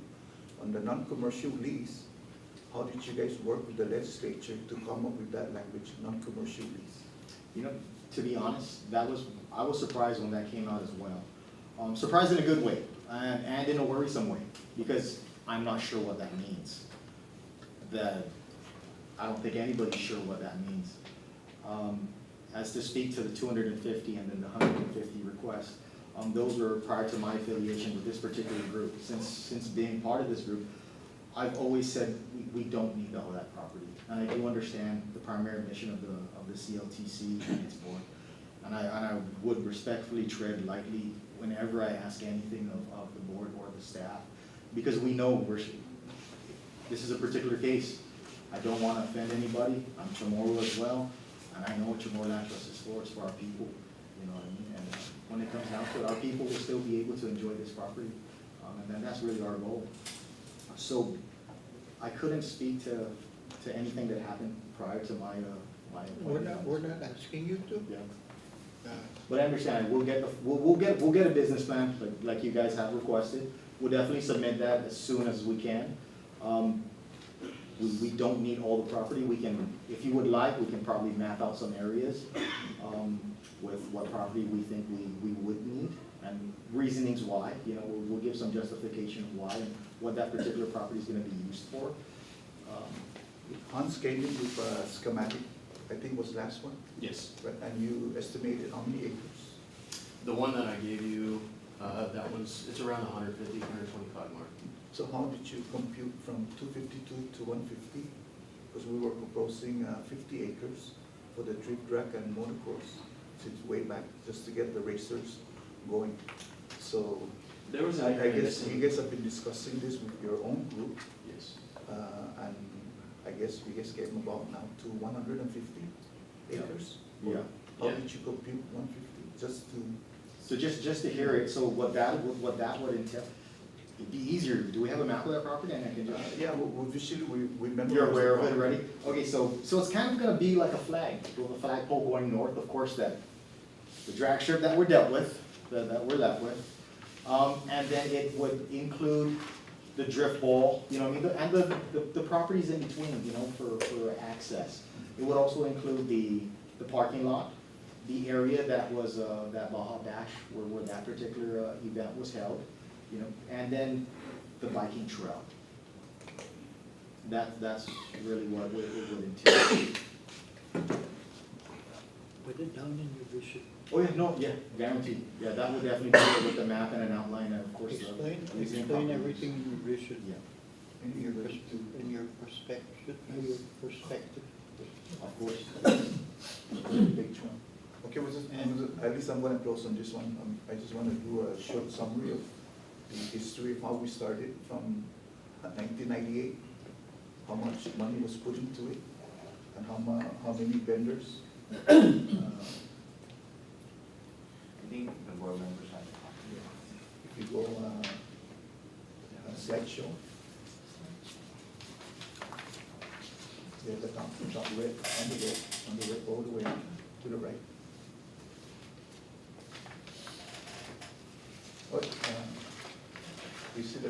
on the non-commercial lease, how did you guys work with the legislature to come up with that language, non-commercial lease? To be honest, I was surprised when that came out as well. Surprised in a good way, and in a worrisome way, because I'm not sure what that means. I don't think anybody's sure what that means. As to speak to the 250 and then the 150 requests, those were prior to my affiliation with this particular group. Since being part of this group, I've always said we don't need all that property. And I do understand the primary mission of the CLTC and its board. And I would respectfully tread lightly whenever I ask anything of the board or the staff, because we know this is a particular case. I don't want to offend anybody. I'm CHamoru as well, and I know what CHamoru Land Trust is for. It's for our people, you know what I mean? And when it comes down to it, our people will still be able to enjoy this property, and that's really our goal. So I couldn't speak to anything that happened prior to my appointment. We're not asking you to. Yeah. But I understand, we'll get a business plan, like you guys have requested. We'll definitely submit that as soon as we can. we don't need all the property. We can, if you would like, we can probably map out some areas with what property we think we would need and reasonings why. You know, we'll give some justification of why and what that particular property is gonna be used for. Hans came in with a schematic, I think was last one, Yes. right? And you estimated how many acres? The one that I gave you, that one's, it's around 150, 125 mark. So how did you compute from 252 to 150? Because we were proposing 50 acres for the drift track and motocross, since way back, just to get the racers going. So There was I an guess you guys have been discussing this with your own group, Yes. and I guess you guys came about now to 150 acres? Yeah. How Yeah. did you compute 150? Just to, So just to hear it, so what that would entail, it'd be easier. Do we have a map of that property? And I can just. yeah, we visually, we memorize. You're aware of the it property. already? Okay, so it's kind of gonna be like a flag, with a flagpole going north, of course, that, the drag strip that we're dealt with, that we're left with. And then it would include the drift ball, you know what I mean, and the properties in between, you know, for access. It would also include the parking lot, the area that was, that Baja Bash, where that particular event was held, you know, and then the biking trail. That's really what it would entail. Put it down in your vision. Oh, yeah, no, yeah, guaranteed. Yeah, that would definitely be with the map and an outline, and of course. Explain everything in your vision. Yeah, Any other In your perspective, of course. big chunk? Okay, at least I'm gonna close on this one. I just wanna do a short summary of the history of how we started from 1998, how much money was put into it, and how many vendors. I think the board members have to copy. If you go, slideshow. There's a top red, on the red, all the way to the right. What, you see the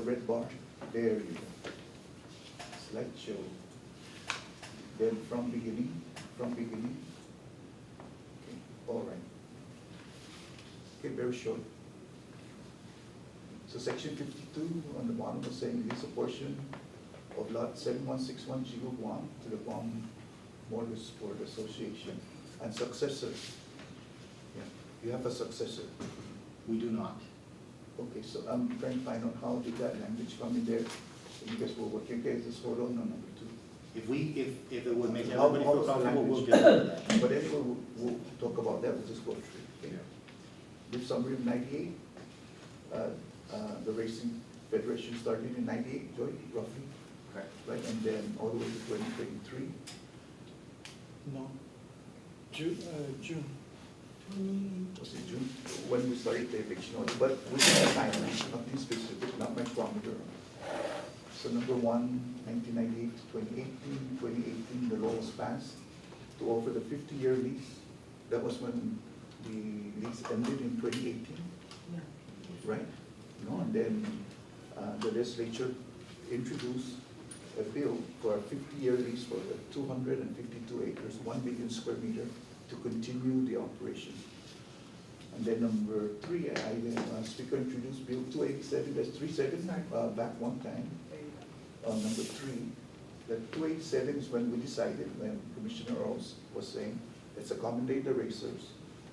red bar? There you go. Slideshow. Then from beginning. Okay, all right. Okay, very short. So section 52 on the bottom was saying this is a portion of lot 7161 Jigo Guam to the Guam Motorsport Association and successor. Yeah, you have a successor. We do not. Okay, so I'm trying to find out how did that language come in there? You guys were working, okay, just hold on number 2. If it would make How- everybody how feel was the comfortable, we'll language? get into that. But anyway, we'll talk about that, we'll just go through. Okay? Brief summary of 98. The Racing Federation started in 98, Joy, roughly, Correct. right? And then all the way to 2023. No. June. Was it June? When we started the eviction order, but we have a timeline, nothing specific, not micrometer. So number 1, 1998 to 2018, 2018, the law was passed to offer the 50-year lease. That was when the lease ended in 2018, right? No, and then the legislature introduced a bill for a 50-year lease for the 252 acres, 1 million square meter, to continue the operation. And then number 3, Speaker introduced Bill 287, that's 37, back one time. Number 3, that 287 is when we decided, when Commissioner Rose was saying, let's accommodate the racers,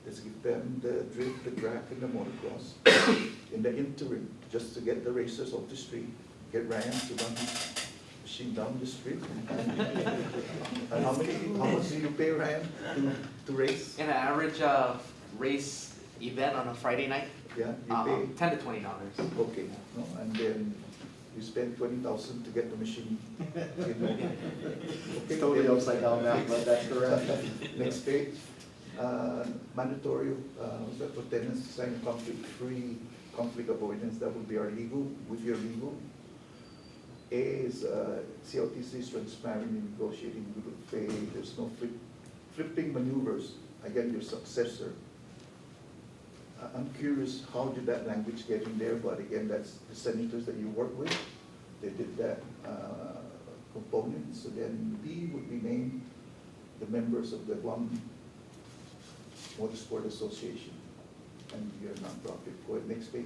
let's give them the drift, the track, and the motocross in the interim, just to get the racers off the street, get Ryan to run his machine down the street. And how much do you pay Ryan to race? In an average race event on a Friday night, Yeah, you pay, $10 to $20. okay, no, and then you spend 20,000 to get the machine. Okay, Totally then- upside down now, but that's correct. Next page, mandatory, what's that, for tenants to sign conflict-free, conflict avoidance, that would be our legal, with your legal. A is, CLTC is transparent in negotiating good faith, there's no flipping maneuvers, again, your successor. I'm curious, how did that language get in there, but again, that's the senators that you work with, they did that, component. So then B would be named the members of the Guam Motorsport Association and your nonprofit. Go ahead, next page.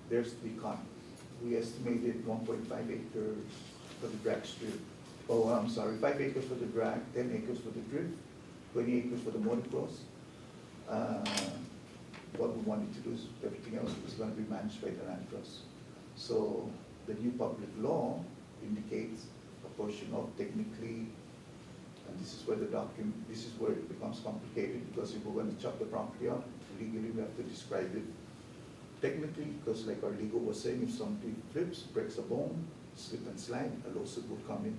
There's the con. We estimated 1.5 acres for the drag strip. Oh, I'm sorry, 5 acres for the drag, 10 acres for the drift, 20 acres for the motocross. What we wanted to do is everything else was going to be managed by the land trust. So the new public law indicates a portion of technically, and this is where this is where it becomes complicated, because if we're going to chop the property up, legally we have to describe it technically, because like our legal was saying, if somebody flips, breaks a bone, slip and slide, a lawsuit would come in,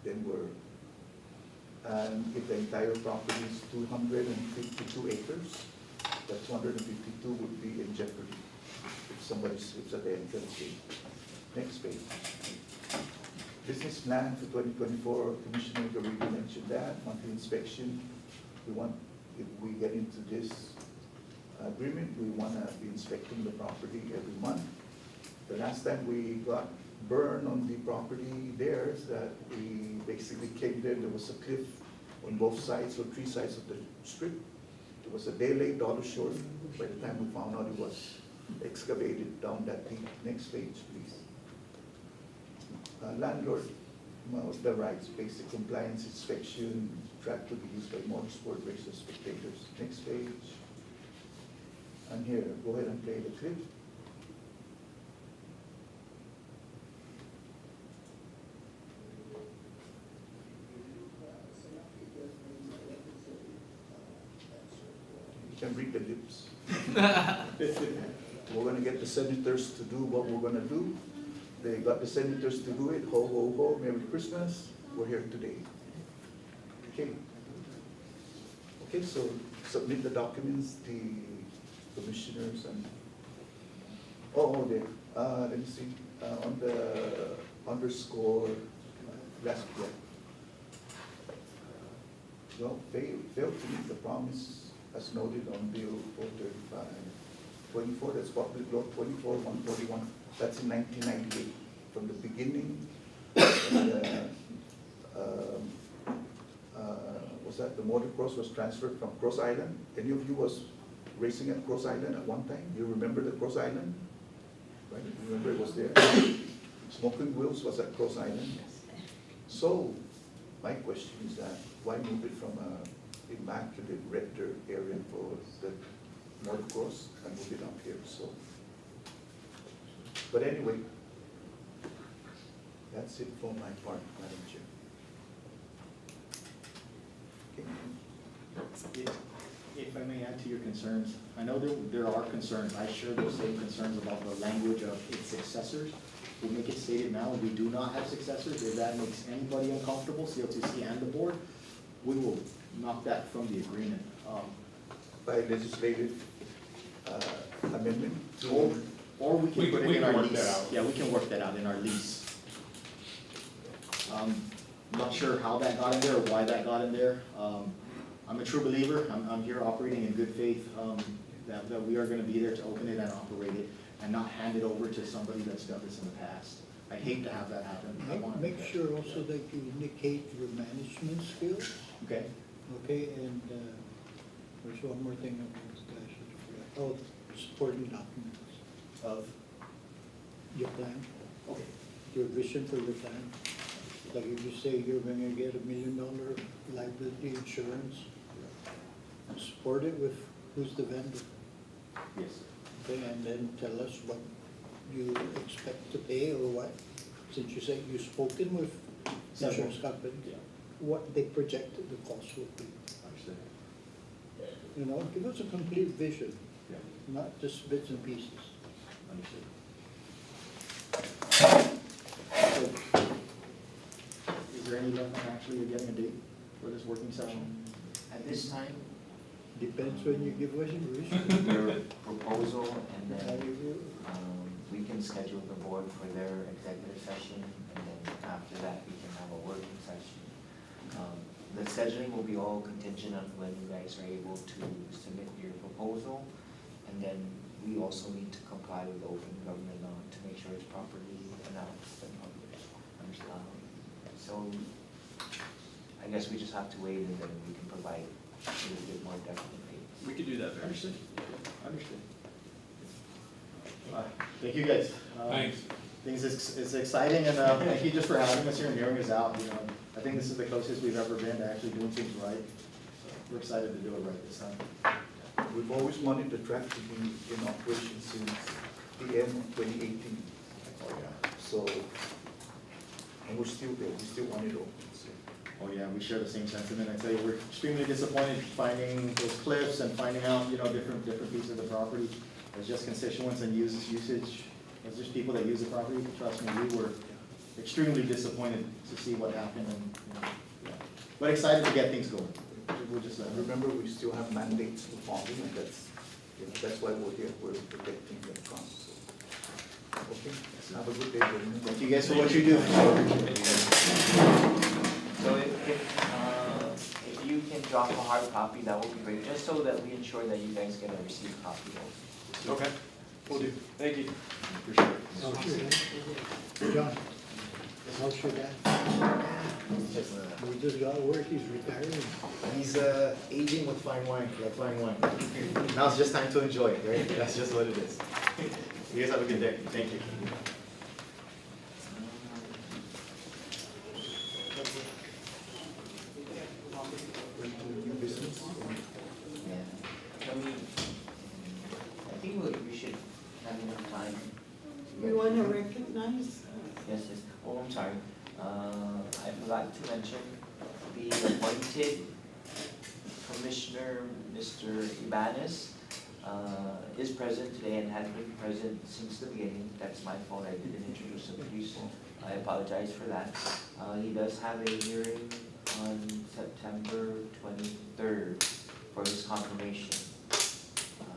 then and if the entire property is 252 acres, that 252 would be in jeopardy if somebody slips at the entrance gate. Next page. Business plan for 2024, Commissioner Garrido mentioned that, monthly inspection. We want, if we get into this agreement, we want to be inspecting the property every month. The last time we got burned on the property there is that we basically came there was a cliff on both sides or 3 sides of the strip. It was a day late, dollar short. By the time we found out it was excavated down that deep. Next page, please. Landlord, the rights, basic compliance inspection, track to be used by motorsport racers, spectators. Next page. And here, go ahead and play the clip. You can read the lips. We're gonna get the senators to do what we're gonna do. They got the senators to do it. Ho, ho, ho, Merry Christmas. We're here today. Okay. Okay, so submit the documents, the commissioners and, there, let me see, on the underscore, last year. Well, failed to meet the promise as noted on Bill 435-24, that's Public Law 24-141, that's in 1998. From the beginning, was that the motocross was transferred from Cross Island? Any of you was racing at Cross Island at one time? You remember the Cross Island? Right, you remember it was there? Smoking Wheels was at Cross Island. So, my question is that, why move it from a immaculate red dirt area for the motocross and move it up here? So, but anyway, that's it for my part, Madam Chair. Okay. If I may add to your concerns, I know there are concerns. I share those same concerns about the language of its successors. We'll make it stated now, we do not have successors. If that makes anybody uncomfortable, CLTC and the board, we will knock that from the agreement. By legislative amendment? Or we can put it in our work that lease. out. Yeah, we can work that out in our lease. I'm not sure how that got in there or why that got in there. I'm a true believer. I'm here operating in good faith, that we are gonna be there to open it and operate it and not hand it over to somebody that's done this in the past. I hate to have that happen. I wanna Make do that. sure also that you indicate your management skills, Okay, okay, and there's one more thing I want to ask you. Oh, supporting documents of, your plan, okay. your vision for your plan. Like if you say you're gonna get $1 million liability insurance, support it with who's the vendor, Yes. okay, and then tell us what you expect to pay or what. Since you said you've spoken with insurance companies, Yeah. what they projected the cost would be. Understood. You know, give us a complete vision, Yeah. not just bits and pieces. Understood. So, is there any luck on actually getting a date for this working session? At this time, Depends when you give us your proposal, and then your. we can schedule the board for their executive session, and then after that, we can have a working session. The scheduling will be all contingent on when you guys are able to submit your proposal, and then we also need to comply with open government law to make sure it's properly announced and published. So I guess we just have to wait and then we can provide a little bit more definite dates. We could do that very Understood. soon. Understood. Thank you guys. Thanks. Things it's exciting, and thank you just for having us here and hearing us out. You know, I think this is the closest we've ever been to actually doing things right. So we're excited to do it right this time. We've always wanted the track to be in operation since the end of 2018. Oh, yeah. So, and we're still there, we still want it open, so. Oh, yeah, we share the same sentiment. I tell you, we're extremely disappointed finding those cliffs and finding out, you know, different pieces of the property. As just constituents and usage, as just people that use the property, trust me, we were extremely disappointed to see what happened, and, you know, yeah. But excited to get things going. We'll just And remember, we still have mandates to follow, and that's, you know, that's why we're here, we're protecting the funds. So, okay, have a good day. thank you guys for what you do. So if you can drop a hard copy, that would be great, just so that we ensure that you guys get a received copy also. Okay, will do. Thank you. For sure. How's your dad? John, how's your dad? We just got word he's retiring. He's aging with fine wine, like fine wine. Now it's just time to enjoy it, right? That's just what it is. You guys have a good day. Thank you. New business? Yeah. Can we, I think we should have enough time. We want to recognize, Yes, yes. Oh, I'm sorry. I forgot to mention the appointed Commissioner, Mr. Ibanez, is present today and has been present since the beginning. That's my fault. I didn't introduce him. Please, I apologize for that. He does have a hearing on September 23rd for his confirmation.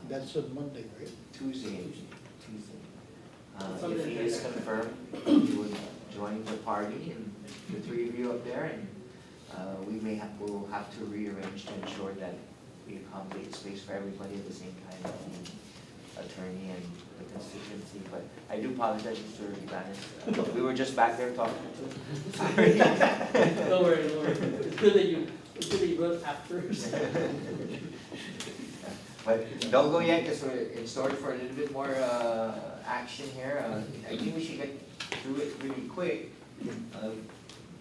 That's on Monday, right? Tuesday. If he is confirmed, he would join the party and the three of you up there, and we'll have to rearrange to ensure that we accommodate space for everybody at the same time, the attorney and the constituency. But I do apologize, Mr. Ibanez. We were just back there talking to him. Sorry. Don't worry, don't worry. It's good that you wrote after. But don't go yet, because we're in store for a little bit more action here. I think we should get through it really quick.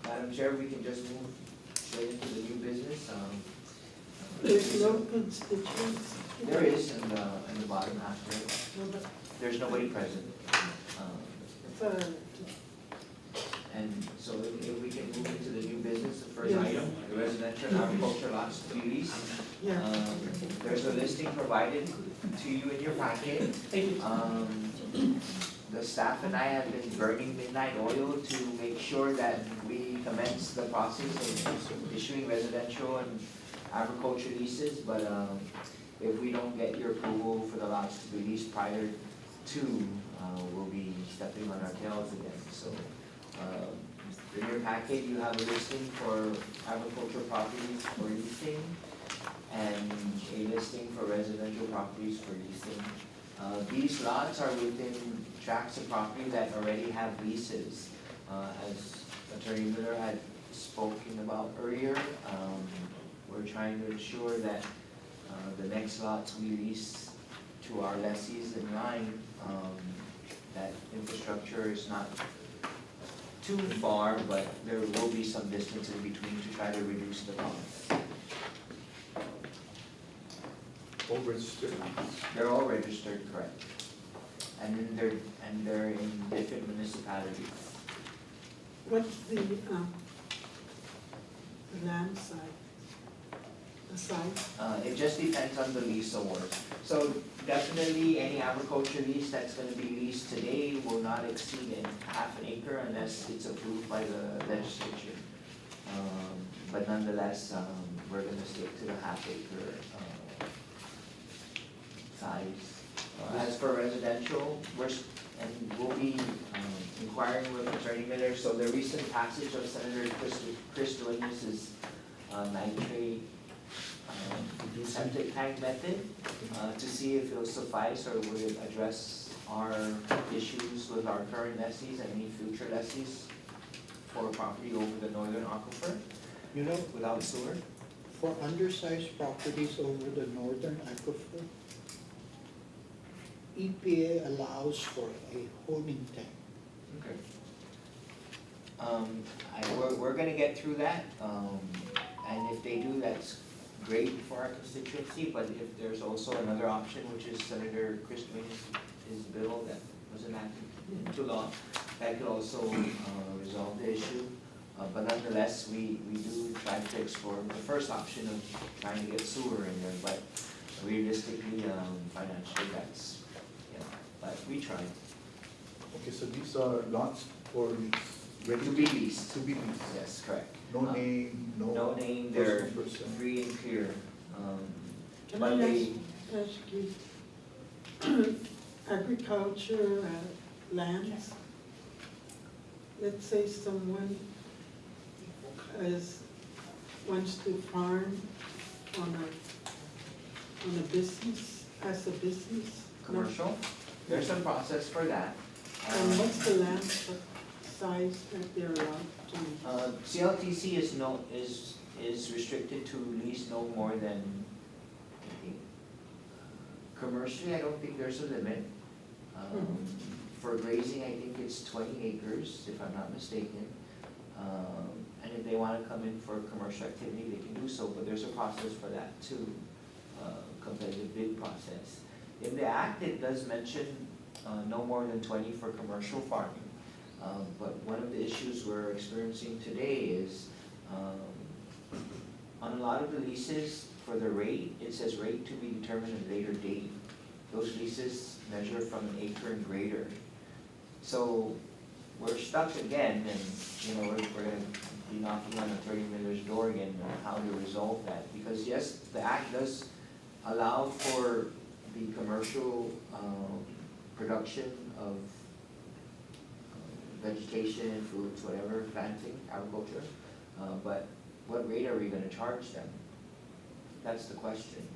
Madam Chair, we can just move straight into the new business. there's no constituents. There is in the bottom half there. No, but, There's nobody present. And so if we can move into the new business, the first Yes. item, the residential and agriculture lots to be leased. yeah, There's a listing provided to you in your packet. Thank you. The staff and I have been burning midnight oil to make sure that we commence the process of issuing residential and agriculture leases, but if we don't get your approval for the lots to be leased prior to, we'll be stepping on our tails again. So in your packet, you have a listing for agricultural properties for leasing and a listing for residential properties for leasing. These lots are within tracts of property that already have leases. As Attorney Miller had spoken about earlier, we're trying to ensure that the next lots we lease to our lessees in line, that infrastructure is not too far, but there will be some distance in between to try to reduce the cost. All registered. They're all registered, correct. And then they're in different municipalities. what's the land side? The size? It just depends on the lease award. So definitely any agriculture lease that's gonna be leased today will not exceed half an acre unless it's approved by the legislature. But nonetheless, we're gonna stick to the half acre size. As for residential, we'll be inquiring with Attorney Miller. So the recent passage of Senator Chris Duenas' nitrate septic tank method to see if it'll suffice or would it address our issues with our current lessees and any future lessees. for a property over the northern aquifer You know, without sewer? for undersized properties over the northern aquifer, EPA allows for a holding tank. Okay. We're gonna get through that, and if they do, that's great for our constituency, but if there's also another option, which is Senator Chris his bill that was enacted into law, that could also resolve the issue. But nonetheless, we do try to explore the first option of trying to get sewer in there, but realistically, financially, that's, you know, but we try. Okay, so these are lots for lease, ready To be leased. To be leased. Yes, correct. No name, no. No name, they're person. free and clear. Can But I they, ask you, agriculture lands? Let's say someone wants to farm on a business, as a business? commercial, there's a process for that. And what's the land size that they're allowed to? CLTC is restricted to lease no more than, I think, commercially, I don't think there's a limit. For grazing, I think it's 20 acres, if I'm not mistaken. And if they wanna come in for commercial activity, they can do so, but there's a process for that too, competitive bid process. In the act, it does mention no more than 20 for commercial farming. But one of the issues we're experiencing today is, on a lot of the leases for the rate, it says rate to be determined at a later date. Those leases measure from an acre and greater. So we're stuck again, and you know, we're gonna be knocking on the attorney miller's door again on how to resolve that. Because yes, the act does allow for the commercial production of vegetation, fruits, whatever, planting, agriculture. But what rate are we gonna charge them? That's the question.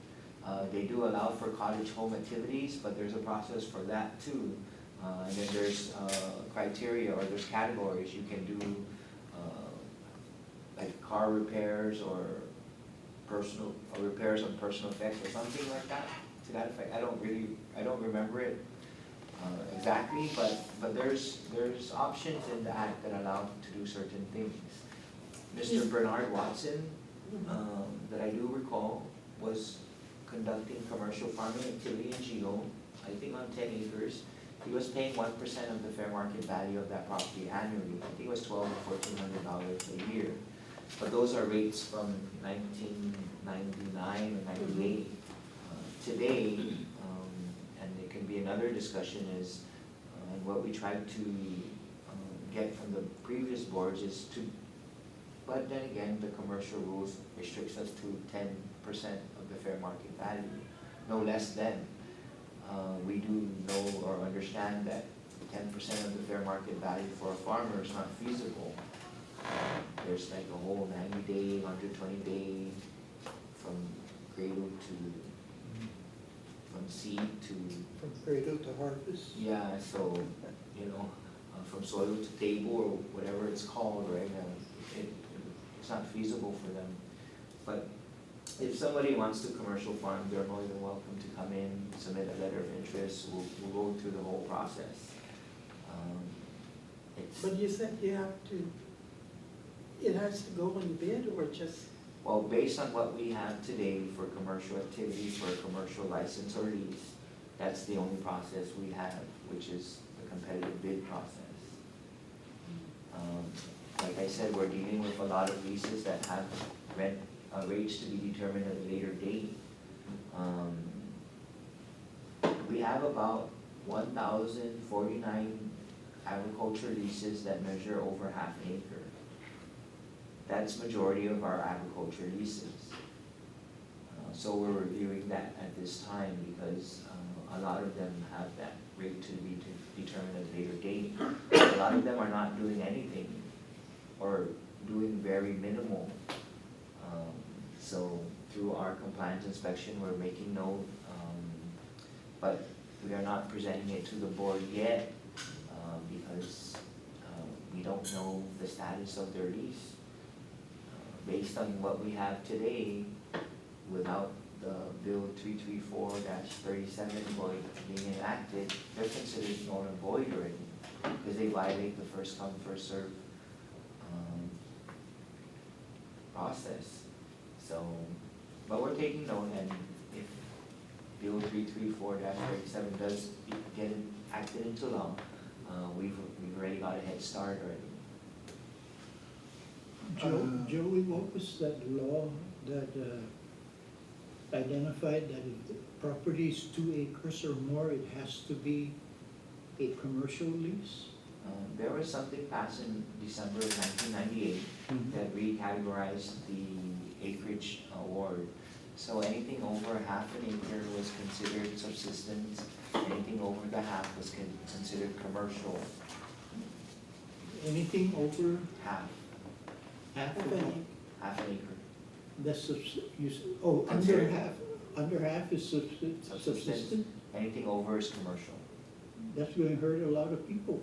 They do allow for cottage home activities, but there's a process for that too. And then there's criteria, or there's categories you can do, like car repairs or personal, or repairs on personal effects or something like that, to that effect. I don't remember it exactly, but there's options in the act that allow to do certain things. Mr. Bernard Watson, that I do recall, was conducting commercial farming activity in Gilo, I think on 10 acres. He was paying 1% of the fair market value of that property annually. I think it was $1,200 or $1,400 a year. But those are rates from 1999 or 98. Today, and it can be another discussion, is, and what we tried to get from the previous boards is to, but then again, the commercial rules restricts us to 10% of the fair market value, no less than. We do know or understand that 10% of the fair market value for a farmer is not feasible. There's like a whole 90-day, 120-day from cradle to, from seed to. From cradle to harvest. Yeah, so, you know, from soil to table or whatever it's called, right? It's not feasible for them. But if somebody wants to commercial farm, they're more than welcome to come in, submit a letter of interest. We'll go through the whole process. But you said you have to, it has to go on bid or just? Well, based on what we have today for commercial activity, for a commercial license or lease, that's the only process we have, which is the competitive bid process. Like I said, we're dealing with a lot of leases that have rent rates to be determined at a later date. We have about 1,049 agriculture leases that measure over half an acre. That's majority of our agriculture leases. So we're reviewing that at this time because a lot of them have that rate to be determined at a later date. A lot of them are not doing anything or doing very minimal. So through our compliance inspection, we're making note, but we are not presenting it to the board yet because we don't know the status of their lease. Based on what we have today, without the Bill 334-37 being enacted, they're considered null and void already, because they violate the first come, first served process. So, but we're taking note, and if Bill 334-37 does get acted into law, we've already got a head start already. Joey, what was that law that identified that if the property is 2 acres or more, it has to be a commercial lease? There was something passed in December of 1998 that recategorized the acreage award. So anything over half an acre was considered subsistence, anything over the half was considered commercial. Anything over Half half Of of an an acre. that's under Considered. under half is subsistent? Anything over is commercial. That's going to hurt a lot of people.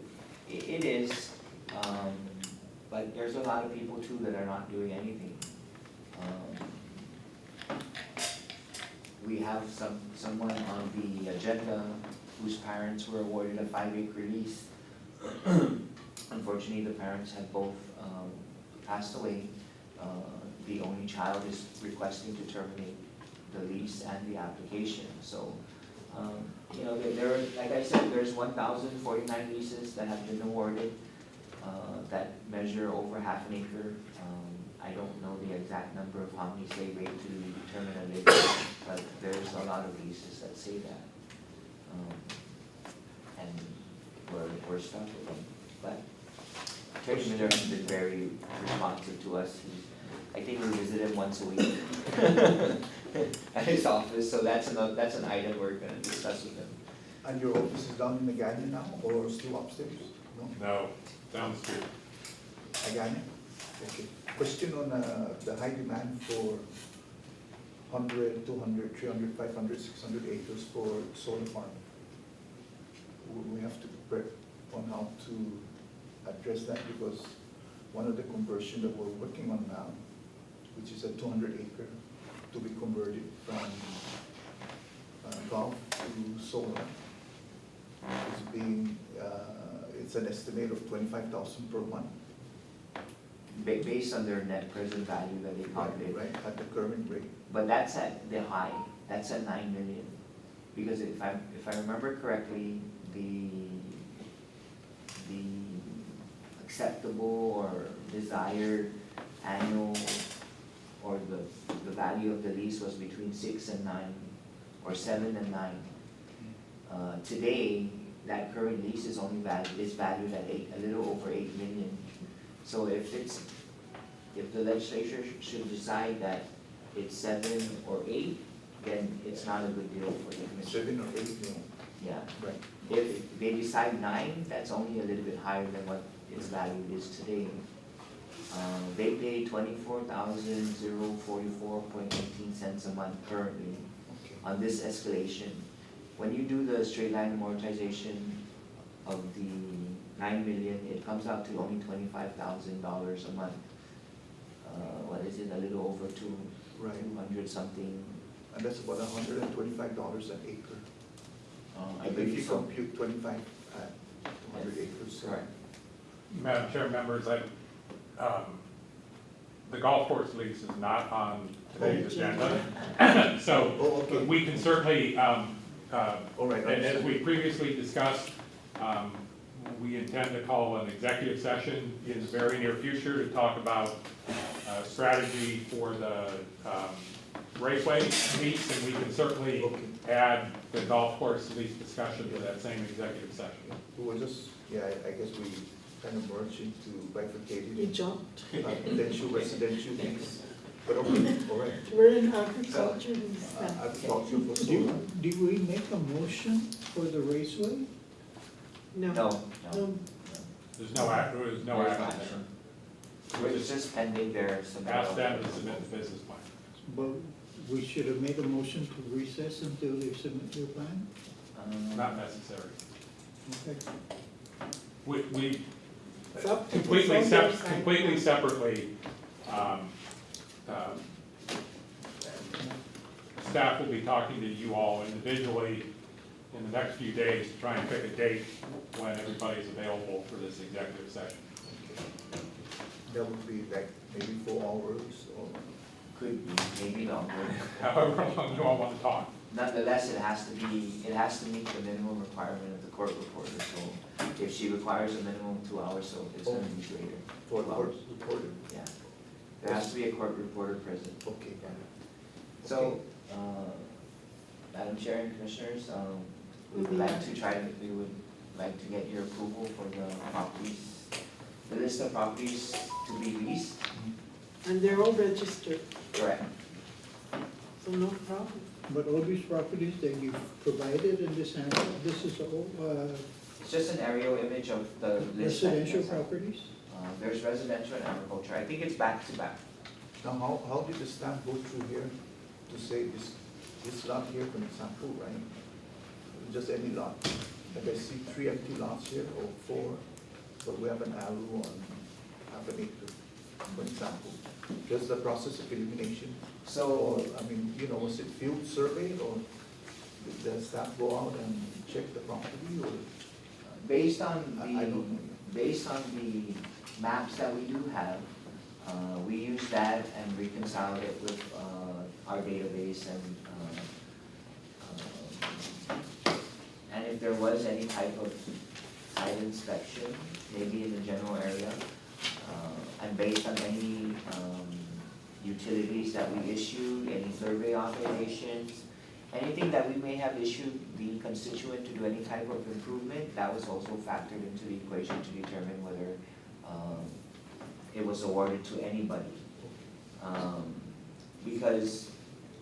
It is, but there's a lot of people too that are not doing anything. We have someone on the agenda whose parents were awarded a 5-acre lease. Unfortunately, the parents have both passed away. The only child is requesting to terminate the lease and the application. So, you know, there, like I said, there's 1,049 leases that have been awarded that measure over half an acre. I don't know the exact number of how many say rate to determine a labor, but there's a lot of leases that say that. And we're stuck with them. But Attorney Miller has been very responsive to us. I think we visit him once a week at his office, so that's an item we're gonna discuss with him. And your office is down in Agana now, or still upstairs? No? No, down the street. Agana? Okay. Question on the high demand for 100, 200, 300, 500, 600 acres for solar farm. We have to prep on how to address that, because one of the conversion that we're working on now, which is a 200 acre to be converted from golf to solar, is being, it's an estimate of 25,000 per month. Based on their net present value that they calculate. Right, at the current rate. But that's at the high, that's at 9 million. Because if I remember correctly, the acceptable or desired annual, or the value of the lease was between 6 and 9, or 7 and 9. Today, that current lease is only valued at a little over 8 million. So if the legislature should decide that it's 7 or 8, then it's not a good deal for the commission. 7 or 8 million. Yeah. Right. If they decide 9, that's only a little bit higher than what its value is today. They pay 24,044.18 cents a month currently Okay. on this escalation. When you do the straight line amortization of the 9 million, it comes out to only $25,000 a month. What is it, a little over Right. 200 something? And that's about $125 an acre. I If you believe so. compute 25 at 200 acres. Correct. Madam Chair, members, the golf course lease is not on today's agenda. So Oh, okay. we can certainly, All right. and as we previously discussed, we intend to call an executive session in the very near future to talk about strategy for the raceway lease, and we can certainly add the golf course lease discussion to that same executive session. We'll just, yeah, I guess we kind of merged into bifurcated. You jumped. Potential residential use. But okay, all right. We're in agriculture these days. Agriculture for solar. Did we make a motion for the raceway? No. No. There's no action. We're just pending their submittal. Ask them to submit the business plan. But we should have made a motion to recess until they submit their plan? Not necessary. Okay. We It's up to completely it's on their side. completely separately, um, staff will be talking to you all individually in the next few days to try and pick a date when everybody's available for this executive session. That would be like maybe 4 hours or? Could be, maybe longer. However long you all want to talk. Nonetheless, it has to meet the minimum requirement of the court reporter, so if she requires a minimum of 2 hours, so it's gonna be greater. For 2 the hours. court reporter? Yeah. There has to be a court reporter present. Okay, got it. So, Madam Chair and Commissioners, we would like to get your approval for the properties, the list of properties to be leased. And they're all registered, Correct. so no problem. But all these properties that you've provided in this handout, this is all It's just an aerial image of the list. that residential is- properties? There's residential and agriculture. I think it's back to back. Now, how did the staff go through here to say this lot here, for example, right? Just any lot. Like I see 3 empty lots here, or 4, but we have an arrow on half an acre, for example. Just the process of elimination. So, Or, I mean, you know, was it field survey, or did the staff go out and check the property, or? based on I don't know. based on the maps that we do have, we use that and reconciled it with our database and if there was any type of site inspection, maybe in the general area, and based on any utilities that we issued, any survey authorizations, anything that we may have issued the constituent to do any type of improvement, that was also factored into the equation to determine whether it was awarded to anybody. Because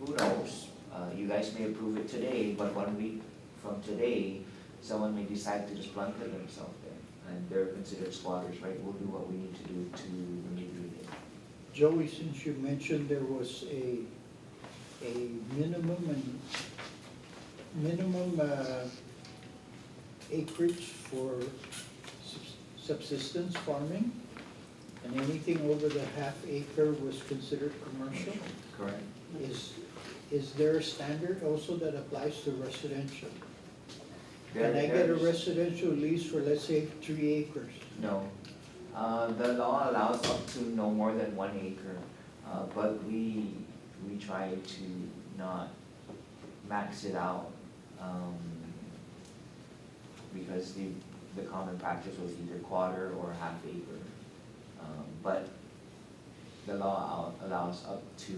who knows, you guys may approve it today, but 1 week from today, someone may decide to just blanket themselves there, and they're considered squatters, right? We'll do what we need to do to remediate it. Joey, since you mentioned there was a minimum acreage for subsistence farming, and anything over the half acre was considered commercial, Correct. is there a standard also that applies to residential? There- Can I get a there's- residential lease for, let's say, 3 acres? No. The law allows up to no more than 1 acre, but we try to not max it out, because the common practice was either quarter or half acre. But the law allows up to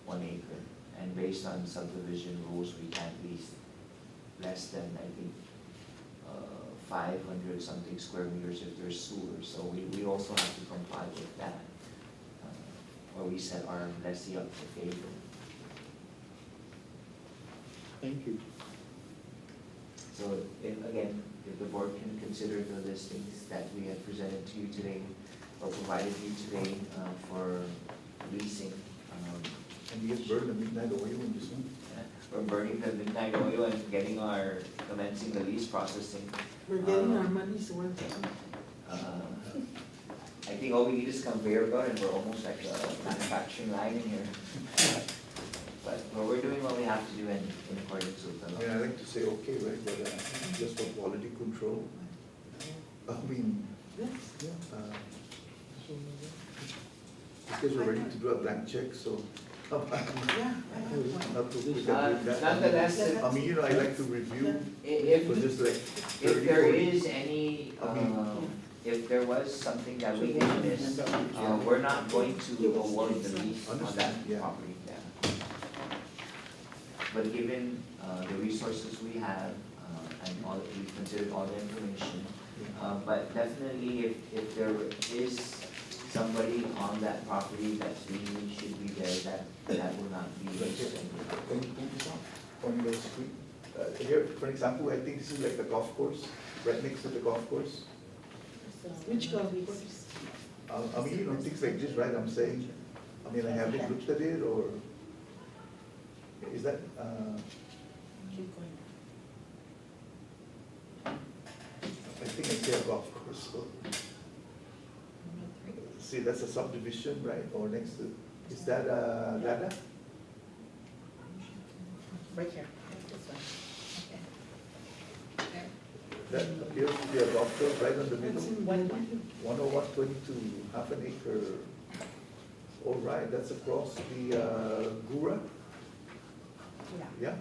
1 acre, and based on subdivision rules, we can't lease less than, I think, 500 something square meters if there's sewer, so we also have to comply with that, or we set our lessee up for failure. Thank you. So if the board can consider the listings that we have presented to you today, or provided you today for leasing, And you just burn the midnight oil in this one? we're burning the midnight oil and commencing the lease processing. We're getting our money's worth. I think all we need is conveyor belt and we're almost like a manufacturing line in here. But we're doing what we have to do in accordance with the I law. mean, I like to say, okay, right, but just for quality control. I mean, Yes. because we're ready to do a blank check, so. Yeah, I have one. Not to quick at doing that. Nonetheless, I mean, you know, I like to review for if just like 30, there 40. is any, if there was something that we did miss, we're not going to award the lease on that Understand, yeah. property, yeah. But given the resources we have, and we've considered all the information, but definitely if there is somebody on that property that really should be there, that will not be leased. Can you pull this up on the screen? Here, for example, I think this is like the golf course, right next to the golf course. Which golf course? I mean, you know, things like this, right, I'm saying, I mean, I haven't looked at it, or is that, Keep going. I think I see a golf course, so. see, that's a subdivision, right, or next to, is that, Lada? Right here, this one. That appears to be a golf course right in the middle. That's in One. 10122, half an acre. All right, that's across the Gura, Yeah. yeah,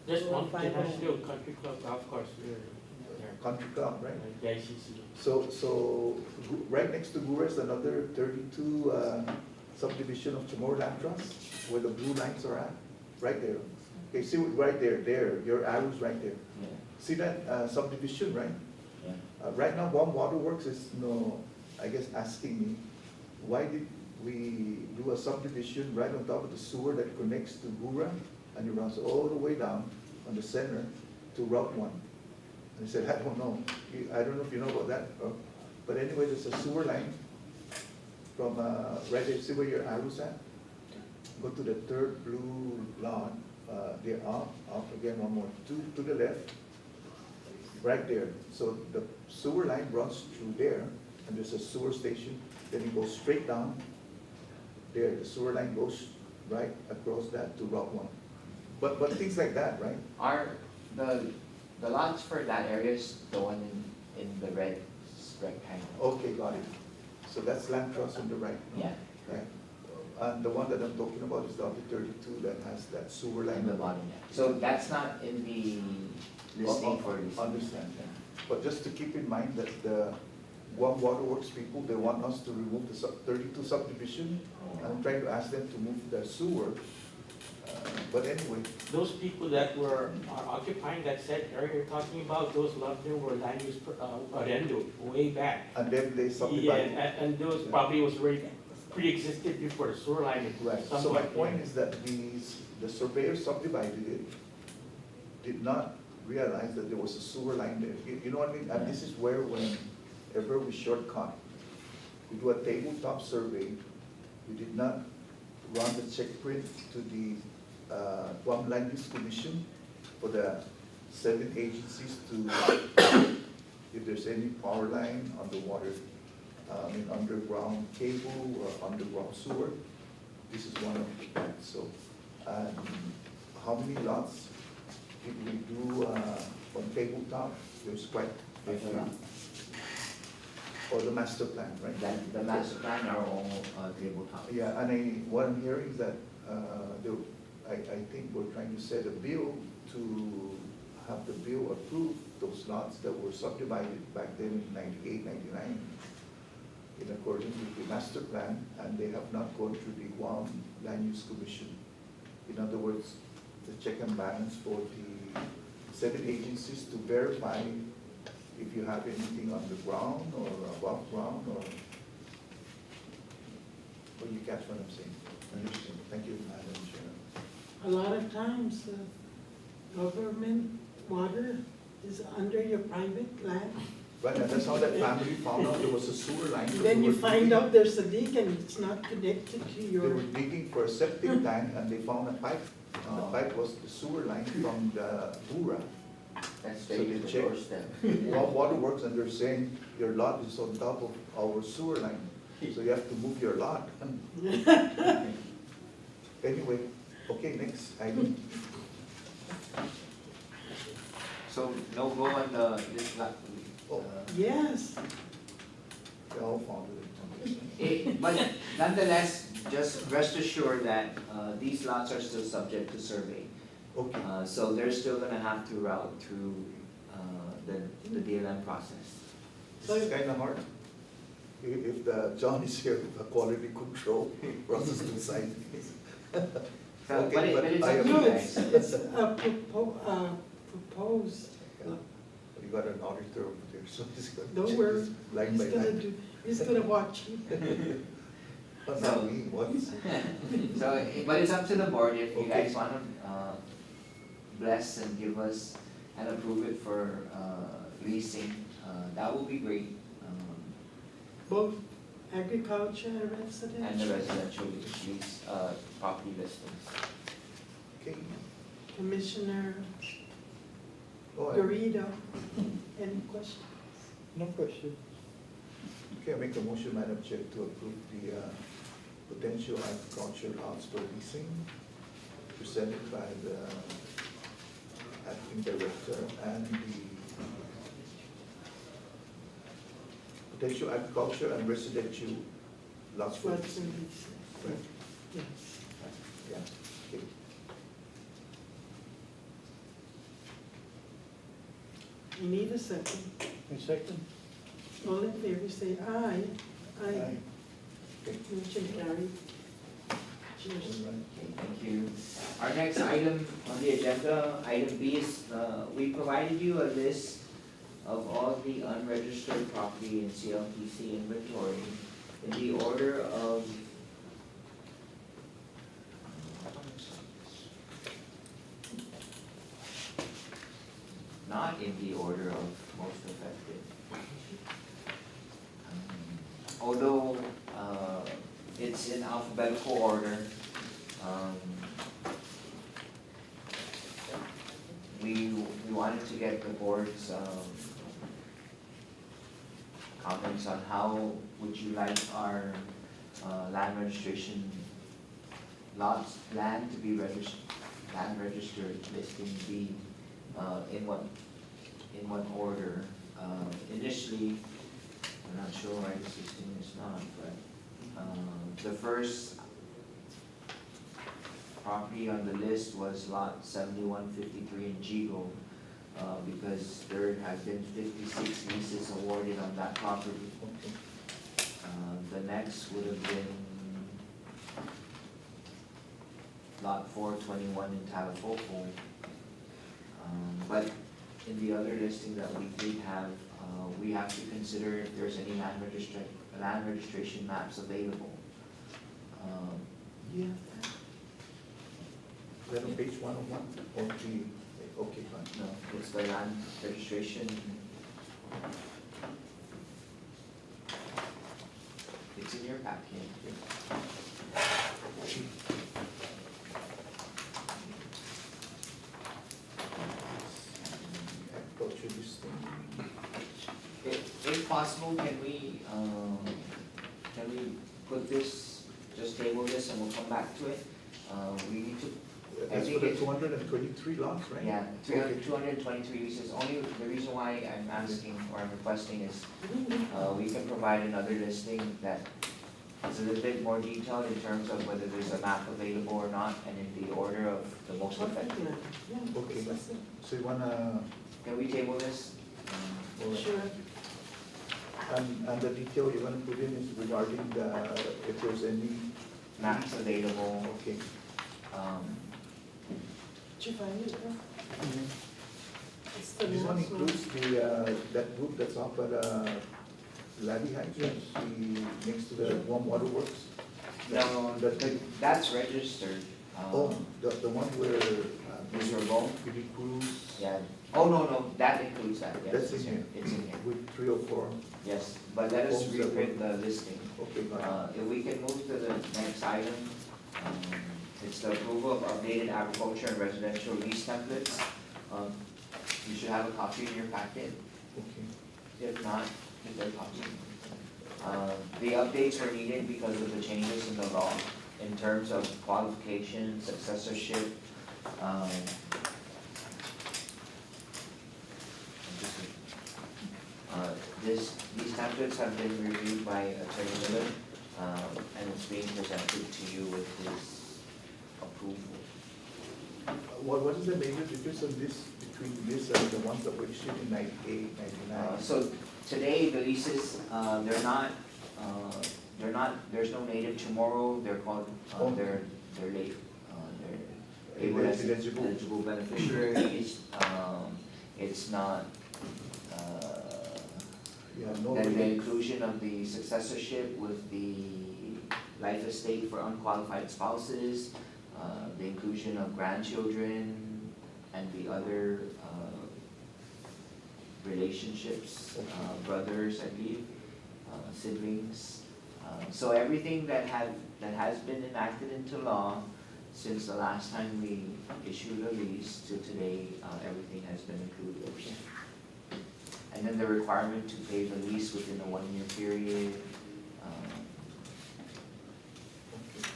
There's one 450. International Country Club Golf Course here, there, country club, right? the ICC. So right next to Gura is another 32 subdivision of CHamoru Land Trust, where the blue lines are at, right there. Okay, see, right there, your arrow's right there. Yeah, See that subdivision, right? yeah. Right now, Guam Waterworks is, I guess, asking me, why did we do a subdivision right on top of the sewer that connects to Gura, and it runs all the way down on the center to Route 1? And I said, I don't know. I don't know if you know about that, but anyway, there's a sewer line from, right there, see where your arrow's at? Go to the third blue lot, they're off again, one more, to the left, right there. So the sewer line runs through there, and there's a sewer station, then it goes straight down there, the sewer line goes right across that to Route 1. But things like that, right? Are the lots for that area is the one in the red rectangle? Okay, got it. So that's land trust on the right. Yeah, Right. And the one that I'm talking about is the other 32 that has that sewer line. in the bottom, yeah. So that's not in the listing for this. Understand, yeah. But just to keep in mind that the Guam Waterworks people, they want us to remove the 32 subdivision. I'm trying to ask them to move the sewer. But anyway, Those people that are occupying that said area you're talking about, those lot there were land use arrendo way back. and then they Yeah, subdivide. and those probably was already pre-existed before the sewer line. Right, so my point is that the surveyor subdivided it, did not realize that there was a sewer line there. You know what I mean? And this is where whenever we shortcut, we do a tabletop survey, we did not run the check print to the Guam Land Use Commission for the 7 agencies to, if there's any power line, underwater, underground cable or underground sewer. This is one of that. So, how many lots did we do on tabletop? There's quite a few. Or the master plan, right? The master plan are all tabletop. Yeah, and what I'm hearing is that I think we're trying to set a bill to have the bill approve those lots that were subdivided back then in 98, 99, in accordance with the master plan, and they have not gone through the Guam Land Use Commission. In other words, the check and balance for the 7 agencies to verify if you have anything underground or above ground, or you catch what I'm saying? Understand. Thank you, Madam Chair. A lot of times, government water is under your private land. Right, and that's how that family found out there was a sewer line. Then They you were find digging- out there's a leak and it's not connected to They your, were digging for a septic tank and they found a pipe. The pipe was the sewer line from the Bura. That's So the they the check. doorstep. Waterworks, and they're saying your lot is on top of our sewer line, so you have to move your lot. Anyway, okay, next item. So no go on this lot. Oh. yes. They all found it. But nonetheless, just rest assured that these lots are still subject to survey. Okay, So they're still gonna have to route through the DLM process. this is kind of hard. If the John is here with the quality control process to sign. So, Okay, but but it's I up to No, you it's, guys. it's a proposed, You got an auditor over there, so he's gonna. don't check worry, this line he's by gonna line. do, he's gonna watch you. But So- not me, what? So, but it's up to the board if you Okay. guys wanna bless and give us and approve it for leasing, that would be great. Both agriculture and And the residential. residential lease, property listings. Okay. Commissioner Oh, Garrido, any questions? No question. Okay, I make a motion, Madam Chair, to approve the potential agriculture lots for leasing presented by the acting director and the potential agriculture and residential lots for Floods leasing. and leases. Right? Yes. Yeah, okay. You need a second. A second? All in favor, say aye. Aye. Okay. Motion carried. Cheers. All right. Okay, thank you. Our next item on the agenda, item B is, we provided you a list of all the unregistered property in CLTC inventory in the order of not in the order of most affected. Although, it's in alphabetical order, we wanted to get the board's, comments on how would you like our, land registration land to be registered, land registered listing be, in what order. Initially, I'm not sure why the 16 is not, but, the first property on the list was lot 7153 in Jigo, because there have been 56 leases awarded on that property. Okay. The next would have been lot 421 in Talafoco. But in the other listing that we did have, we have to consider if there's any land registration maps available. Yeah. Is that on page 101 or the, okay, fine. No, it's the land registration. It's in your packet. Agriculture listing. If possible, can we put this, just table this and we'll come back to it? We need to, That's for the 223 lots, right? yeah, Okay. 223 leases. Only the reason why I'm asking or I'm requesting is, we can provide another listing that is a little bit more detailed in terms of whether there's a map available or not, and in the order of the most effective. Yeah. Okay. So you wanna, Can we table this? all right. Sure. And the detail you're gonna put in is regarding the, if there's any. Maps available, Okay. Did you find it? It's the This one last includes the, that group that's up at, Labby Heights, Yes. next to the warm water works? no, that's registered. Oh, the one where, Mr. Ramon? Billy Cruz. Yeah, oh, no, that includes that, yes. That's in here. It's in here, With 3 or 4, yes, but let us Homes that reprint the listing. okay, fine. If we can move to the next item, it's the approval of updated agriculture and residential lease templates. You should have a copy in your packet, Okay. if not, get their copy. The updates were needed because of the changes in the law in terms of qualification, successorship, these templates have been reviewed by Attorney Miller, and it's being presented to you with his approval. What is the major difference of this, between this and the ones that were issued in 98, 99? So today, the leases, there's no native CHamoru, they're called, they're late, they're able as Eligible. eligible beneficiaries, it's not, Yeah, no. then the inclusion of the successorship with the life estate for unqualified spouses, the inclusion of grandchildren and the other, relationships, brothers, I believe, siblings. So everything that has been enacted into law since the last time we issued a lease to today, everything has been included. And then the requirement to pay the lease within a 1-year period.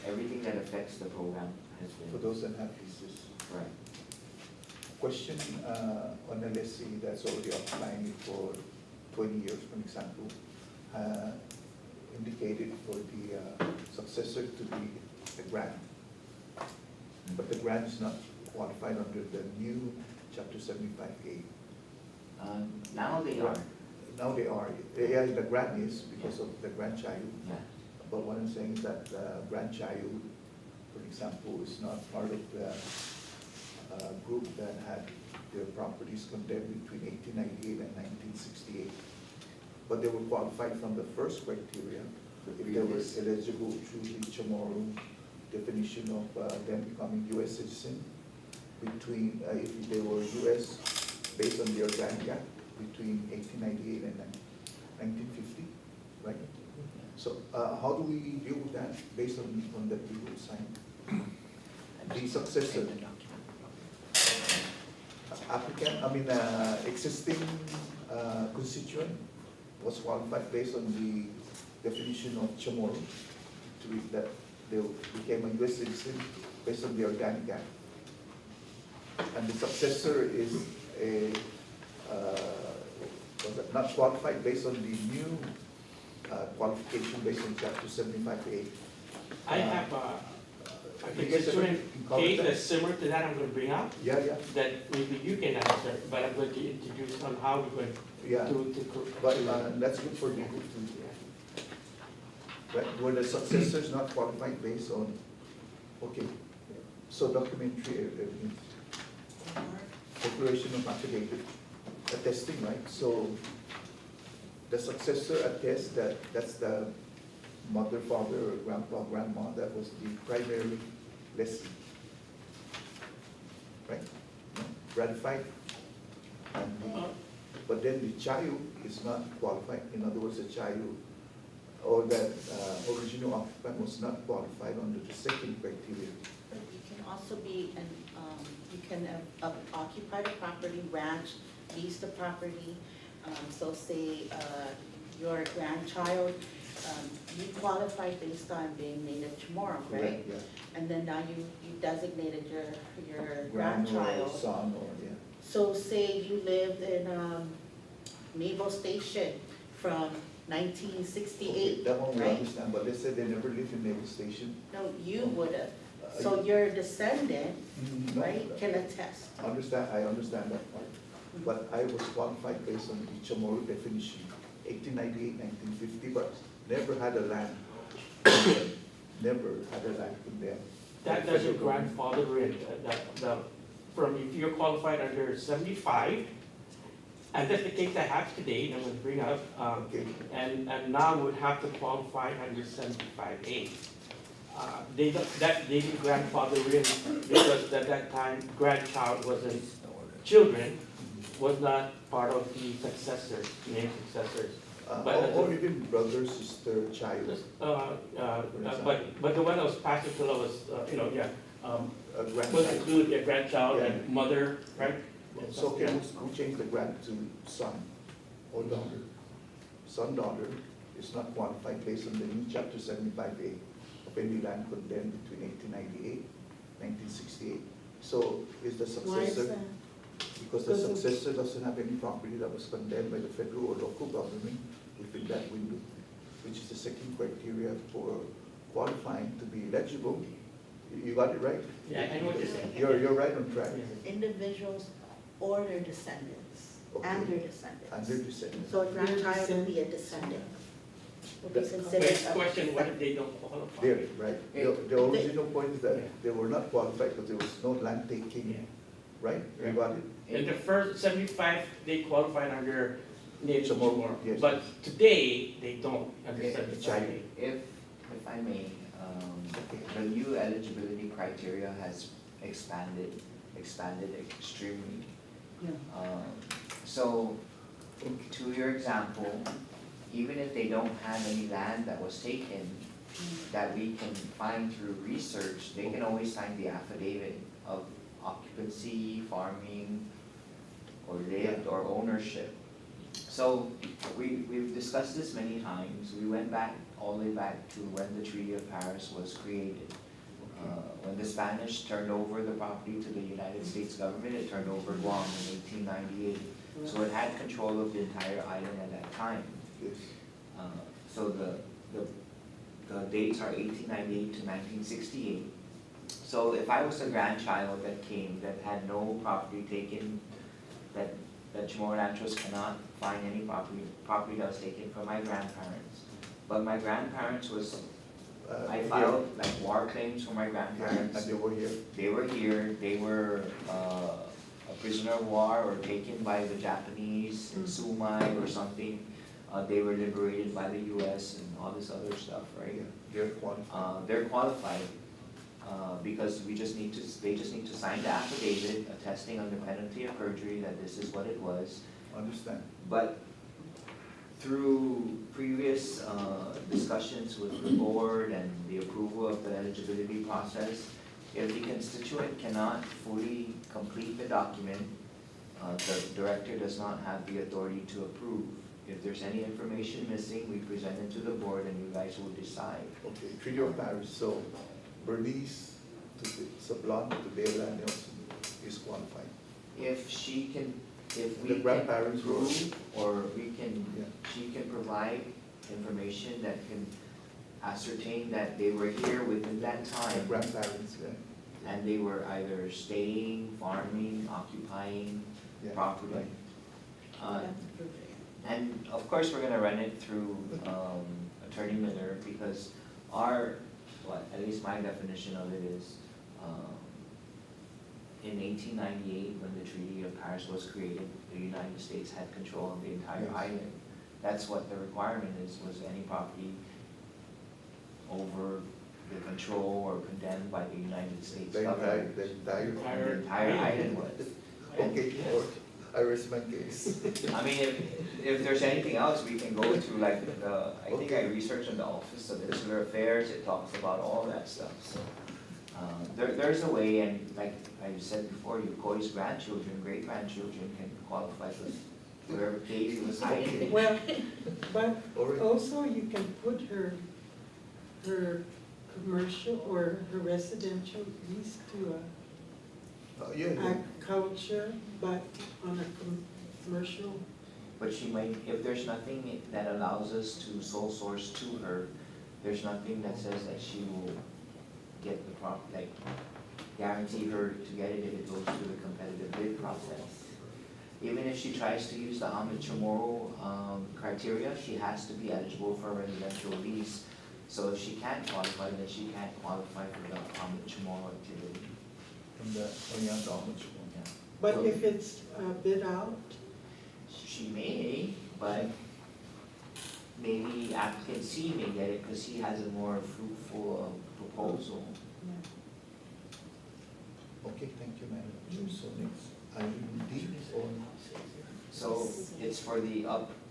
Everything that affects the program has For been, those that have leases. right. Question on a lessee that's already applying for 20 years, for example, indicated for the successor to be a grant. But the grant is not qualified under the new Chapter 75A. Now they are, Now they are, yeah, the grant is because of the grandchild. yeah. But what I'm saying is that grandchild, for example, is not part of the group that had their properties condemned between 1898 and 1968. But they were qualified from the first criteria, if they were eligible through the CHamoru definition of them becoming U.S. citizen, between, if they were U.S. based on the Organic Act, between 1898 and 1950, right? So how do we deal with that based on the legal sign? The successor, applicant, existing constituent was qualified based on the definition of CHamoru, to read that they became a U.S. citizen based on the Organic Act. And the successor is not qualified based on the new qualification based on Chapter 75A. I have a constituent case that's similar to that I'm gonna bring up, Yeah, yeah, that maybe you can answer, but I'm going to introduce on how we're going yeah. to. But that's good for you too. Right, where the successor is not qualified based on, okay, so documentary evidence, declaration of affidavit, attesting, right? So the successor attests that that's the mother, father, or grandpa, grandma that was the primary lessee, right? Ratified. And but then the child is not qualified. In other words, the child or that original occupant was not qualified under the second criteria. But you can also be, you can occupy the property, ranch, lease the property. So say your grandchild, you qualified based on being native tomorrow, right? Yeah. And then now you designated your Grand or grandchild. son or, yeah. So say you lived in Naval Station from Okay, 1968, that one we right? understand, but they said they never lived in Naval Station. No, you would have. So your descendant, No, right, can attest. I understand that part. But I was qualified based on the CHamoru definition, 1898, 1950, but never had a land. Never had a land in there. That doesn't grandfather in, from, if you're qualified under 75, and that's the case I have today, and I'm gonna bring up, Okay. and now would have to qualify under 75A. They didn't grandfather in because at that time grandchild wasn't, children was not part of the successors, named successors. But Or even brother, sister, child. But the one that was passed into law was, A was grandchild. include a grandchild Yeah. and mother, right? So can we change the grand to son or daughter? Son, daughter is not qualified based on the new Chapter 75A of any land condemned between 1898, 1968. So is the Why is successor, that? because the successor doesn't have any property that was condemned by the federal or local government within that window, which is the second criteria for qualifying to be eligible. You got it right? Yeah, I know what you're saying. You're right on track. Individuals or their descendants, and their descendants. And their descendants. So a grandchild would be a descendant. Would be That's- But considered it's a question, what if they don't qualify? There, right? The original point is that they were not qualified because there was no land taking, right? You got it? In the first 75, they qualified under native CHamoru, tomorrow, yes. but today, they don't under Okay. 75. If I may, the new eligibility criteria has expanded extremely. So, to your example, even if they don't have any land that was taken, that we can find through research, they can always sign the affidavit of occupancy, farming, or lived, or ownership. So we've discussed this many times. We went back, all the way back to when the Treaty of Paris was created. When the Spanish turned over the property to the United States government, it turned over Guam in 1898. So it had control of the entire island at that time. Yes. So the dates are 1898 to 1968. So if I was a grandchild that came, that had no property taken, that Chamorro Ranchos cannot find any property that was taken from my grandparents. But my grandparents was, I filed like war claims for my grandparents. And they were here. They were here, they were a prisoner of war or taken by the Japanese in Sumai or something. They were liberated by the US and all this other stuff, right? Yeah, they're qualified. They're qualified, because they just need to sign the affidavit attesting under penalty of perjury that this is what it was. Understand? But through previous discussions with the board and the approval of the eligibility process, if the constituent cannot fully complete the document, the director does not have the authority to approve. If there's any information missing, we present it to the board and you guys will decide. Okay, Treaty of Paris, so Bernice Sablon to Bella Nelson is qualified. If she can, if The we can grandparents were- prove, or we can, Yeah. she can provide information that can ascertain that they were here within that The time, grandparents, yeah. and they were either staying, farming, occupying Yeah, property. right. And of course, we're gonna run it through Attorney Miller, because our, at least my definition of it is, in 1898, when the Treaty of Paris was created, the United States had control of the entire Yes. island. That's what the requirement is, was any property over the control or condemned by the United States The government. entire. The entire island was. Okay, or I rest my case. I mean, if there's anything else, we can go through like I think I researched in the Office of Insular Affairs, it talks about all that stuff, so. There's a way, and like I said before, your Koi's grandchildren, great-grandchildren can qualify for whatever case it was hiding. Well, but Alright. also you can put her commercial or her residential lease to Yeah, a yeah. agriculture, but on a commercial. But she might, if there's nothing that allows us to sole source to her, there's nothing that says that she will get the like guarantee her to get it if it goes through the competitive bid process. Even if she tries to use the CHamoru criteria, she has to be eligible for a residential lease. So if she can't qualify, then she can't qualify for the CHamoru activity. From the Oyan Dhamma. Yeah. But So if it's bid out, she may, but maybe applicant C may get it because he has a more fruitful proposal. Okay, thank you, Madam. So next, item D on. So it's for the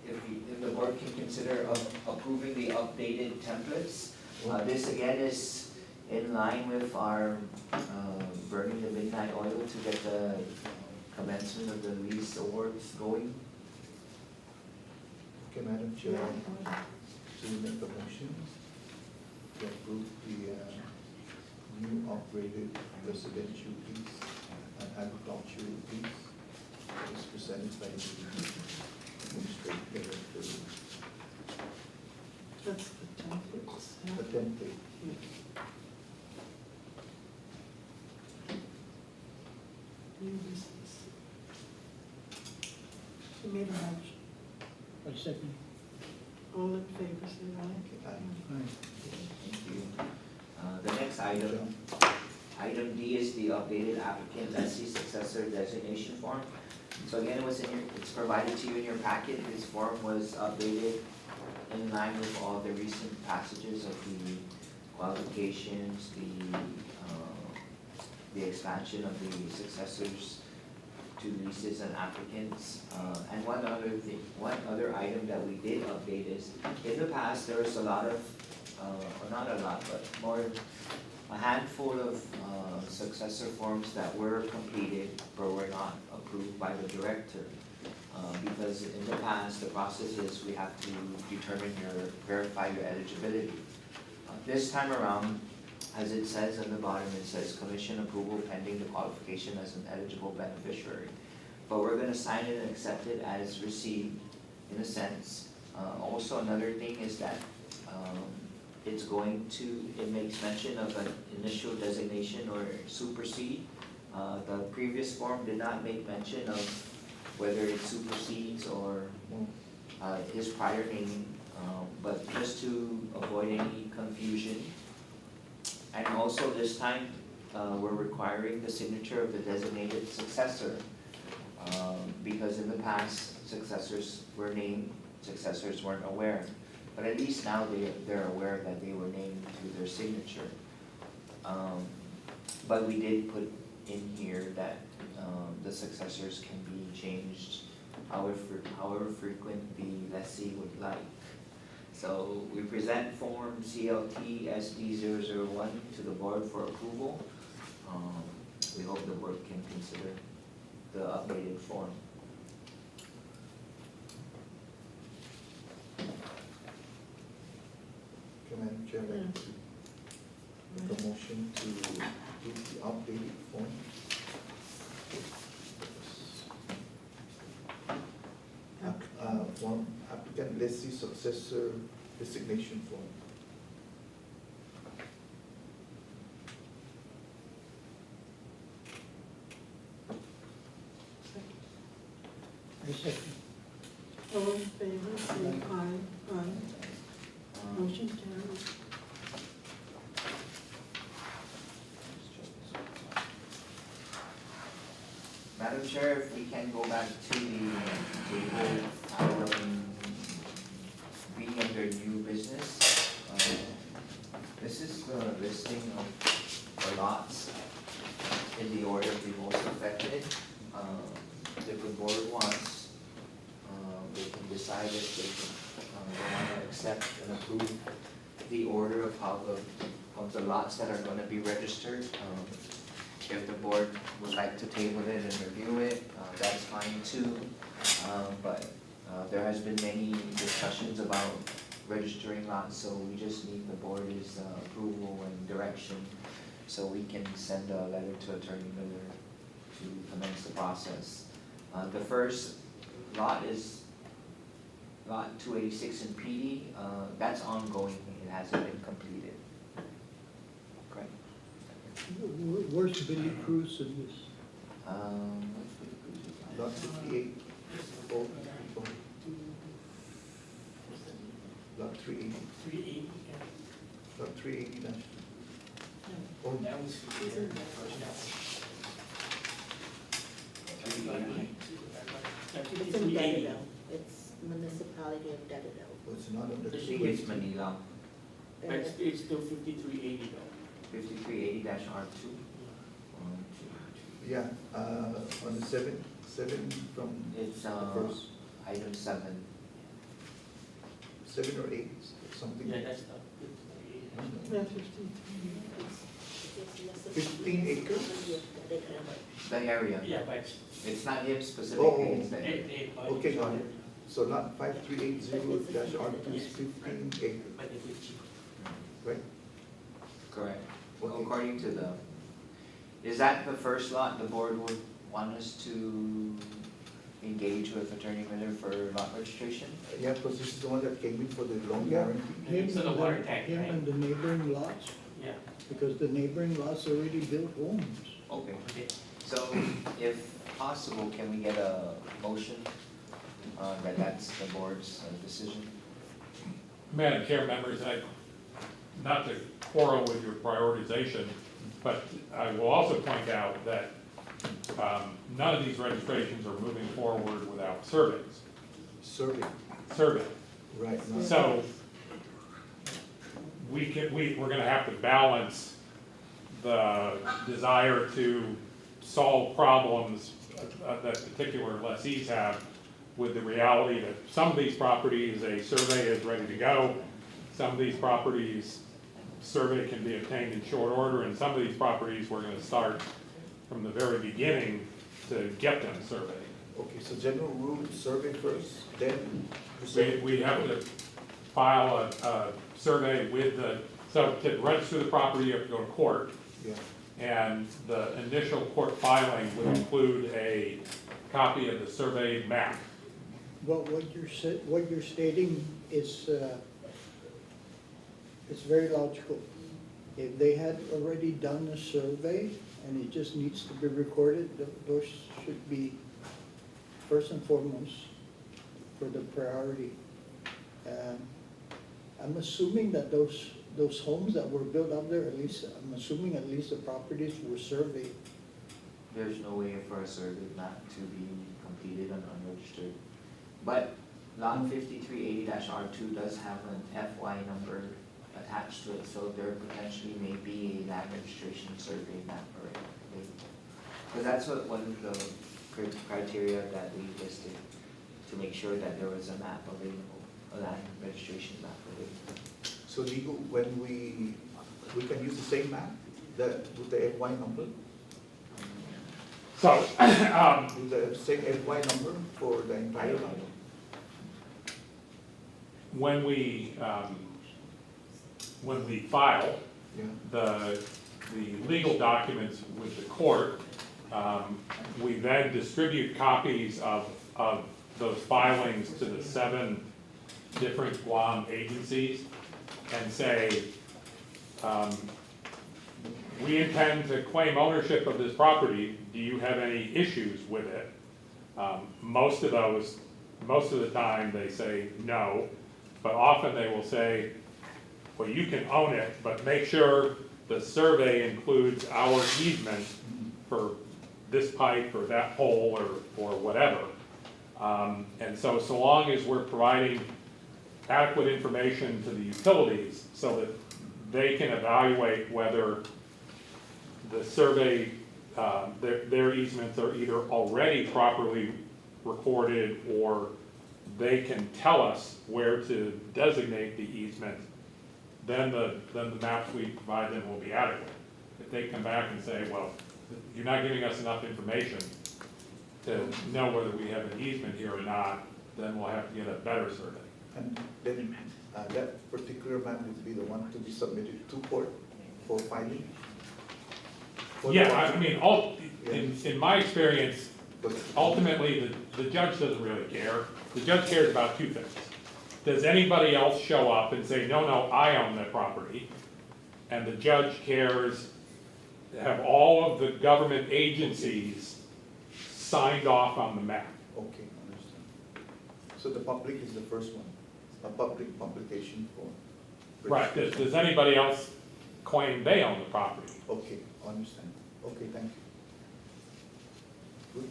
if the board can consider approving the updated templates. This again is in line with our burning the midnight oil to get the commencement of the lease awards going. Okay, Madam Chair, to make a motion to approve the new upgraded residential piece and agricultural piece as presented by the administrative director. that's the templates. The template. New business. She made a motion. I second. All in favor, say Okay, aye. aye. Thank you. The next item, item D is the updated applicant lessee successor designation form. So again, it's provided to you in your packet. This form was updated in line with all the recent passages of the qualifications, the expansion of the successors to leases and applicants. And one other item that we did update is, in the past, there was a lot of, or not a lot, but a handful of successor forms that were completed but were not approved by the director. Because in the past, the process is we have to verify your eligibility. This time around, as it says on the bottom, it says commission approval pending the qualification as an eligible beneficiary. But we're gonna sign it and accept it as received, in a sense. Also, another thing is that it makes mention of an initial designation or supersede. The previous form did not make mention of whether it supersedes or his prior name, but just to avoid any confusion. And also this time, we're requiring the signature of the designated successor, because in the past, successors were named, successors weren't aware. But at least now they're aware that they were named through their signature. But we did put in here that the successors can be changed however frequent the lessee would like. So we present Form CLT SD001 to the board for approval. We hope the board can consider the updated form. Madam Chair, I'd like to make a motion to do the updated form. Form applicant lessee successor designation form. I second. All in favor, say aye. Aye. Motion carries. Madam Chair, if we can go back to the table item B under new business. This is the listing of the lots in the order we most affected. If the board wants, they can decide if they want to accept and approve the order of how of the lots that are going to be registered. If the board would like to table it and review it, that's fine too. But there has been many discussions about registering lots, so we just need the board's approval and direction so we can send a letter to Attorney Miller to commence the process. The first lot is lot 286 in PD. That's ongoing, it hasn't been completed. Correct? Where's Billy Cruz in this? Lot 58. Oh, oh. Lot 380. 380, Lot 380 dash. Oh, that was the first. It's in Dedado, it's municipality of Dedado. it's not on the. I think it's Manila, But it's still 5380 though. 5380-R2. Yeah, on the seven from It's the first, item 7. 7 or 8, something. Yeah, that's the 5380. Yeah, 15 acres? The area. Yeah, but It's not him specifically, it's the area. Okay, got it. So lot 5380 dash R2 is 15 acres, But if it's cheaper. right? Correct. Okay. According to the, is that the first lot the board would want us to engage with Attorney Miller for lot registration? Yeah, because this is the one that came in for the loan guarantee. Him It's in the and water tank, him right? and the neighboring lots, Yeah, because the neighboring lots already built homes. Okay. okay. So if possible, can we get a motion that that's the board's decision? Madam Chair, members, not to quarrel with your prioritization, but I will also point out that none of these registrations are moving forward without surveys. Survey, right. no. So we're gonna have to balance the desire to solve problems that particular lessees have with the reality that some of these properties, a survey is ready to go. Some of these properties, survey can be obtained in short order, and some of these properties, we're gonna start from the very beginning to get them surveyed. Okay, so general rule, survey first, then. We have to file a survey with the, so to register the property, you have to go to court. Yeah, And the initial court filing would include a copy of the surveyed map. Well, what you're stating is, it's very logical. If they had already done a survey and it just needs to be recorded, those should be first and foremost for the priority. I'm assuming that those homes that were built up there, I'm assuming at least the properties were surveyed. There's no way for a survey map to be completed and unregistered. But lot 5380-R2 does have an FY number attached to it, so there potentially may be a land registration survey map already. Because that's one of the criteria that we listed, to make sure that there was a map available, a land registration map available. so legal, when we can use the same map, with the FY number? So, With the same FY number for the entire lot? when we file Yeah, the legal documents with the court, we then distribute copies of those filings to the 7 different Guam agencies and say, we intend to claim ownership of this property. Do you have any issues with it? Most of the time they say no, but often they will say, well, you can own it, but make sure the survey includes our easement for this pipe or that pole or whatever. And so long as we're providing adequate information to the utilities so that they can evaluate whether the survey, their easements are either already properly recorded or they can tell us where to designate the easement, then the maps we provide them will be adequate. If they come back and say, well, you're not giving us enough information to know whether we have an easement here or not, then we'll have to get a better survey. and then that particular map would be the one to be submitted to court for filing? For Yeah, the- I mean, in my experience, ultimately, the judge doesn't really care. The judge cares about 2 things. Does anybody else show up and say, no, I own that property? And the judge cares, have all of the government agencies signed off on the map? Okay, understand. So the public is the first one, a public publication for. Right, does anybody else claim they own the property? Okay, understand. Okay, thank you. Good.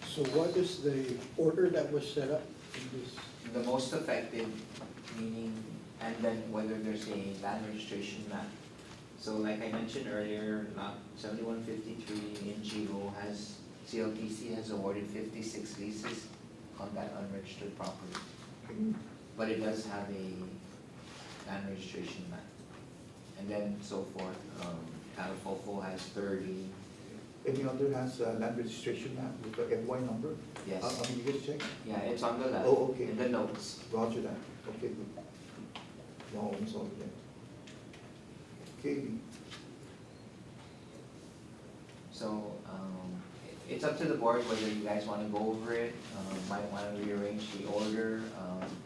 So what is the order that was set up in this? The most affected, meaning, and then whether there's a land registration map. So like I mentioned earlier, lot 7153 in Gigo CLTC has awarded 56 leases on that unregistered property. Okay. But it does have a land registration map. And then so forth, Califofo has 30, Any other has a land registration map with the FY number? yes. I mean, you guys check? Yeah, it's on the left, Oh, okay. in the notes. Roger that. Okay, good. No, it's all there. Okay, So, it's up to the board whether you guys wanna go over it, might wanna rearrange the order,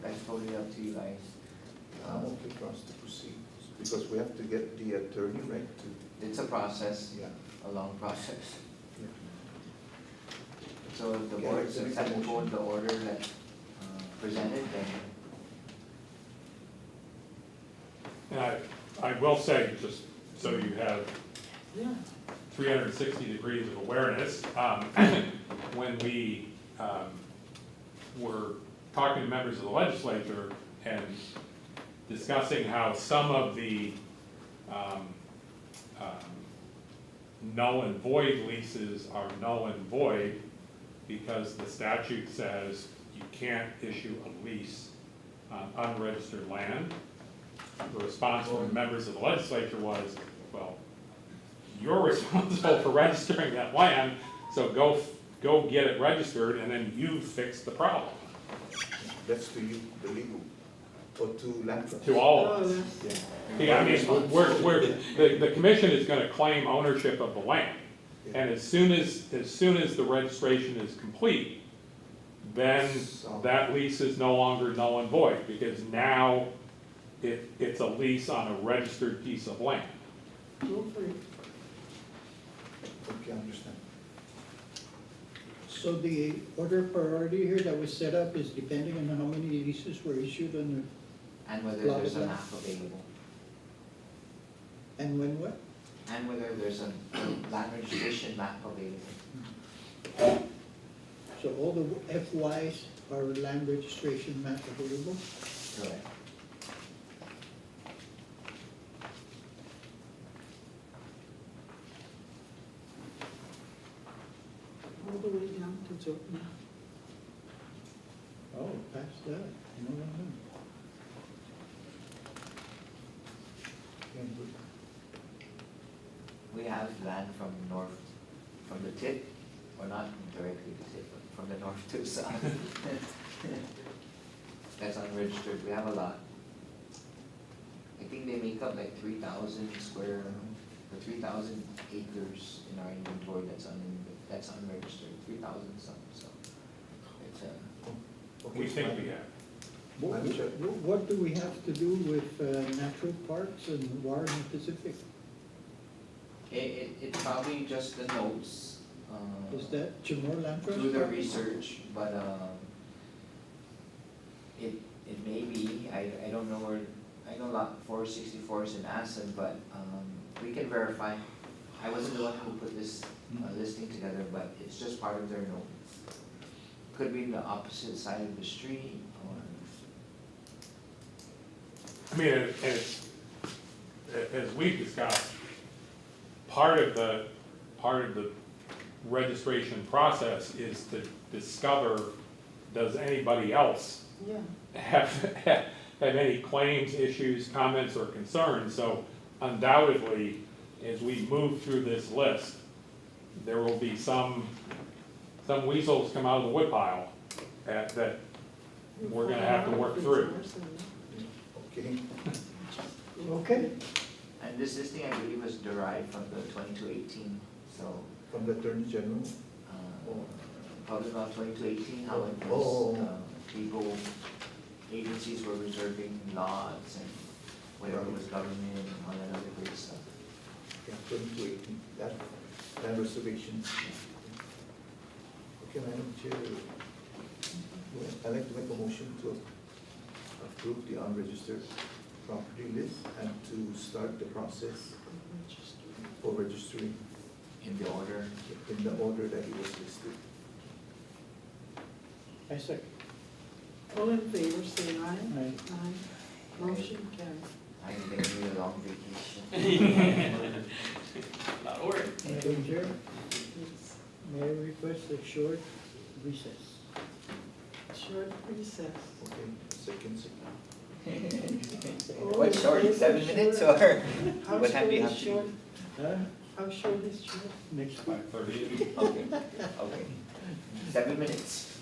that's totally up to you guys. I'm okay for us to proceed, because we have to get the attorney, right, to, It's a process, yeah. a long process. Yeah. So if the Yeah, board's it's a acceptable with motion. the order that presented, then And I will say, just so you have Yeah. 360 degrees of awareness, when we were talking to members of the legislature and discussing how some of the null and void leases are null and void because the statute says you can't issue a lease on unregistered land. The response from members of the legislature was, well, you're responsible for registering that land, so go go get it registered, and then you fix the problem, That's to you, the legal, or to land trust. to all Oh, of us. that's- Yeah. Yeah, I mean, the commission is gonna claim ownership of the land. And as soon as the registration is complete, then that lease is no longer null and void, because now it's a lease on a registered piece of land. Hopefully. Okay, I understand. So the order of priority here that was set up is depending on how many leases were issued on And whether Blah, there's blah, a blah. map available, the, and when what? and whether there's a land registration map available. So all the FYs are land registration map available? Correct. All the way down to Jopna. Oh, past that, no, no, no. We have land from north, from the tip, or not directly the tip, but from the north to south. That's unregistered, we have a lot. I think they make up like 3,000 square, or 3,000 acres in our inventory that's unregistered, 3,000 some, so. It's Okay, We think fine. we have. Madam Chair. What do we have to do with natural parks and Warren Pacific? It's probably just the notes. Is that CHamoru Land Trust? Do the research, but, it may be, I don't know where, I know lot 464 is in Assen, but, we can verify. I wasn't the one who put this listing together, but it's just part of their notes. Could be the opposite side of the street, or, I mean, and it's, as we've discussed, part of the registration process is to discover, does anybody else Yeah. have any claims, issues, comments, or concerns? So undoubtedly, as we move through this list, there will be some weasels come out of the woodpile that we're gonna have to work through. Okay, Okay, and this listing, I believe, was derived from the 2218, so, from the Attorney General. probably about 2218, how it Oh. was, people, agencies were reserving lots and whatever was government and all that other great stuff. Yeah, 2018, that reservation. Okay, Madam Chair, I'd like to make a motion to approve the unregistered property list and to start the process for registering In the order, in the order that it was listed. I second. All in favor, say aye. Aye. Aye. Motion carries. I'm gonna need a long vacation. Not worry. Madam Chair, may I request a short recess? Short recess. Okay, second. What, short, 7 minutes, or How what time short do you is have to short? be? Huh? How short is short? Next week. 5:30. Okay, okay. 7 minutes.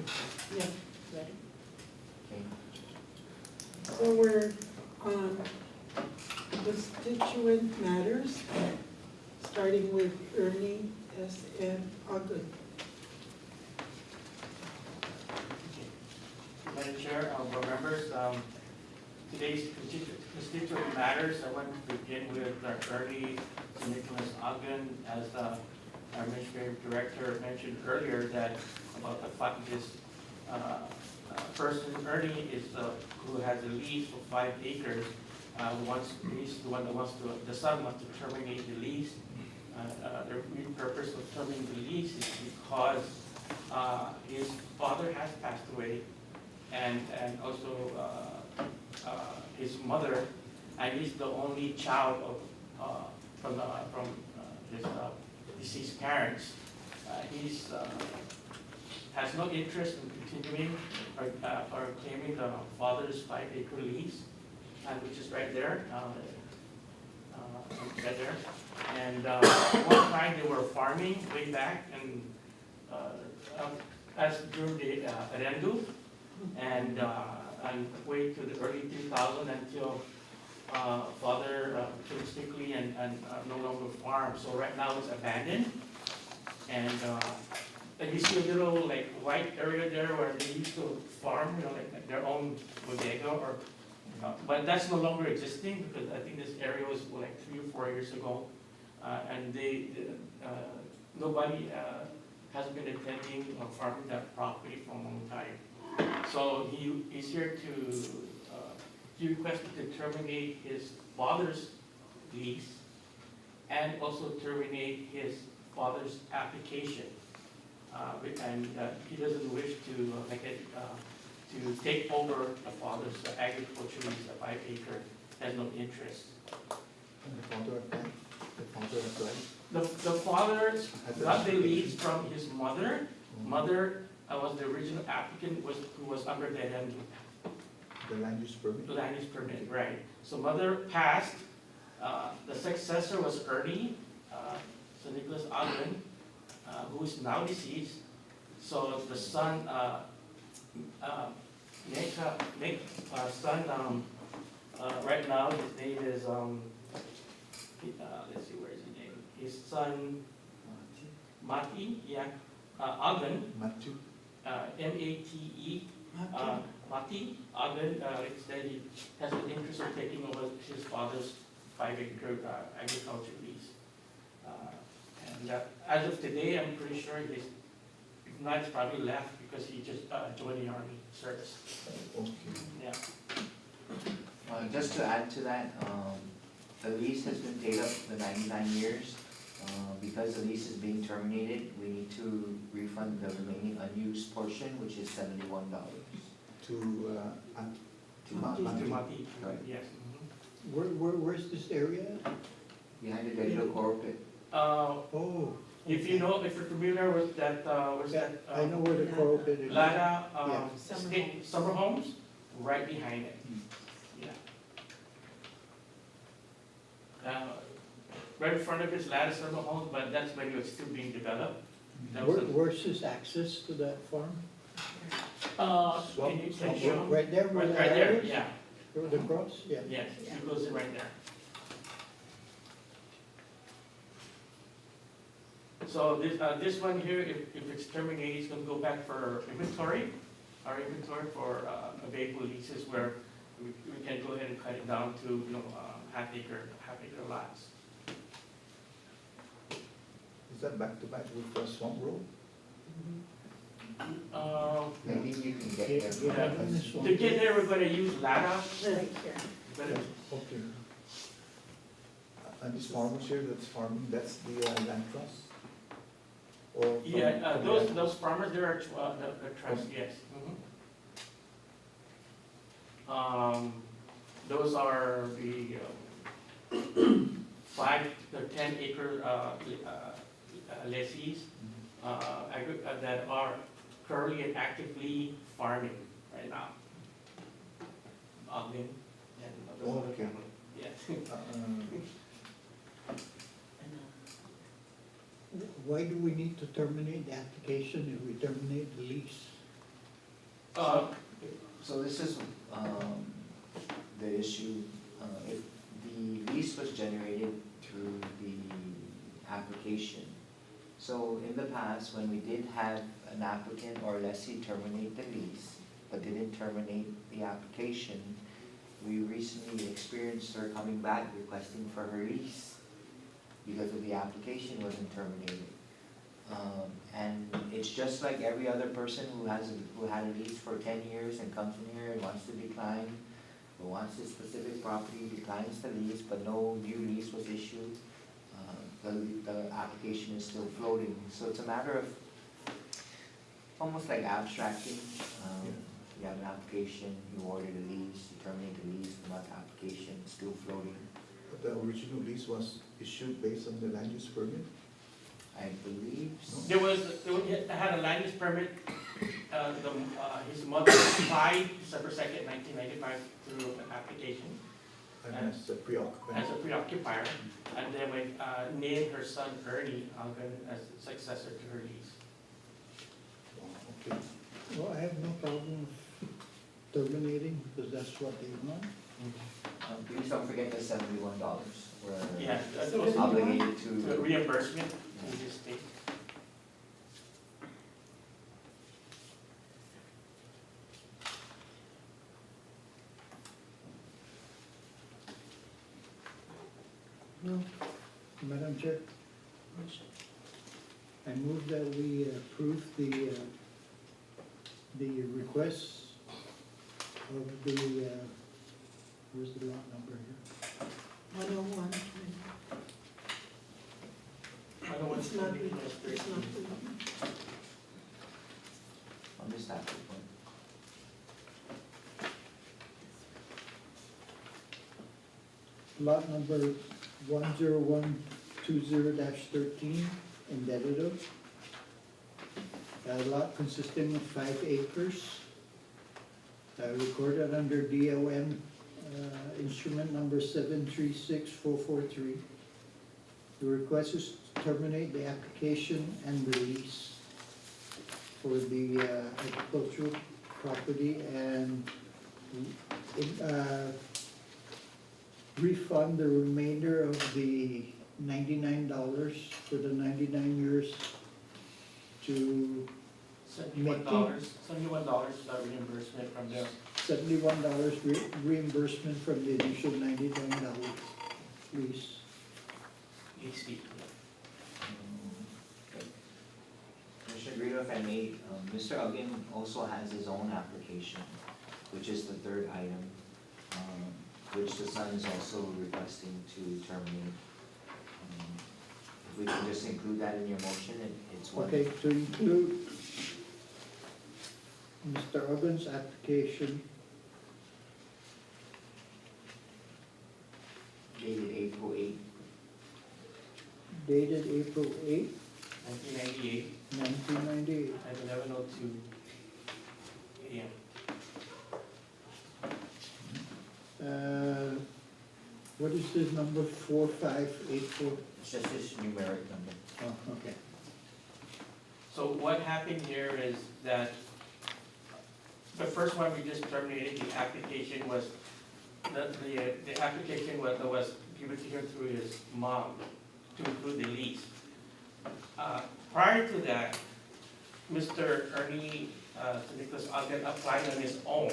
Yeah, Ready? Okay. so we're on constituent matters, starting with Ernie S.M. Ogden. Madam Chair, board members, today's constituent matters, I want to begin with Ernie Nicholas Ogden, as our administrative director mentioned earlier, that about the fact this person, Ernie, is who has a lease for 5 acres, he's the one that wants to, the son wants to terminate the lease. The real purpose of terminating the lease is because his father has passed away, and also his mother, and he's the only child of from his deceased parents. He's has no interest in continuing or claiming the father's 5-acre lease, and which is right there, right there. And one time they were farming way back, and as during the Arendu, and way to the early 2000s until father took sickly and no longer farmed. So right now it's abandoned, and you see a little like white area there where they used to farm, like their own bodega, or but that's no longer existing, because I think this area was like 3 or 4 years ago, and nobody has been attending or farming that property for a long time. So he's here he requested to terminate his father's lease and also terminate his father's application. And he doesn't wish to to take over the father's agriculture lease, the 5-acre, has no interest. And the father applied? The father applied? The father got the lease from his mother. Mother was the original applicant, who was under the land use permit? Land use permit, right. So mother passed, the successor was Ernie, so Nicholas Ogden, who is now deceased. So the son, right now his name is, let's see, where is his name? His son, Mati, Ogden. Matthew? M-A-T-E, Mati Ogden, said he has an interest in taking over his father's 5-acre agriculture lease. And as of today, I'm pretty sure if not, he's probably left because he just joined the Army service. Okay. Yeah. Just to add to that, the lease has been paid up for 99 years. Because the lease is being terminated, we need to refund the remaining unused portion, which is $71. To Mati, Right. yes. Where's this area? Behind the Delta Coral Pit. Oh. If you're familiar with that, I know where the coral pit is. Lada, Yeah. summer homes, right behind it. Yeah. Right in front of it is Lada Summer Homes, but that's when it was still being developed. Where's his access to that farm? Can you show? Right there where Right the there, arrows? yeah, The cross, yeah. yes, it goes in right there. So this one here, if it's terminated, it's gonna go back for inventory, our inventory for available leases where we can go ahead and cut it down to, half-acre lots. Is that back to back with Swamp Road? Maybe you can get Yeah, there. yeah, on this one. To get there, we're gonna use Lada. Right here. Okay. And these farmers here that's farming, that's the land trust? Or from- Yeah, from the- those farmers, there are, the trust, yes. Those are the 5 to 10 acre lessees that are currently and actively farming right now. Ogden and those other Okay. family, yes. Why do we need to terminate the application if we terminate the lease? So this is, the issue, if the lease was generated through the application. So in the past, when we did have an applicant or lessee terminate the lease, but didn't terminate the application, we recently experienced her coming back requesting for her lease because of the application wasn't terminated. And it's just like every other person who had a lease for 10 years and comes in here and wants to decline, or wants a specific property, declines the lease, but no new lease was issued. The application is still floating. So it's a matter of almost like abstracting. You have an application, you ordered a lease, you terminate the lease, another application, still floating. But the original lease was issued based on the land use permit? I believe so. It had a land use permit, his mother applied December 2nd, 1995 through an application And as a pre-occupant? as a preoccupier, and then we named her son Ernie Alvin as successor to her lease. Okay. Well, I have no problem terminating, because that's what they want. Please don't forget the $71. Yeah, We're that was obligated the to. reimbursement to the state. No. Madam Chair, I move that we approve the requests of the, where's the lot number here? 101. I don't want It's to not, be it's not. On this application. Lot number 10120-13 in Dedido. A lot consisting of 5 acres. Recorded under DOM instrument number 736443. The request is to terminate the application and release for the agricultural property and refund the remainder of the $99 for the 99 years to $71 reimbursement from the, $71 reimbursement from the initial $99 lease. lease fee. Commissioner Guido, if I may, Mr. Uggan also has his own application, which is the third item, which the son is also requesting to terminate. If we can just include that in your motion, it's one. Okay, to include Mr. Uggan's application Dated April 8th. dated April 8, 1998 1998. at 11:02 a.m. What is this number, 4584? It's just his numeric number. Oh, okay. So what happened here is that the first one we just terminated, the application was, the application was given to him through his mom to include the lease. Prior to that, Mr. Ernie Nicholas Ogden applied on his own,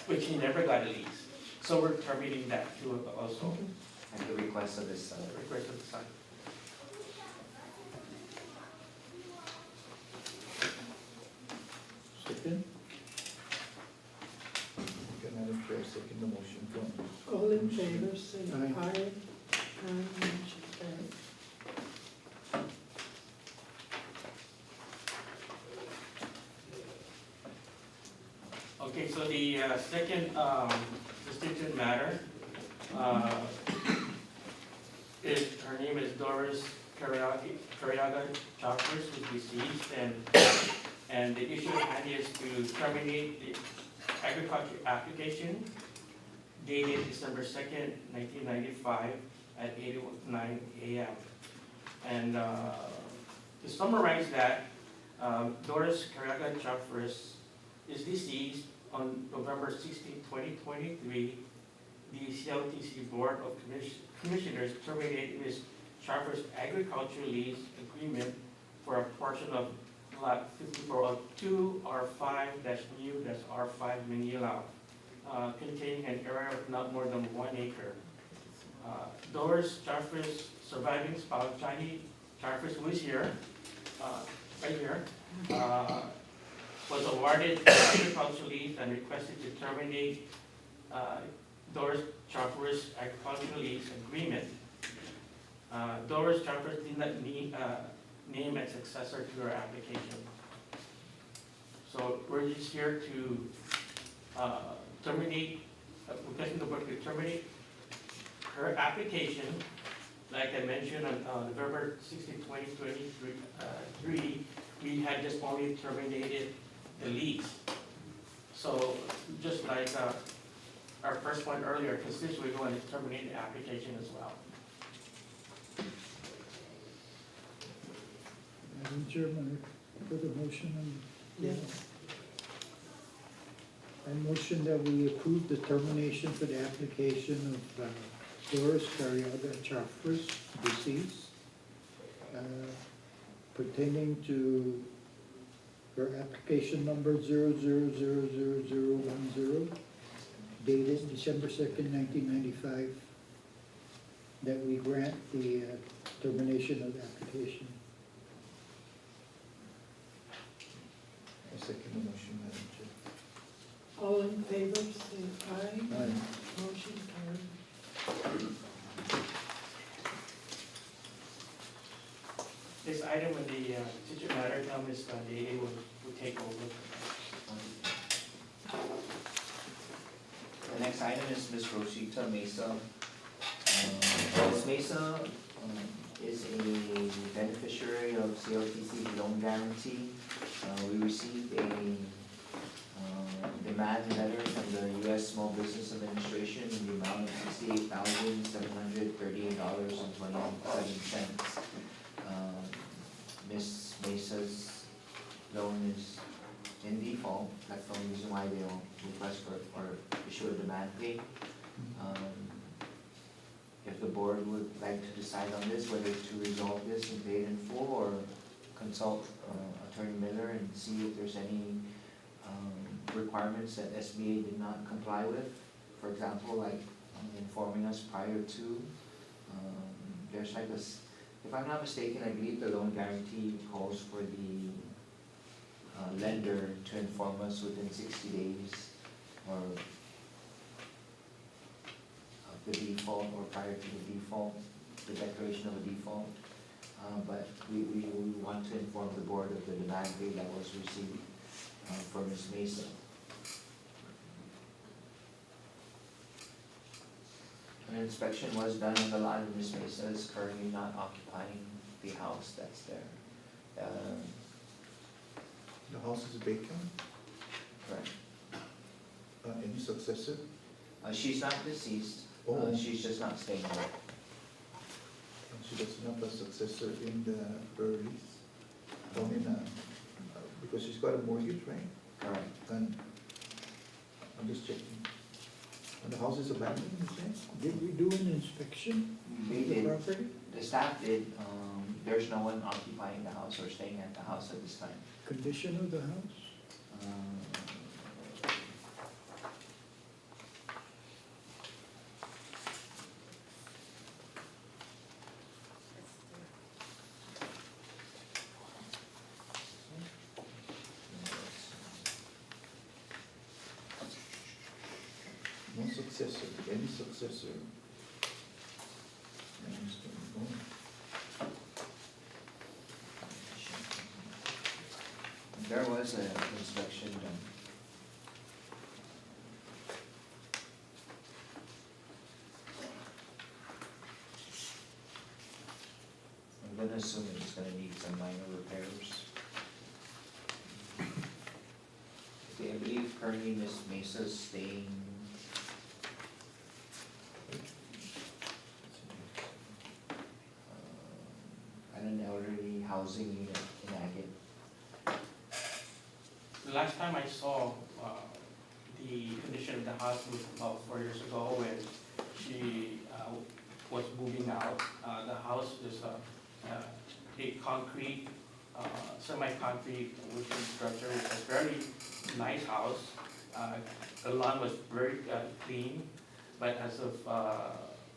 which he never got a lease. So we're terminating that too also, At the request of his son. request of the son. Second? Okay, Madam Chair, second the motion from. All in favor, say Aye. aye. And motion carried. Okay, so the second constituent matter is, her name is Doris Carriaga Chalkers, who's deceased, and the issue at hand is to terminate the agriculture application dated December 2nd, 1995 at 8:09 a.m. And to summarize that, Doris Carriaga Chalkers is deceased on November 16, 2023, the CLTC Board of Commissioners terminated Ms. Sharper's agricultural lease agreement for a portion of lot 5402 R5-new-R5 Manila, containing an area of not more than 1 acre. Doris Sharper's surviving spouse, Johnny Sharper, who is here, right here, was awarded agricultural lease and requested to terminate Doris Sharper's agricultural lease agreement. Doris Sharper did not name a successor to her application. So we're just here to terminate, requesting the board to terminate her application. Like I mentioned on November 16, 2023, we had just only terminated the lease. So just like our first one earlier, constitutionally, we're going to terminate the application as well. Madam Chairman, I put a motion on. Yes. I motion that we approve the termination for the application of Doris Carriaga Chafras, deceased, pertaining to her application number 00000010, dated December 2nd, 1995, that we grant the termination of the application. I second the motion, Madam Chair. All in favor, say aye. Aye. Motion carried. This item with the subject matter, Ms. Dede will take over. The next item is Ms. Rosita Mesa. Ms. Mesa is a beneficiary of CLTC loan guarantee. We received a demand letter from the U.S. Small Business Administration in the amount of $68,738.27. Ms. Mesa's loan is in default. That's the only reason why they'll request for or issue a demand pay. If the board would like to decide on this, whether to resolve this and pay it in full or consult Attorney Miller and see if there's any requirements that SBA did not comply with. For example, like informing us prior to, there's like this, if I'm not mistaken, I believe the loan guarantee calls for the lender to inform us within 60 days or of the default or prior to the default, the declaration of a default. But we want to inform the board of the demand pay that was received for Ms. Mesa. An inspection was done on the lot, and Ms. Mesa is currently not occupying the house that's there. The house is vacant. Correct. Any successor? She's not deceased, she's just not staying there. And she doesn't have a successor in her lease? I mean, because she's got a mortgage, right? Correct. And I'm just checking. And the house is abandoned, you say? Did we do an inspection We of the did, property? the staff did, there's no one occupying the house or staying at the house at this time. Condition of the house? No successor, any successor. And it's going. There was an inspection done. I'm gonna assume it's gonna need some minor repairs. Okay, I believe currently Ms. Mesa's staying at an elderly housing unit in Agate. the last time I saw the condition of the house was about 4 years ago when she was moving out. The house is a concrete, semi-concrete wooden structure. It's a very nice house. The lawn was very clean, but as of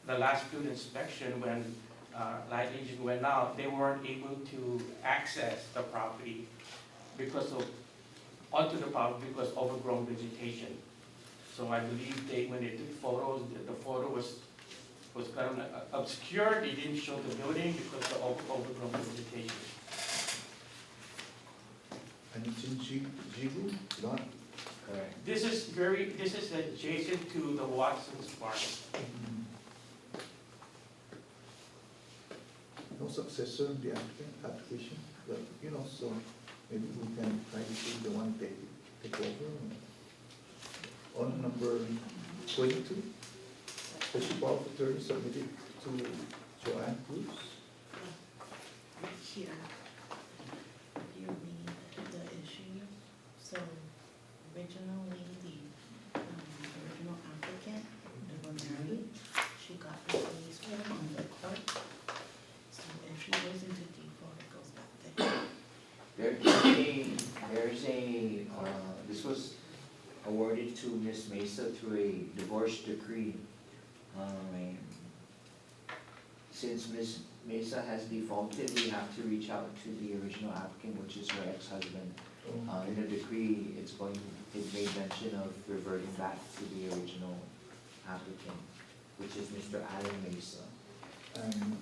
the last field inspection, when light engine went out, they weren't able to access the property onto the property because of overgrown vegetation. So I believe when they took photos, the photo was kind of obscured. They didn't show the building because of overgrown vegetation. And it's in Jibu, not? Correct. This is adjacent to the Watson's farm. No successor in the application, but, you know, so maybe we can try to see the one take over. On number 22, special power of attorney submitted to Joanne Cruz. Here, you read the issue. So originally, the original applicant, they were married. She got released from the court. So if she goes into default, it goes back to This was awarded to Ms. Mesa through a divorce decree. Since Ms. Mesa has defaulted, we have to reach out to the original applicant, which is her ex-husband. In the decree, it made mention of reverting back to the original applicant, which is Mr. Alan Mesa. And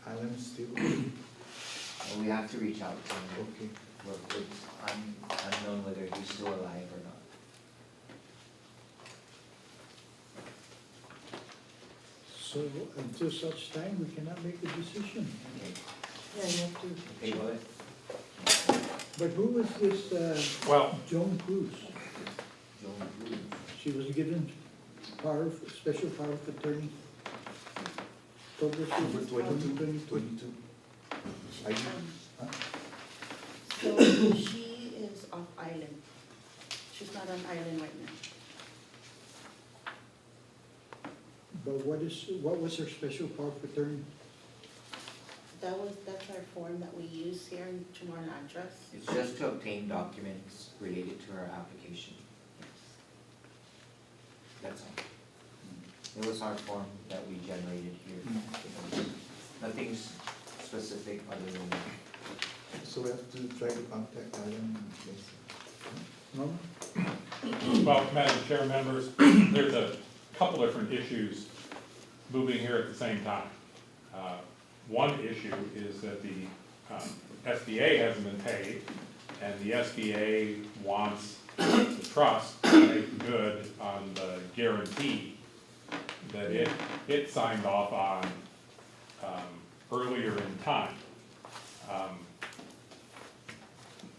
Alan still, And we have to reach out to him. okay. But it's unknown whether he's still alive or not. So until such time, we cannot make a decision. Okay, Yeah, you have to. okay, go ahead. But who was this, Well, Joan Cruz? Joan Cruz. She was given special power of attorney. Number 22. Are you, huh? So she is off island. She's not on island right now. But what was her special power of attorney? That's our form that we use here in CHamoru address. It's just to obtain documents related to her application. That's all. It was our form that we generated here. Nothing's specific other than that. So we have to try to contact Alan. No? well, Madam Chair, members, there's a couple different issues moving here at the same time. One issue is that the SBA hasn't been paid, and the SBA wants the trust to make good on the guarantee that it signed off on earlier in time.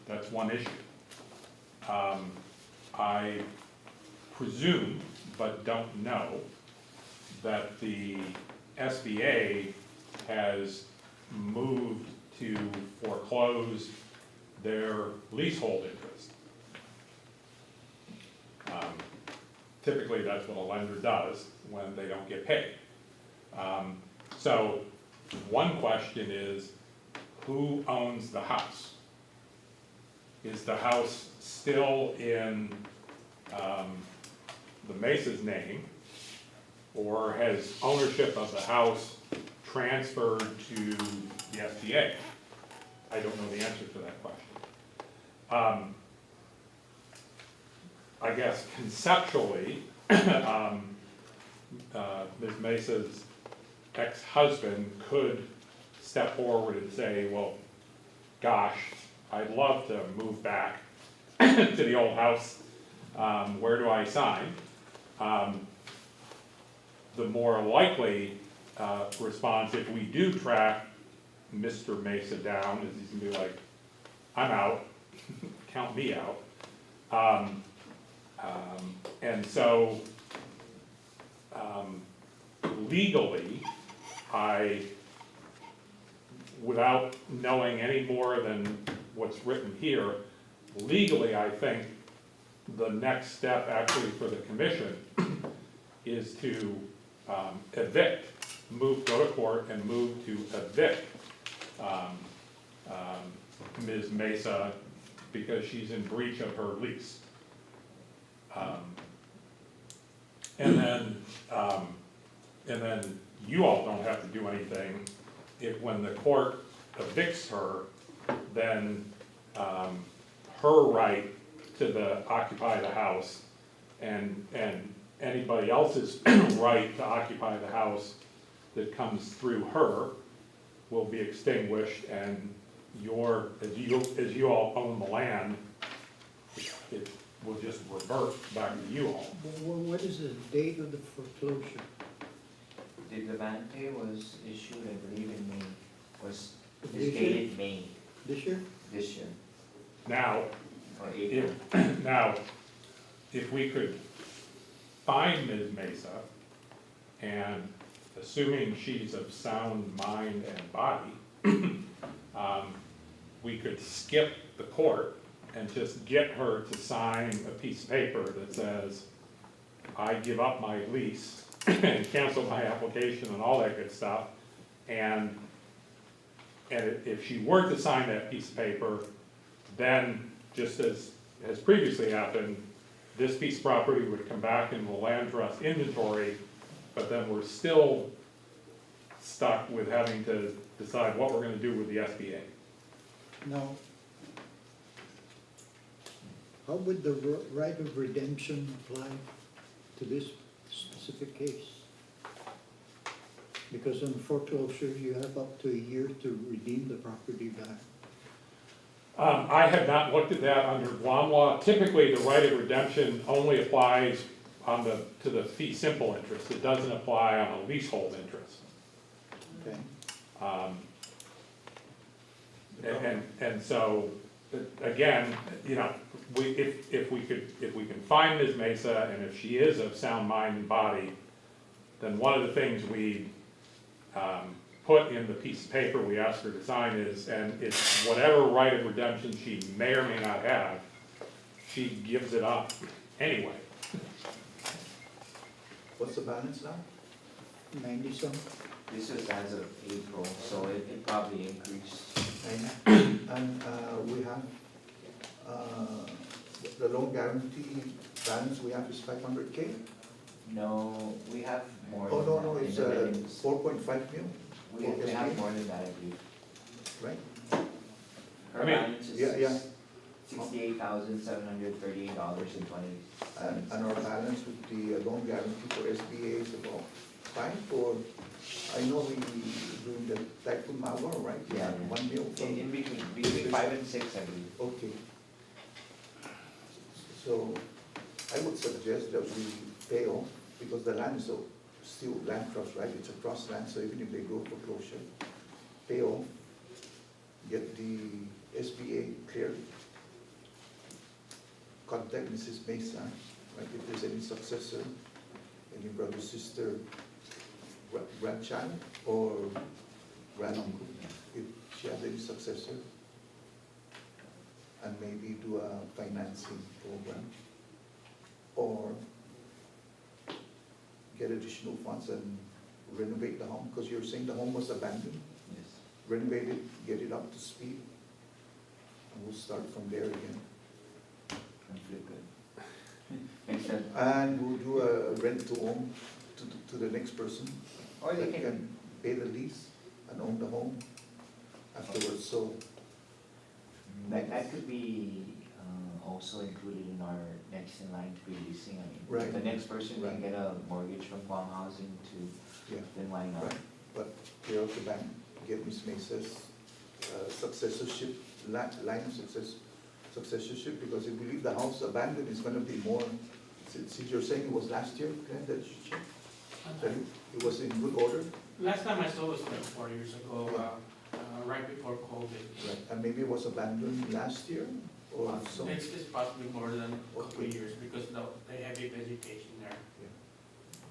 That's one issue. I presume, but don't know, that the SBA has moved to foreclose their leasehold interest. Typically, that's what a lender does when they don't get paid. So one question is, who owns the house? Is the house still in the Mesa's name, or has ownership of the house transferred to the SBA? I don't know the answer to that question. I guess conceptually, Ms. Mesa's ex-husband could step forward and say, well, gosh, I'd love to move back to the old house. Where do I sign? The more likely response, if we do track Mr. Mesa down, is he's gonna be like, I'm out, count me out. And so legally, without knowing any more than what's written here, legally, I think the next step actually for the commission is to evict, go to court and move to evict Ms. Mesa because she's in breach of her lease. And then you all don't have to do anything. If, when the court evicts her, then her right to occupy the house and anybody else's right to occupy the house that comes through her will be extinguished, and as you all own the land, it will just revert back to you all. What is the date of the foreclosure? The Levante was issued, I believe, in May, is This year? dated May This year? this year, Now, or April. if we could find Ms. Mesa, and assuming she's of sound mind and body, we could skip the court and just get her to sign a piece of paper that says, I give up my lease and cancel my application and all that good stuff. And if she were to sign that piece of paper, then just as has previously happened, this piece of property would come back in the land trust inventory, but then we're still stuck with having to decide what we're gonna do with the SBA. Now, how would the right of redemption apply to this specific case? Because in foreclosure, you have up to a year to redeem the property back. I have not looked at that under Guam law. Typically, the right of redemption only applies to the fee simple interest. It doesn't apply on a leasehold interest. Okay. And so, again, you know, if we can find Ms. Mesa, and if she is of sound mind and body, then one of the things we put in the piece of paper we asked her to sign is, and it's whatever right of redemption she may or may not have, she gives it up anyway. What's the balance now? 90-some? This is as of April, so it probably increased. And we have, the loan guarantee balance we have is 500K? No, we have more Oh, than no, that. no, in it's the buildings. 4.5 mil, We have more than that, I believe. right? Her I mean, balance yeah. is $68,738.20. And our balance with the loan guarantee for SBA is about 5, or, I know we doing the Typhoon Mawar, right? Yeah. 1 mil. from- In between 5 and 6, I believe. Okay. So I would suggest that we pay off, because the land is still land trust, right? It's a trust land, so even if they go foreclosure, pay off, get the SBA cleared, contact Mrs. Mesa, right? If there's any successor, any brother, sister, grandchild, or granduncle, if she has any successor, and maybe do a financing program, or get additional funds and renovate the home, because you're saying the home was abandoned, Yes. renovate it, get it up to speed, and we'll start from there again. Sounds really good. Makes sense. And we'll do a rent to own to the next person. Or they that can, pay the lease and own the home afterwards, so. that could be also included in our next in line to be leasing. I mean, Right. the next person Right. can get a mortgage from Guam Housing to, Yeah. then why not? Right, but clear out the bank, get Ms. Mesa's successorship, line of successorship, because if we leave the house abandoned, it's gonna be more, since you're saying it was last year, Glenn, that you checked, that it was in good order, Last time I saw was like 4 years ago, right before COVID. right, and maybe it was abandoned last year, or so. It's possibly more than a couple Okay. of years because they have a vegetation there.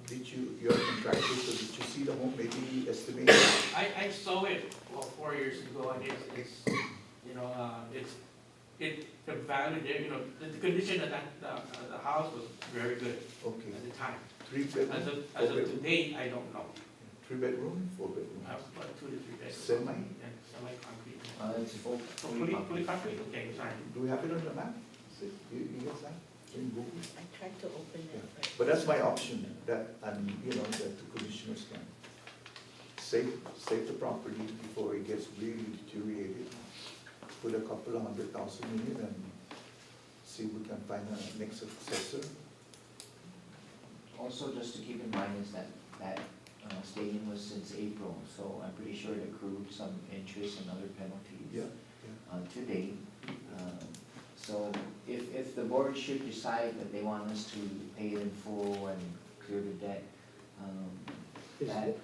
Did you're a contractor, so did you see the home, maybe estimate? I saw it, 4 years ago, and it's the value there, the condition of the house was very good Okay, at the time. 3 bedroom, As 4 of bedroom, today, I don't know. 3 bedroom, 4 bedroom. About 2 to 3 bedrooms. Semi? Yeah, semi-concrete. It's full. Fully concrete, okay, sorry. Do we have it on the map? See, you guys have in Google? I tried to open it, but. But that's my option, that, and, that the commissioners can save the property before it gets really deteriorated. Put a couple of $100,000 in it and see if we can find a next successor. Also, just to keep in mind is that stadium was since April, so I'm pretty sure it accrued some interest and other penalties. Yeah, To date. So if the board should decide that they want us to pay it in full and clear the debt,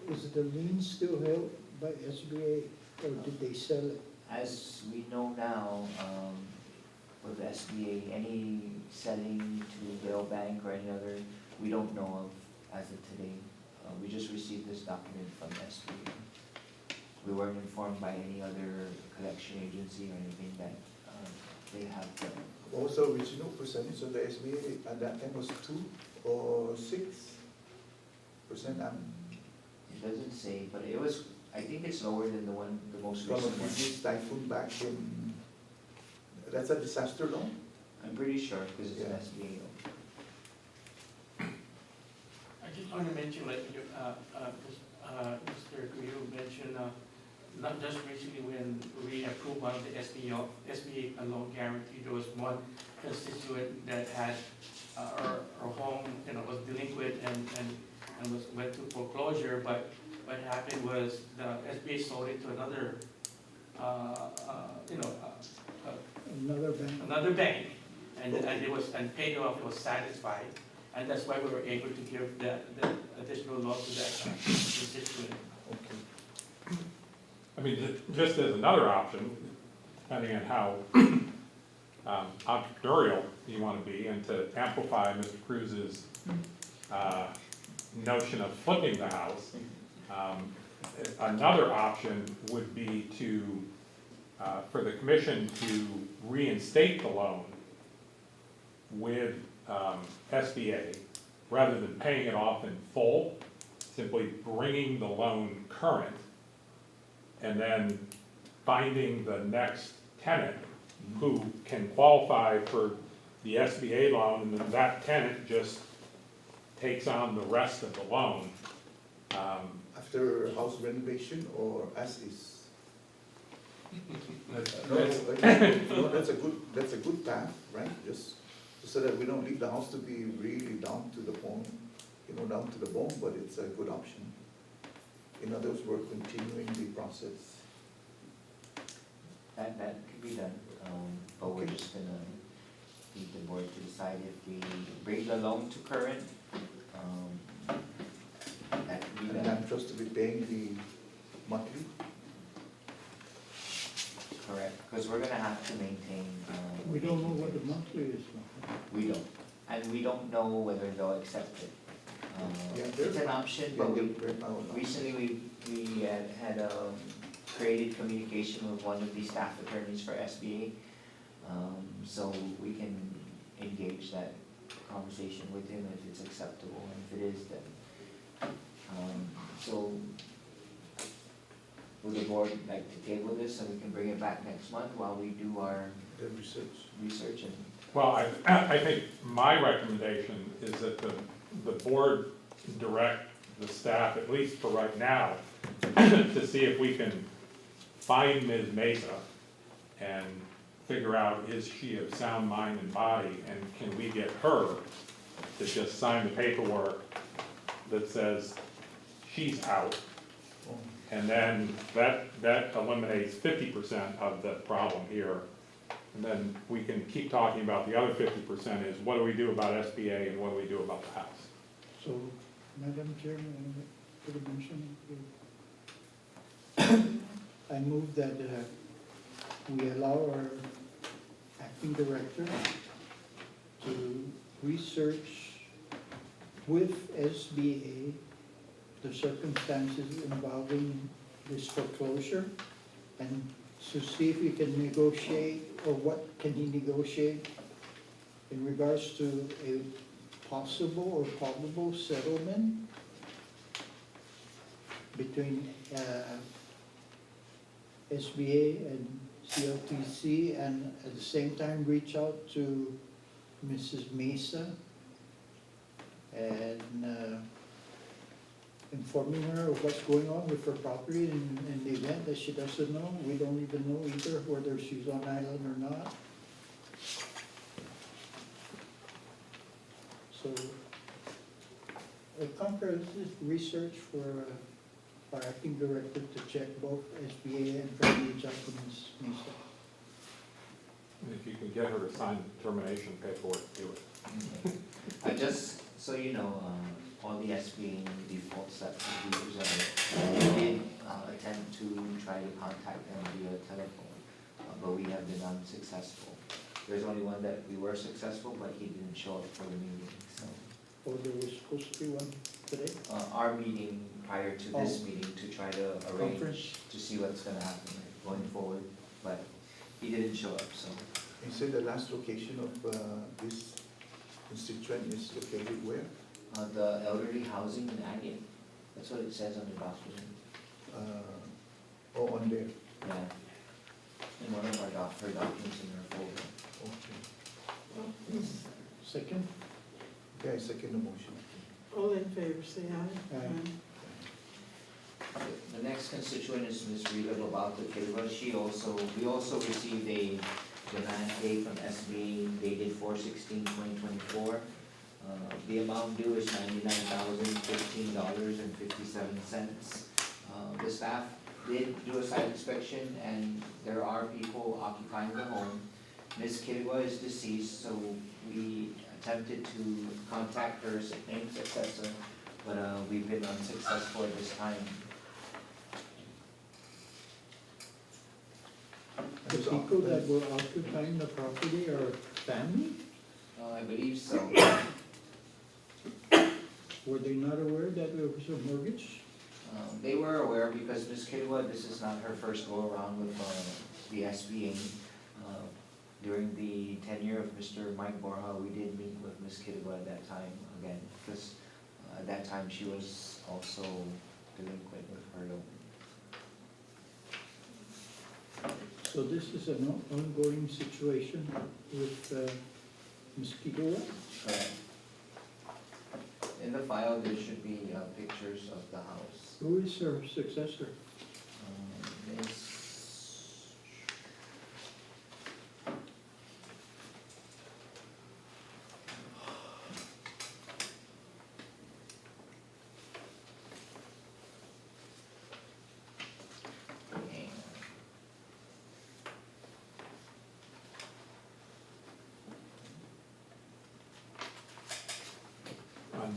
Is the lien still held by SBA, or did they sell it? as we know now, with SBA, any selling to Dale Bank or any other, we don't know of as of today. We just received this document from SBA. We weren't informed by any other collection agency or anything that they have done. What was the original percentage of the SBA at that time? Was 2 or 6%? It doesn't say, but it was, I think it's lower than the most From a recent one. previous typhoon back in, that's a disaster loan? I'm pretty sure, because it's an Yeah. SBA loan. I just want to mention, like, Mr. Guido mentioned, not just recently when we approved one of the SBA loan guarantee, there was one constituent that had, her home, was delinquent and went to foreclosure, but what happened was the SBA sold it to another, Another bank? and it was, and paid off, it was satisfied. And that's why we were able to give the additional loan to that constituent. Okay. I mean, just as another option, depending on how entrepreneurial you want to be, and to amplify Mr. Cruz's notion of flipping the house, another option would be to, for the commission to reinstate the loan with SBA, rather than paying it off in full, simply bringing the loan current, and then finding the next tenant who can qualify for the SBA loan, and then that tenant just takes on the rest of the loan. After house renovation or as is? That's- No, that's a good path, right? Just so that we don't leave the house to be really down to the bone, down to the bone, but it's a good option. In other words, we're continuing the process. That could be done, but we're just gonna need the board to decide if we bring the loan to current, that could be And done, I'm supposed to be paying the monthly? correct? Because we're gonna have to maintain. We don't know what the monthly is now. We don't, and we don't know whether they'll accept it. Yeah, It's an option, but we, recently recently we had created communication with one of the staff attorneys for SBA, so we can engage that conversation with him if it's acceptable, and if it is, then, so would the board like to table this and we can bring it back next month while we do our the research. and Well, I think my recommendation is that the board direct the staff, at least for right now, to see if we can find Ms. Mesa and figure out, is she of sound mind and body, and can we get her to just sign the paperwork that says she's out? And then that eliminates 50% of the problem here. And then we can keep talking about the other 50% is what do we do about SBA and what do we do about the house? So, Madam Chairman, for the motion, I move that we allow our acting director to research with SBA the circumstances involving this foreclosure and So see if you can negotiate, or what can he negotiate in regards to a possible or probable settlement between SBA and CLTC, and at the same time reach out to Mrs. Mesa and informing her of what's going on with her property in the event that she doesn't know. We don't even know either whether she's on island or not. So a comprehensive research for our acting director to check both SBA and try to reach out to Ms. Mesa. And if you can get her to sign the termination paperwork, do it. Just so you know, all the SBA defaults that we presented, we did attempt to try to contact them via telephone, but we have been unsuccessful. There's only one that we were successful, but he didn't show up for the meeting, so. Or there was supposed to be one today? Our meeting prior to this Oh. meeting to try to Conference. arrange to see what's gonna happen going forward, but he didn't show up, so. You said the last location of this constituent is located where? The elderly housing in Agate, that's what it says on the document, Oh, on there. yeah. In one of our her documents in her folder. Okay. Second? Okay, I second the motion. All in favor, say aye. Aye. The next constituent is Ms. Rita Lobato Kilva. We also received a demand date from SBA dated 4/16/2024. The amount due is $99,015.57. The staff did do a site inspection and there are people occupying the home. Ms. Kilva is deceased, so we attempted to contact her named successor, but we've been unsuccessful at this time. The people that were occupying the property are family? I believe so. Were they not aware that there was a mortgage? They were aware because Ms. Kilwa, this is not her first go around with the SBA. During the tenure of Mr. Mike Borja, we did meet with Ms. Kilwa at that time again, because at that time she was also delinquent with her loan. So this is an ongoing situation with Ms. Kidora? Correct. In the file, there should be pictures of the house. Who is her successor? Ms. Unknown.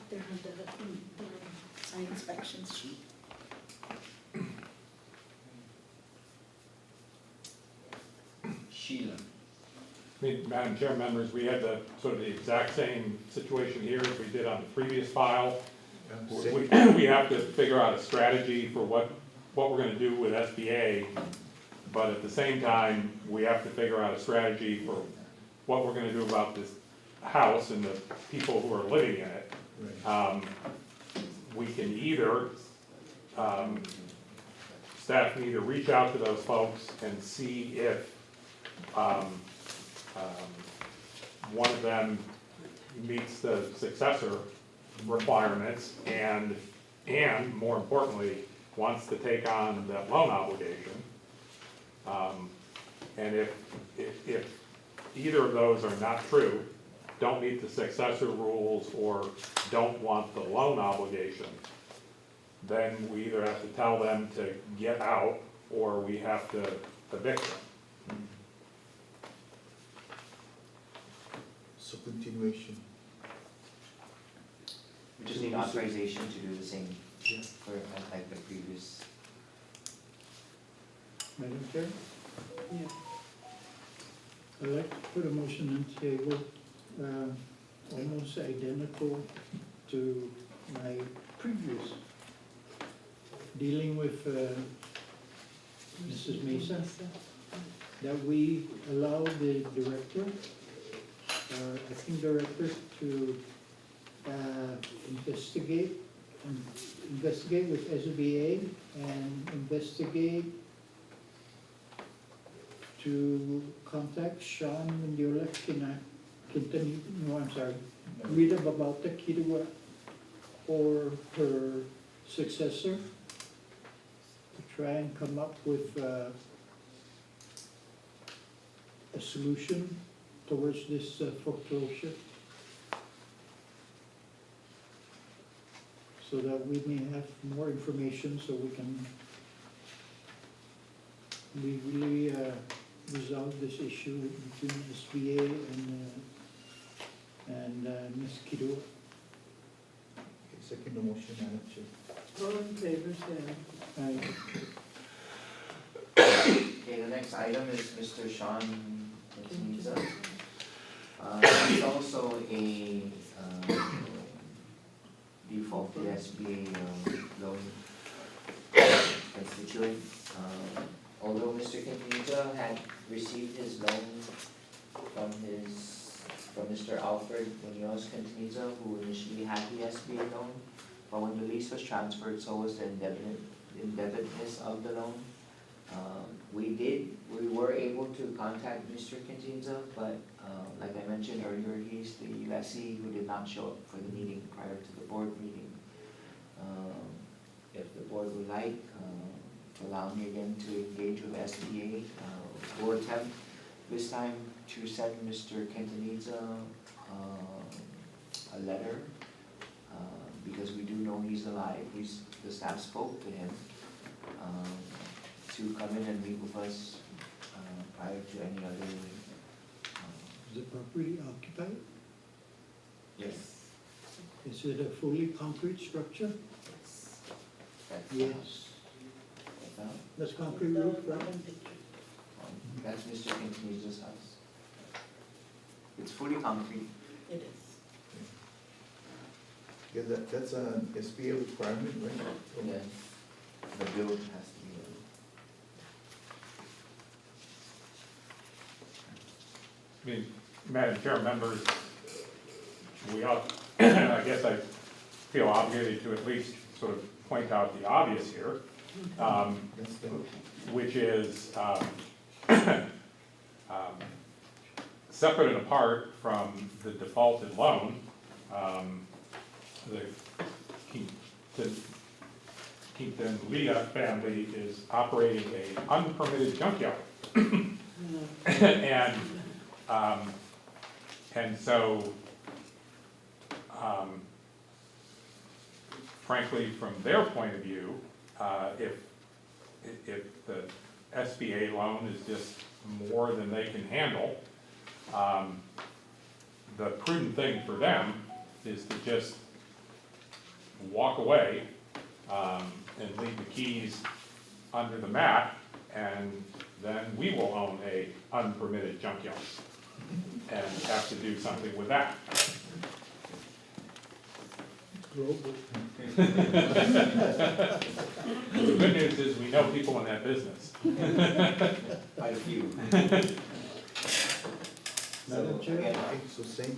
There on the sign inspection sheet. Sheila. I mean, Madam Chair, members, we had the sort of the exact same situation here as we did on the previous file. We have to figure out a strategy for what we're gonna do with SBA, but at the same time, we have to figure out a strategy for what we're gonna do about this house and the people who are living in it. We can either, staff can either reach out to those folks and see if one of them meets the successor requirements and more importantly, wants to take on that loan obligation. And if either of those are not true, don't meet the successor rules or don't want the loan obligation, then we either have to tell them to get out or we have to evict them. So continuation. We just need authorization to do the same for like the previous. Madam Chair? Yeah. I'd like to put a motion on the table, almost identical to my previous dealing with Mrs. Mesa, that we allow the director, acting director, to investigate with SBA and investigate to contact Sean Mendiola Rita Babauta Kirua or her successor to try and come up with a solution towards this foreclosure, so that we may have more information so we can legally resolve this issue between SBA and Ms. Kirua. Second the motion, Madam Chair. All in favor, say Aye. Okay, the next item is Mr. Sean Matiza. He's also a defaulted SBA loan constituent. Although Mr. Quintanilla had received his loan from Mr. Alfred Munoz Quintanilla, who initially had the SBA loan, but when the lease was transferred, so was the indebtedness of the loan. We were able to contact Mr. Quintanilla, but like I mentioned earlier, he's the lessee who did not show up for the meeting prior to the board meeting. If the board would like, to allow me again to engage with SBA, we'll attempt this time to send Mr. Quintanilla a letter, because we do know he's alive. The staff spoke to him, to come in and meet with us prior to any other. Is the property occupied? Yes. Is it a fully concrete structure? That's, Yes. that's, That's concrete roof, right? that's Mr. Quintanilla's house. It's fully concrete. It is. Yeah, that's an SBA requirement, right? Yes. The bill has to be. I mean, Madam Chair, members, we ought, I guess I feel obligated to at least sort of point out the obvious here, which is separate and apart from the defaulted loan, the Quintanilla family is operating an unpermitted junkyard. And so, frankly, from their point of view, if the SBA loan is just more than they can handle, the prudent thing for them is to just walk away and leave the keys under the mat, and then we will own a unpermitted junkyard and have to do something with that. Global. The good news is we know people in that business. Quite a few. Madam Chair? Again, So same,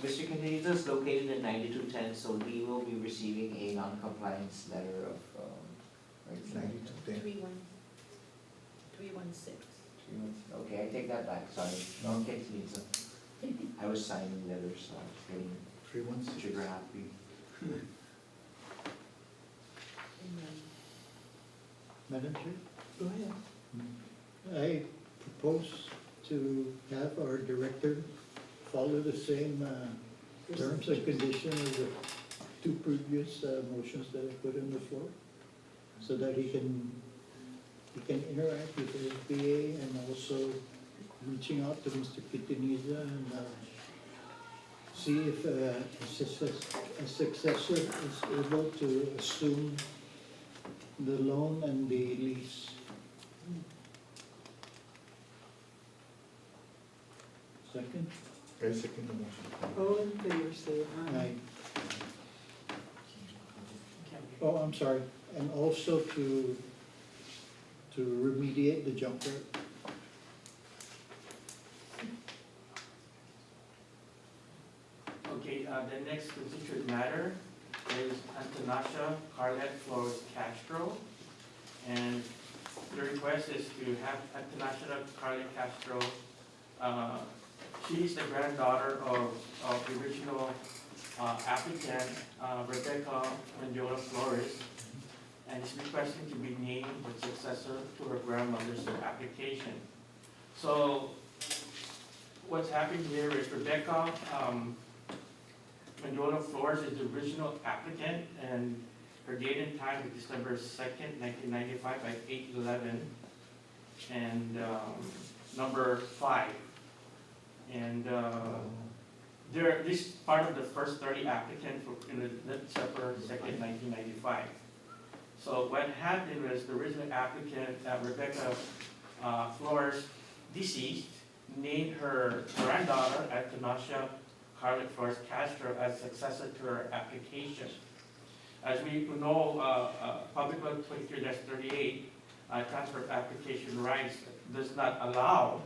Mr. Quintanilla is located in 9210, so he will be receiving a non-compliance letter of, where is it? 9210. 316. Okay, I take that back, sorry. No, Quintanilla. I was signing letters, so I was getting 316. trigger happy. Madam Chair? Go ahead. I propose to have our director follow the same terms and conditions as the two previous motions that I put on the floor, so that he can interact with the SBA and also reaching out to Mr. Quintanilla and see if a successor is able to assume the loan and the lease. Second? I second the motion. All in favor, say aye. Aye. Carried. Oh, I'm sorry, and also to remediate the junkyard. Okay, the next constituent matter is Antonasha Carlet Flores Castro. And the request is to have Antonasha Carlet Castro, she's the granddaughter of the original applicant, Rebecca Mendola Flores, and is requesting to be named the successor to her grandmother's application. So what's happening here is Rebecca Mendola Flores is the original applicant, and her date and time is December 2nd, 1995 by 8/11, and number 5. And this is part of the first 30 applicants in the December 2nd, 1995. So what happened was the original applicant, Rebecca Flores, deceased, named her granddaughter, Antonasha Carlet Flores Castro, as successor to her application. As we know, Public Law 23-38, transfer of application rights does not allow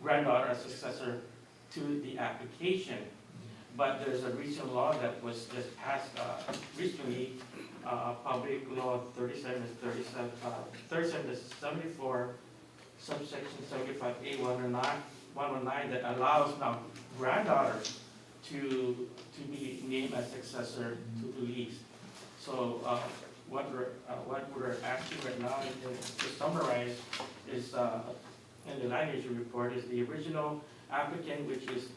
granddaughter as successor to the application. But there's a recent law that was just passed recently, Public Law 37-74, subsection 75A 109 that allows now granddaughter to be named as successor to the lease. So what we're asking right now to summarize is in the land use report is the original applicant, which is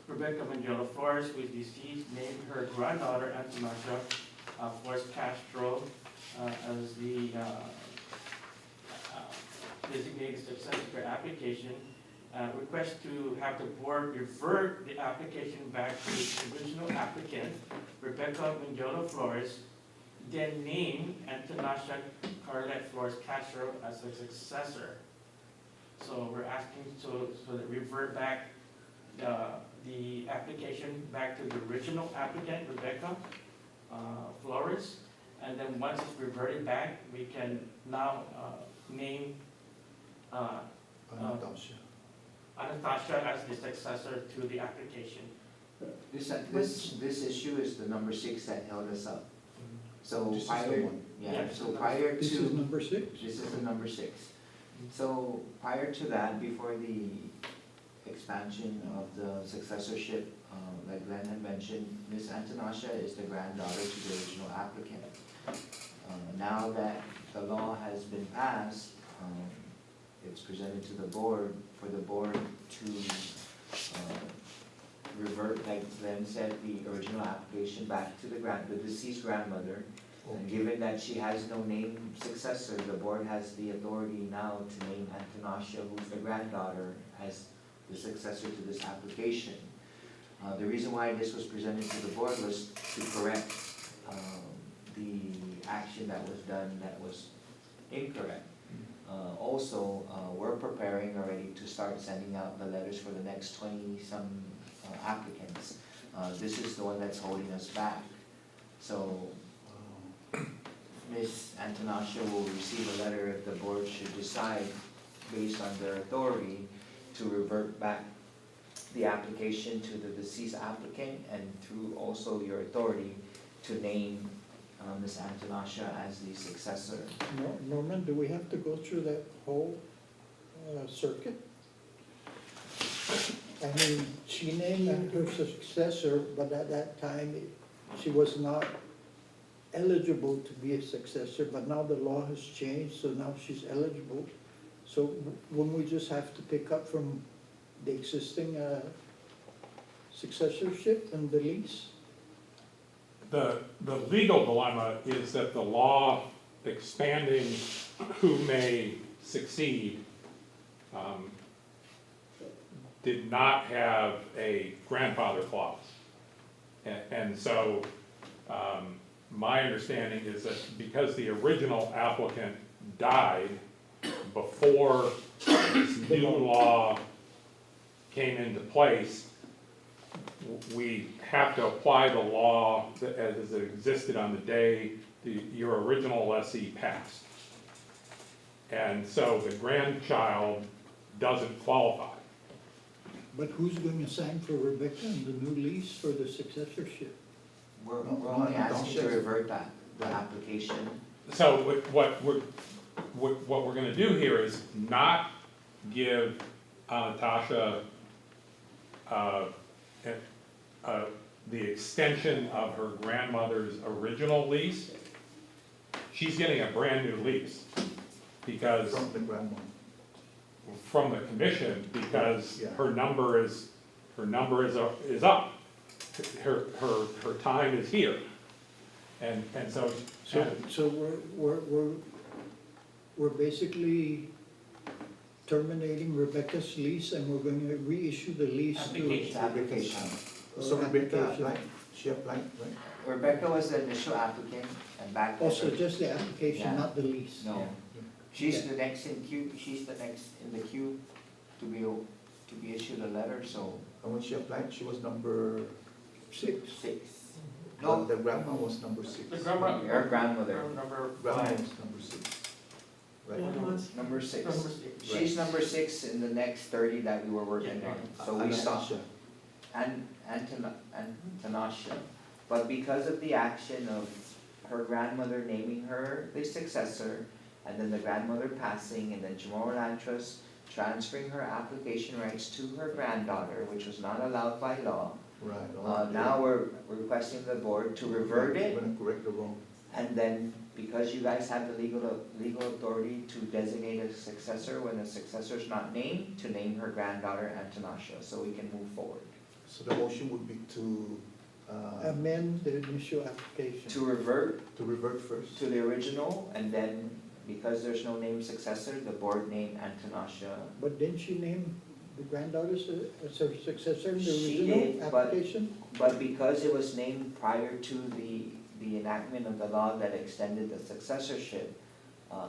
Rebecca Mendola Flores, who is deceased, named her granddaughter Antonasha Flores Castro as the designated successor to her application. Request to have the board revert the application back to the original applicant, Rebecca Mendola Flores, then name Antonasha Carlet Flores Castro as a successor. So we're asking so that revert back the application back to the original applicant, Rebecca Flores, and then once it's reverted back, we can now name Anastasia as the successor to the application. This issue is the number 6 that held us up. So This is the prior, one. yeah, so prior This is to, number 6? this is the number 6. So prior to that, before the expansion of the successorship, like Glenn had mentioned, Ms. Antonasha is the granddaughter to the original applicant. Now that the law has been passed, it's presented to the board for the board to revert, like Glenn said, the original application back to the deceased grandmother. And given that she has no named successor, the board has the authority now to name Antonasha, who's the granddaughter, as the successor to this application. The reason why this was presented to the board was to correct the action that was done that was incorrect. Also, we're preparing already to start sending out the letters for the next 20-some applicants. This is the one that's holding us back. So Ms. Antonasha will receive a letter if the board should decide, based on their authority, to revert back the application to the deceased applicant, and through also your authority to name Ms. Antonasha as the successor. Norman, do we have to go through that whole circuit? I mean, she named her successor, but at that time, she was not eligible to be a successor, but now the law has changed, so now she's eligible. So wouldn't we just have to pick up from the existing successorship and the lease? The legal dilemma is that the law expanding who may succeed did not have a grandfather clause. And so my understanding is that because the original applicant died before this new law came into place, we have to apply the law that as it existed on the day your original lessee passed. And so the grandchild doesn't qualify. But who's going to sign for Rebecca and the new lease for the successorship? We're No, only no, asking to don't- revert back the application. So what we're gonna do here is not give Natasha the extension of her grandmother's original lease. She's getting a brand new lease because, From the grandma. from the commission, because Yeah. her number is up. Her time is here. And so. So we're basically terminating Rebecca's lease and we're going to reissue the lease to. It's application. So Rebecca application. applied, she applied, right? Rebecca was the initial applicant and back then. Also, just the application, Yeah. not the lease. No, she's the next in queue, she's the next in the queue to be issued a letter, so And when she applied, she was number, 6. 6. but No, the grandma was number 6. The grandma. Her grandmother. Number Grandma 5. was number 6. Right? Grandma's Number 6. Number 6. She's number 6 in the next 30 that we were working Yeah. on, so we stopped. Anastasia. And Tanasha. But because of the action of her grandmother naming her the successor, and then the grandmother passing, and then CHamoru Land Trust transferring her application rights to her granddaughter, which was not allowed by law. Right. Now we're requesting the board to revert We're it, gonna correct the wrong. and then because you guys have the legal authority to designate a successor when the successor is not named, to name her granddaughter Antanasha, so we can move forward. So the motion would be to Amend the initial application. To revert revert first. to the original, and then because there's no named successor, the board named Antanasha. But didn't she name the granddaughter as her successor in the She original did, but- application? But because it was named prior to the enactment of the law that extended the successorship,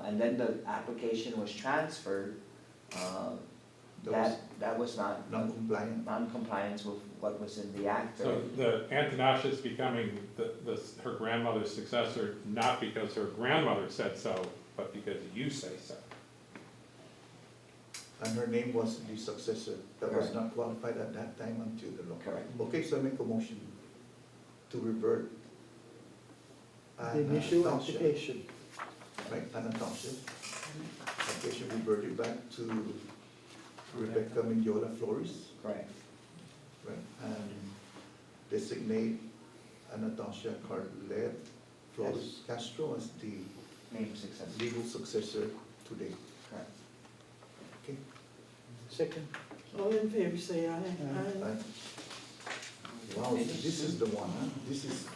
and then the application was transferred, that was not Non-compliant. non-compliance with what was in the act. So the Antanasha is becoming her grandmother's successor, not because her grandmother said so, but because you say so. And her name was the successor that was Correct. not qualified at that time until the law. Correct. Okay, so I make a motion to revert. The initial Township, application. right, Anna Township. Application reverted back to Rebecca Mendiola Flores, Correct. right, and designate Anastasia Carlet Flores Castro as the Named successor. legal successor today. Correct. Okay? Second. all in favor, say aye. Aye. Right. Wow, this is the one, huh? This is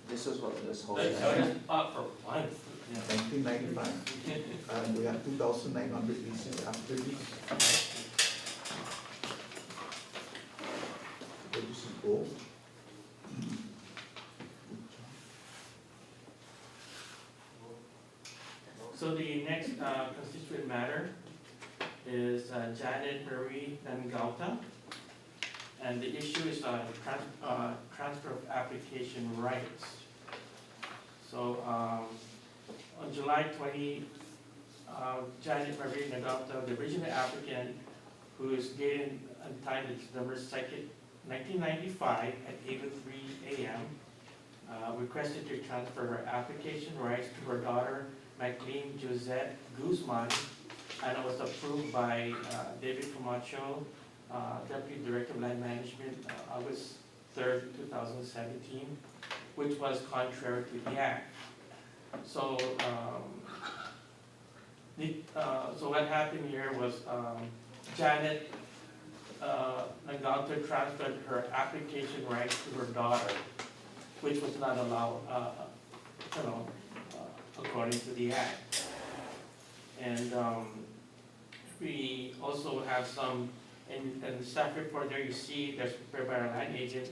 This was what this whole. That's up for life. 1995, and we have 2,900 leases after this. So this is gold. So the next constituent matter is Janet Marie Nangauta. And the issue is transfer of application rights. So on July 20, Janet Marie Nangauta, the original applicant, who is dated and titled November 2nd, 1995 at 8:03 a.m., requested to transfer her application rights to her daughter, McLean Josette Guzman, and it was approved by David Camacho, Deputy Director of Land Management, August 3rd, 2017, which was contrary to the act. So, so what happened here was Janet Nangauta transferred her application rights to her daughter, which was not allowed, according to the act. And we also have some, in the staff report there you see, there's prepared by our land agent,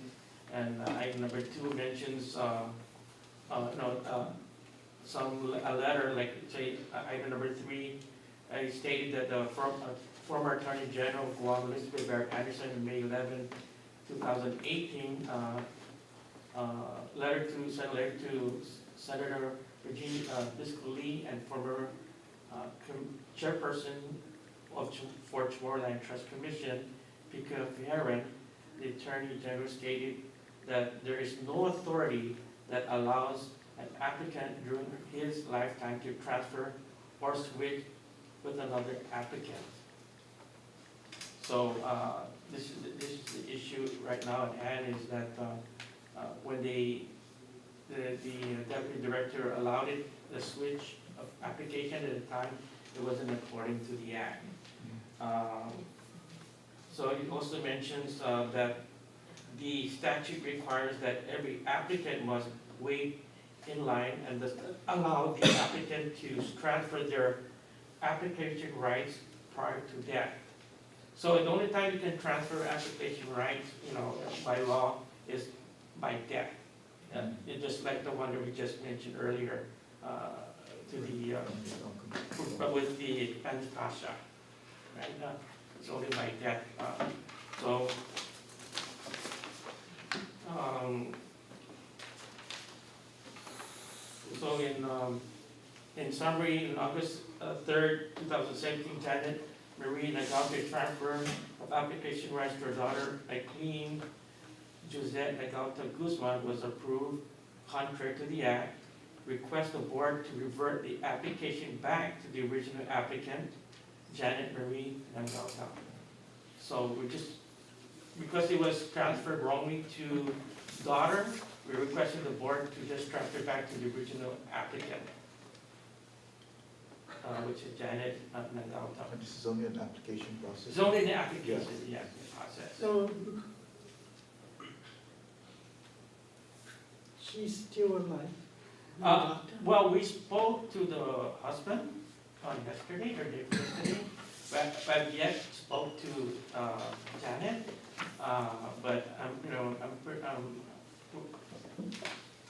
and item number 2 mentions, a letter, like say, item number 3, stated that the former Attorney General of Guam, Elizabeth Barrett Anderson, on May 11, 2018, sent a letter to Senator Virginia Biscuit Lee and former chairperson for CHamoru Land Trust Commission, Pica Fijeron. The Attorney General stated that there is no authority that allows an applicant during his lifetime to transfer or switch with another applicant. So this is the issue right now at hand, is that when the deputy director allowed it, the switch of application at the time, it wasn't according to the act. So it also mentions that the statute requires that every applicant must wait in line and does not allow the applicant to transfer their application rights prior to death. So the only time you can transfer application rights, by law, is by death. It's just like the one that we just mentioned earlier, but with the Pantasha, right? It's only by death. So in summary, in August 3rd, 2017, Janet Marie Nagalte transfer of application rights to her daughter, Eileen Josette Nagalte Guzman, was approved contrary to the act. Request the board to revert the application back to the original applicant, Janet Marie Nagalte. So we just, because it was transferred wrongly to daughter, we requested the board to just transfer back to the original applicant, which is Janet Nagalte. This is only an application process. It's only the application, yes, process. So, she's still alive? Well, we spoke to the husband on yesterday, or day before yesterday, but yet spoke to Janet. But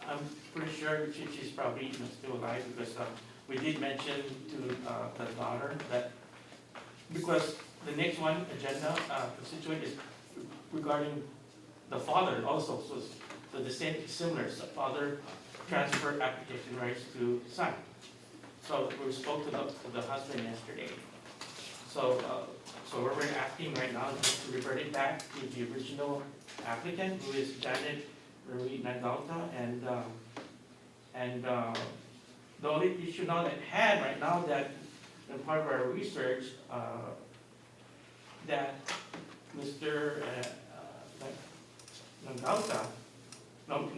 I'm pretty sure she's probably still alive, because we did mention to the daughter that, because the next one agenda constituent is regarding the father also, so the same, similar, so father transfer application rights to son. So we spoke to the husband yesterday. So what we're asking right now is to revert it back to the original applicant, who is Janet Marie Nagalte, and the only issue now at hand right now, that in part of our research, that Mr.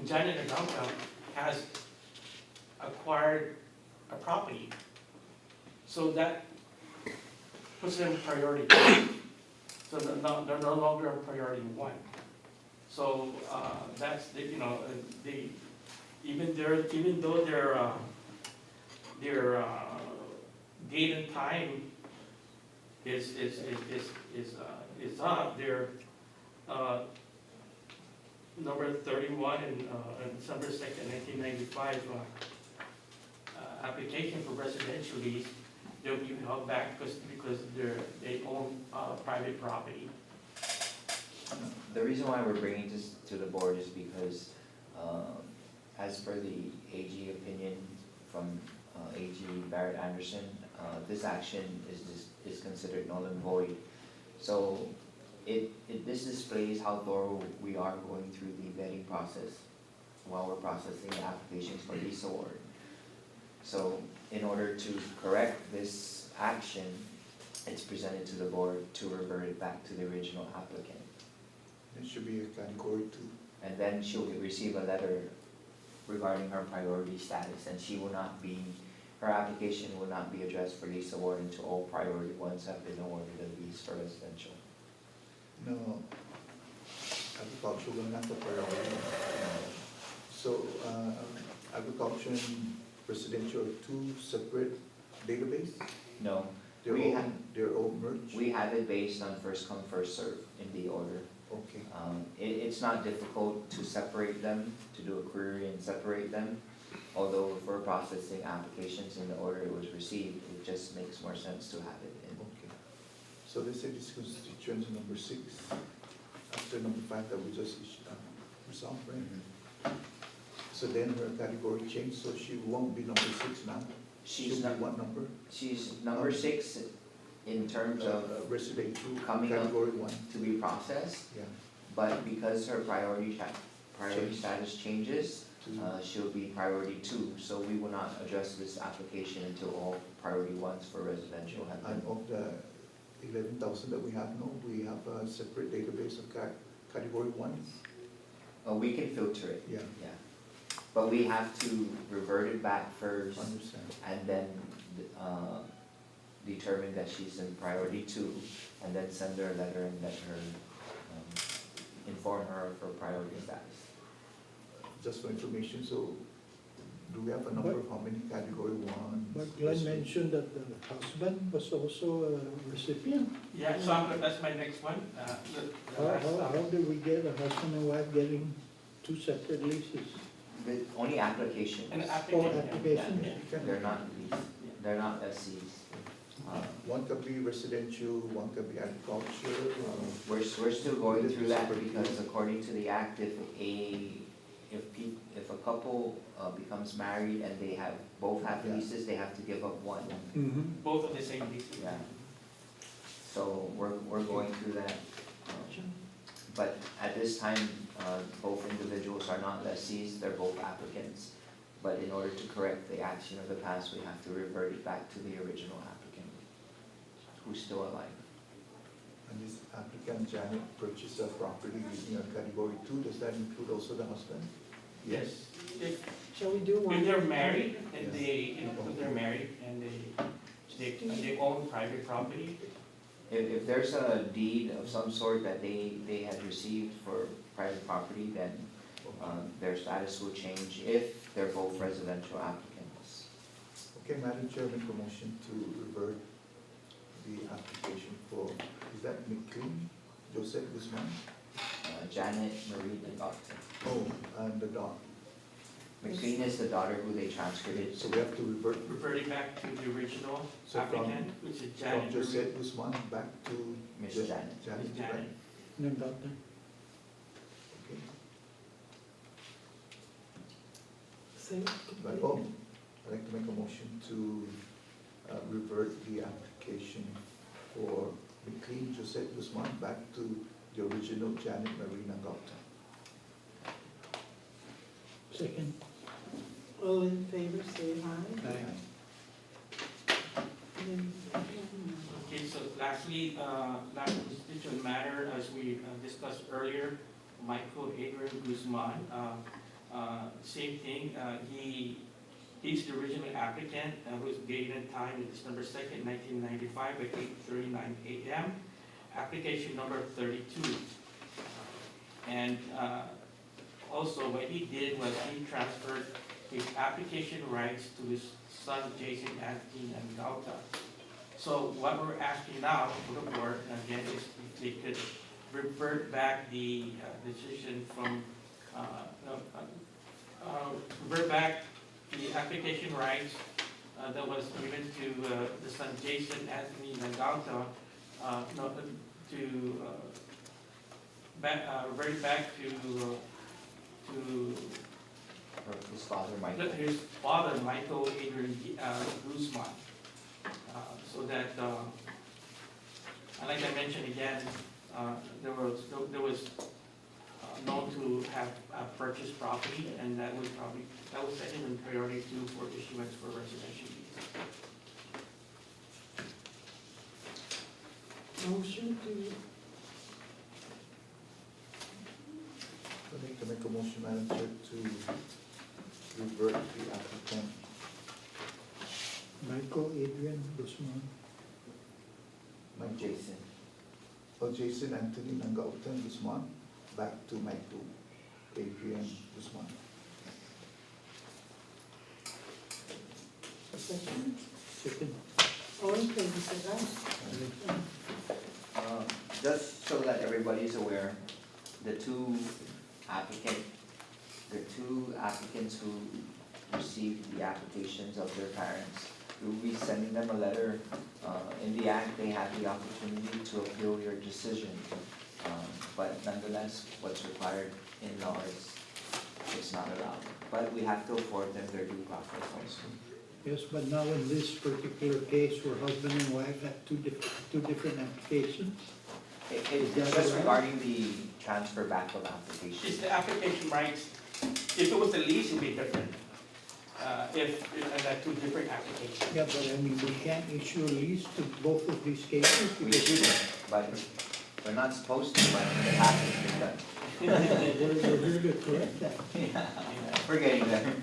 Janet Nagalte has acquired a property. So that puts them priority. So they're no longer a priority one. So that's even though their date and time is up, their number 31 on December 2nd, 1995 application for residential lease, they'll be held back because they own private property. The reason why we're bringing this to the board is because, as per the AG opinion from AG Barrett Anderson, this action is considered null and void. So this displays how thorough we are going through the vetting process while we're processing the applications for lease award. So in order to correct this action, it's presented to the board to revert it back to the original applicant. It should be a category 2. And then she'll receive a letter regarding her priority status, and her application will not be addressed for lease award until all priority ones have been awarded a lease for residential. No, agriculture will not the priority. So agriculture and residential are two separate database? No. They're all merged? We have it based on first come, first serve in the order. Okay. It's not difficult to separate them, to do a query and separate them. Although if we're processing applications in the order it was received, it just makes more sense to have it in. Okay. So let's say this constituents number 6. after number 5 that we just resolved, right? So then her category changed, so she won't be number 6 now? She's She'll not, be what number? she's number 6 in terms of Residential, coming up category 1, to be processed, yeah. but because her priority status changes, To- she'll be priority 2, so we will not address this application until all priority 1s for residential have And been. of the 11,000 that we have now, we have a separate database of category 1s? We can filter it, Yeah, yeah. But we have to revert it back first understand. and then determine that she's in priority 2, and then send her a letter and let her, inform her of her priority status. Just for information, so do we have a number of how many category 1? But Glenn mentioned that the husband was also a recipient. Yeah, so that's my next one. How did we get a husband and wife getting 2 separate leases? The only applications, An Oh, application. application. Yeah. they're not leased, they're not lessees. One could be residential, one could be agriculture. We're still going through that because according to the act, if a couple becomes married and they both have Yeah. leases, they have to give up one. Both of the same lease. Yeah. So we're going through that. But at this time, both individuals are not lessees, they're both applicants. But in order to correct the action of the past, we have to revert it back to the original applicant, who's still alive. And this applicant, Janet, purchased a property in a category 2, does that include also the husband? Yes. Shall we do one? If they're married and Yes. if they're married and they own private property, If there's a deed of some sort that they had received for private property, then their status will change if they're both residential applicants. Okay, Madam Chair, make a motion to revert the application for, is that McLean, Joseph Guzman? Janet Marie Nagata. Oh, and the dog. McLean is the daughter who they transferred it So to. we have to revert reverting back to the original So from- applicant, which is from Janet. Joseph Guzman back to Miss Ja- Janet. Janet, Miss Janet. Nagata. Okay. Say, Right, oh, I'd like to make a motion to revert the application for McLean Joseph Guzman back to the original Janet Marina Gupta. Second. all in favor, say aye. And then- Okay, so lastly, last constituent matter, as we discussed earlier, Michael Adrian Guzman, same thing, he's the original applicant, whose date and time is December 2nd, 1995 at 8:39 a.m. Application number 32. And also what he did was he transferred his application rights to his son Jason Anthony and Gauta. So what we're asking now for the board, again, is if they could revert back the decision from, revert back the application rights that was given to the son Jason Anthony Nagauta, revert back to His father, Michael. his father, Michael Adrian Guzman. So that, and like I mentioned again, there was known to have purchased property, and that was set him in priority 2 for issuance for residential use. Motion to, I'd like to make a motion, Madam Chair, to revert the applicant, Michael Adrian Guzman. Jason. Jason Anthony Nangauta Guzman back to Michael Adrian Guzman. second, Second. all in favor, say aye. Just so that everybody's aware, the two applicants who received the applications of their parents, we will be sending them a letter. In the act, they have the opportunity to appeal your decision. but nonetheless, what's required in law is not allowed. But we have to afford them their due process also. Yes, but now in this particular case where husband and wife have two different applications, It's just regarding the transfer back of application. It's the application rights, if it was a lease, it'd be different. If two different applications. yeah, but I mean, we can't issue a lease to both of these cases We because shouldn't, but we're not supposed to, but it has to be done. we're here to correct that. Yeah, we're getting there.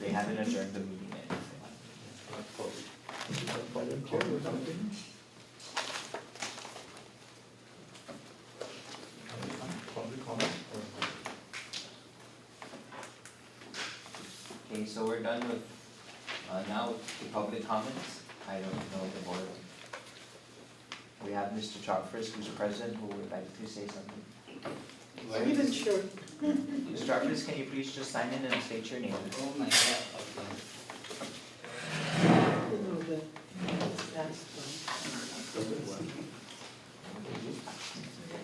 They haven't adjourned the meeting yet. Madam Chair, we're not finished. Public comment? Okay, so we're done with, now the public comments. I don't know the board. We have Mr. Chalfers, who's present, who would like to say something. Even sure. Mr. Chalfers, can you please just sign in and state your name? Oh my God. You know, that's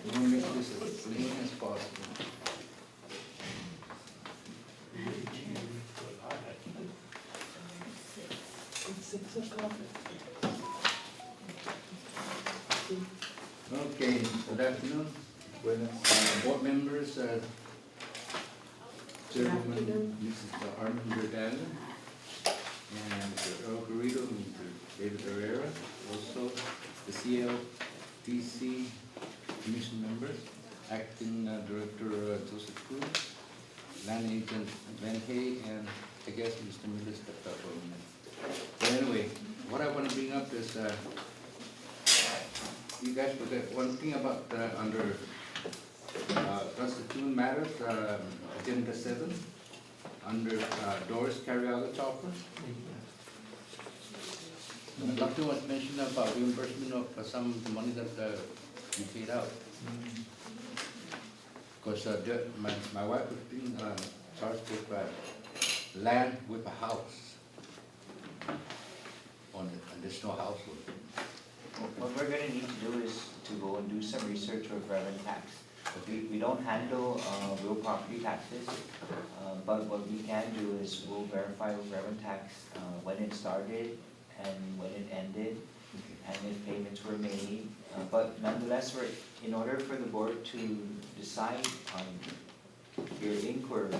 We want to make this as clean as possible. It's 6 o'clock. Okay, good afternoon. Board members, Chairwoman afternoon. Mrs. Armin Berdala, and Mr. Earl Garrido, Mr. David Herrera, also the CLTC Commission members, Acting Director Joseph Cruz, Land Agent Glenn Hay, and I guess Mr. Miller stepped up for a minute. But anyway, what I want to bring up is, you guys forget one thing about under constituent matters, agenda 7, under Doris Carriaga Chopper. Doctor was mentioning about reimbursement of some of the money that you paid out. Because my wife was being charged with land with a house on it, and there's no house with it. What we're gonna need to do is to go and do some research with revenue tax. We don't handle real property taxes, but what we can do is we'll verify with revenue tax when it started and when it ended, and if payments were made. But nonetheless, in order for the board to decide on your inquiry,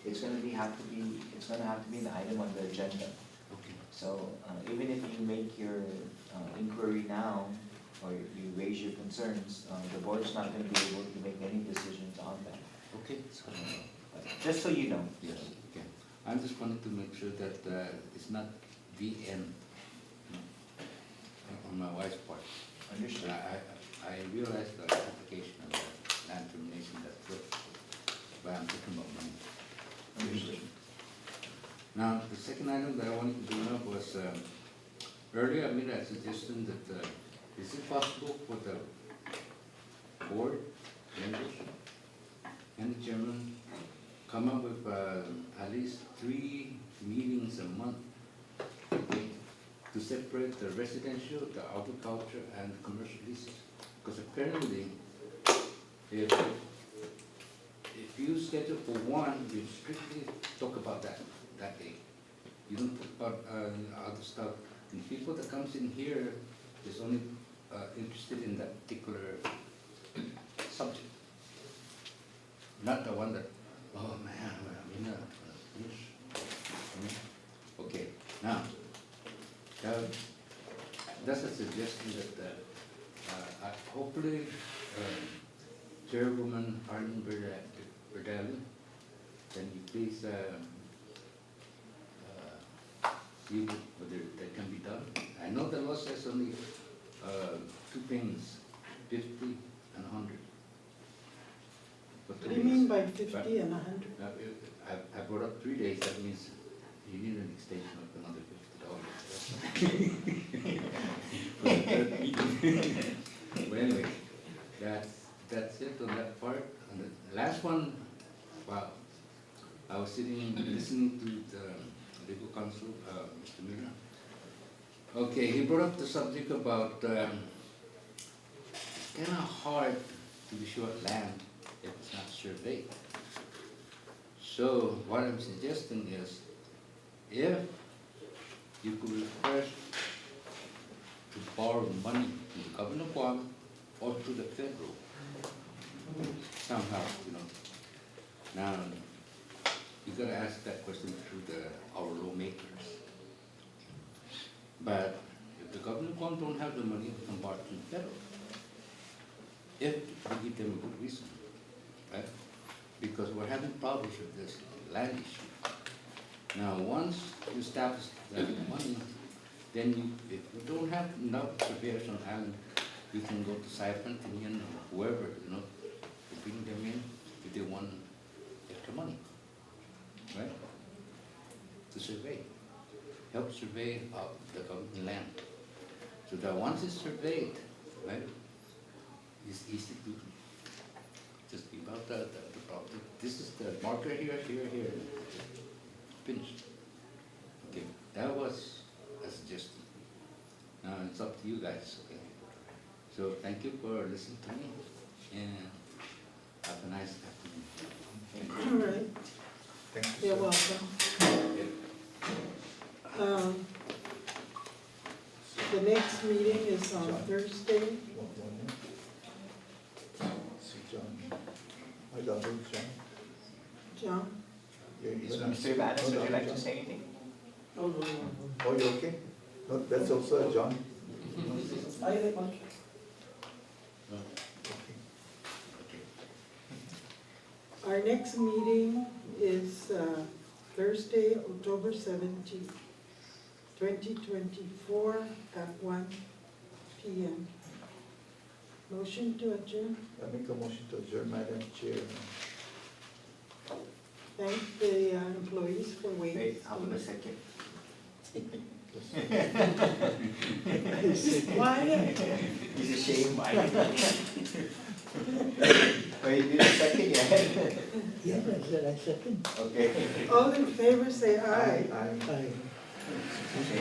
it's gonna have to be an item on the agenda. Okay. So even if you make your inquiry now, or you raise your concerns, the board's not gonna be able to make any decisions on that. Okay. So, Just so you know. yes, okay. I just wanted to make sure that it's not the end on my wife's part. Understood. I realized the application of the land termination that's good, but I'm talking about money. Understood. Now, the second item that I wanted to bring up was, earlier I made a suggestion that, is it possible for the board members and the chairman come up with at least 3 meetings a month, okay, to separate the residential, the agriculture, and the commercial leases? Because apparently, if you schedule for one, you strictly talk about that day. You don't talk about other stuff. And people that comes in here is only interested in that particular subject. Not the one that, oh man, we're not finish. Okay, now, that's a suggestion that hopefully Chairwoman Arlene Berdali, can you please see whether that can be done? I know the law says only 2 payments, 50 and 100. What do you mean by 50 and 100? I brought up 3 days, that means you need an extension of another $50. But anyway, that's it on that part. And the last one, wow, I was sitting listening to the legal counsel, Mr. Miller, Okay, he brought up the subject about, it's kinda hard to be sure land if it's not surveyed. So what I'm suggesting is, if you could request to borrow money from the government of Guam or to the federal, somehow, you know. Now, you gotta ask that question to our lawmakers. But if the government of Guam don't have the money, we can borrow from the federal. If we give them a good reason, right? Because we're having problems with this land issue. Now, once you establish that money, then you, if you don't have enough surveyors on island, you can go to Saipan, Tinian, or whoever, you know, to bring them in if they want extra money, right? To survey, help survey the government land. So that once it's surveyed, right, it's easy to just give out the property. This is the marker here, here, finished. Okay, that was a suggestion. Now it's up to you guys, okay? So thank you for listening to me, and have a nice afternoon. All right, Thank you, you're sir. welcome. The next meeting is on Thursday. John? Mr. Ibanez, would you like to say anything? Oh, no, no. Oh, you okay? No, that's also John. Our next meeting is Thursday, October 17th, 2024 at 1 p.m. Motion to adjourn. I make a motion to adjourn, Madam Chair. Thank the employees for waiting. Wait, how about a second? Quiet. He's ashamed, why? Wait, you didn't second yet? Yeah, I said I second. Okay. All in favor, say aye. Aye. Aye. Okay.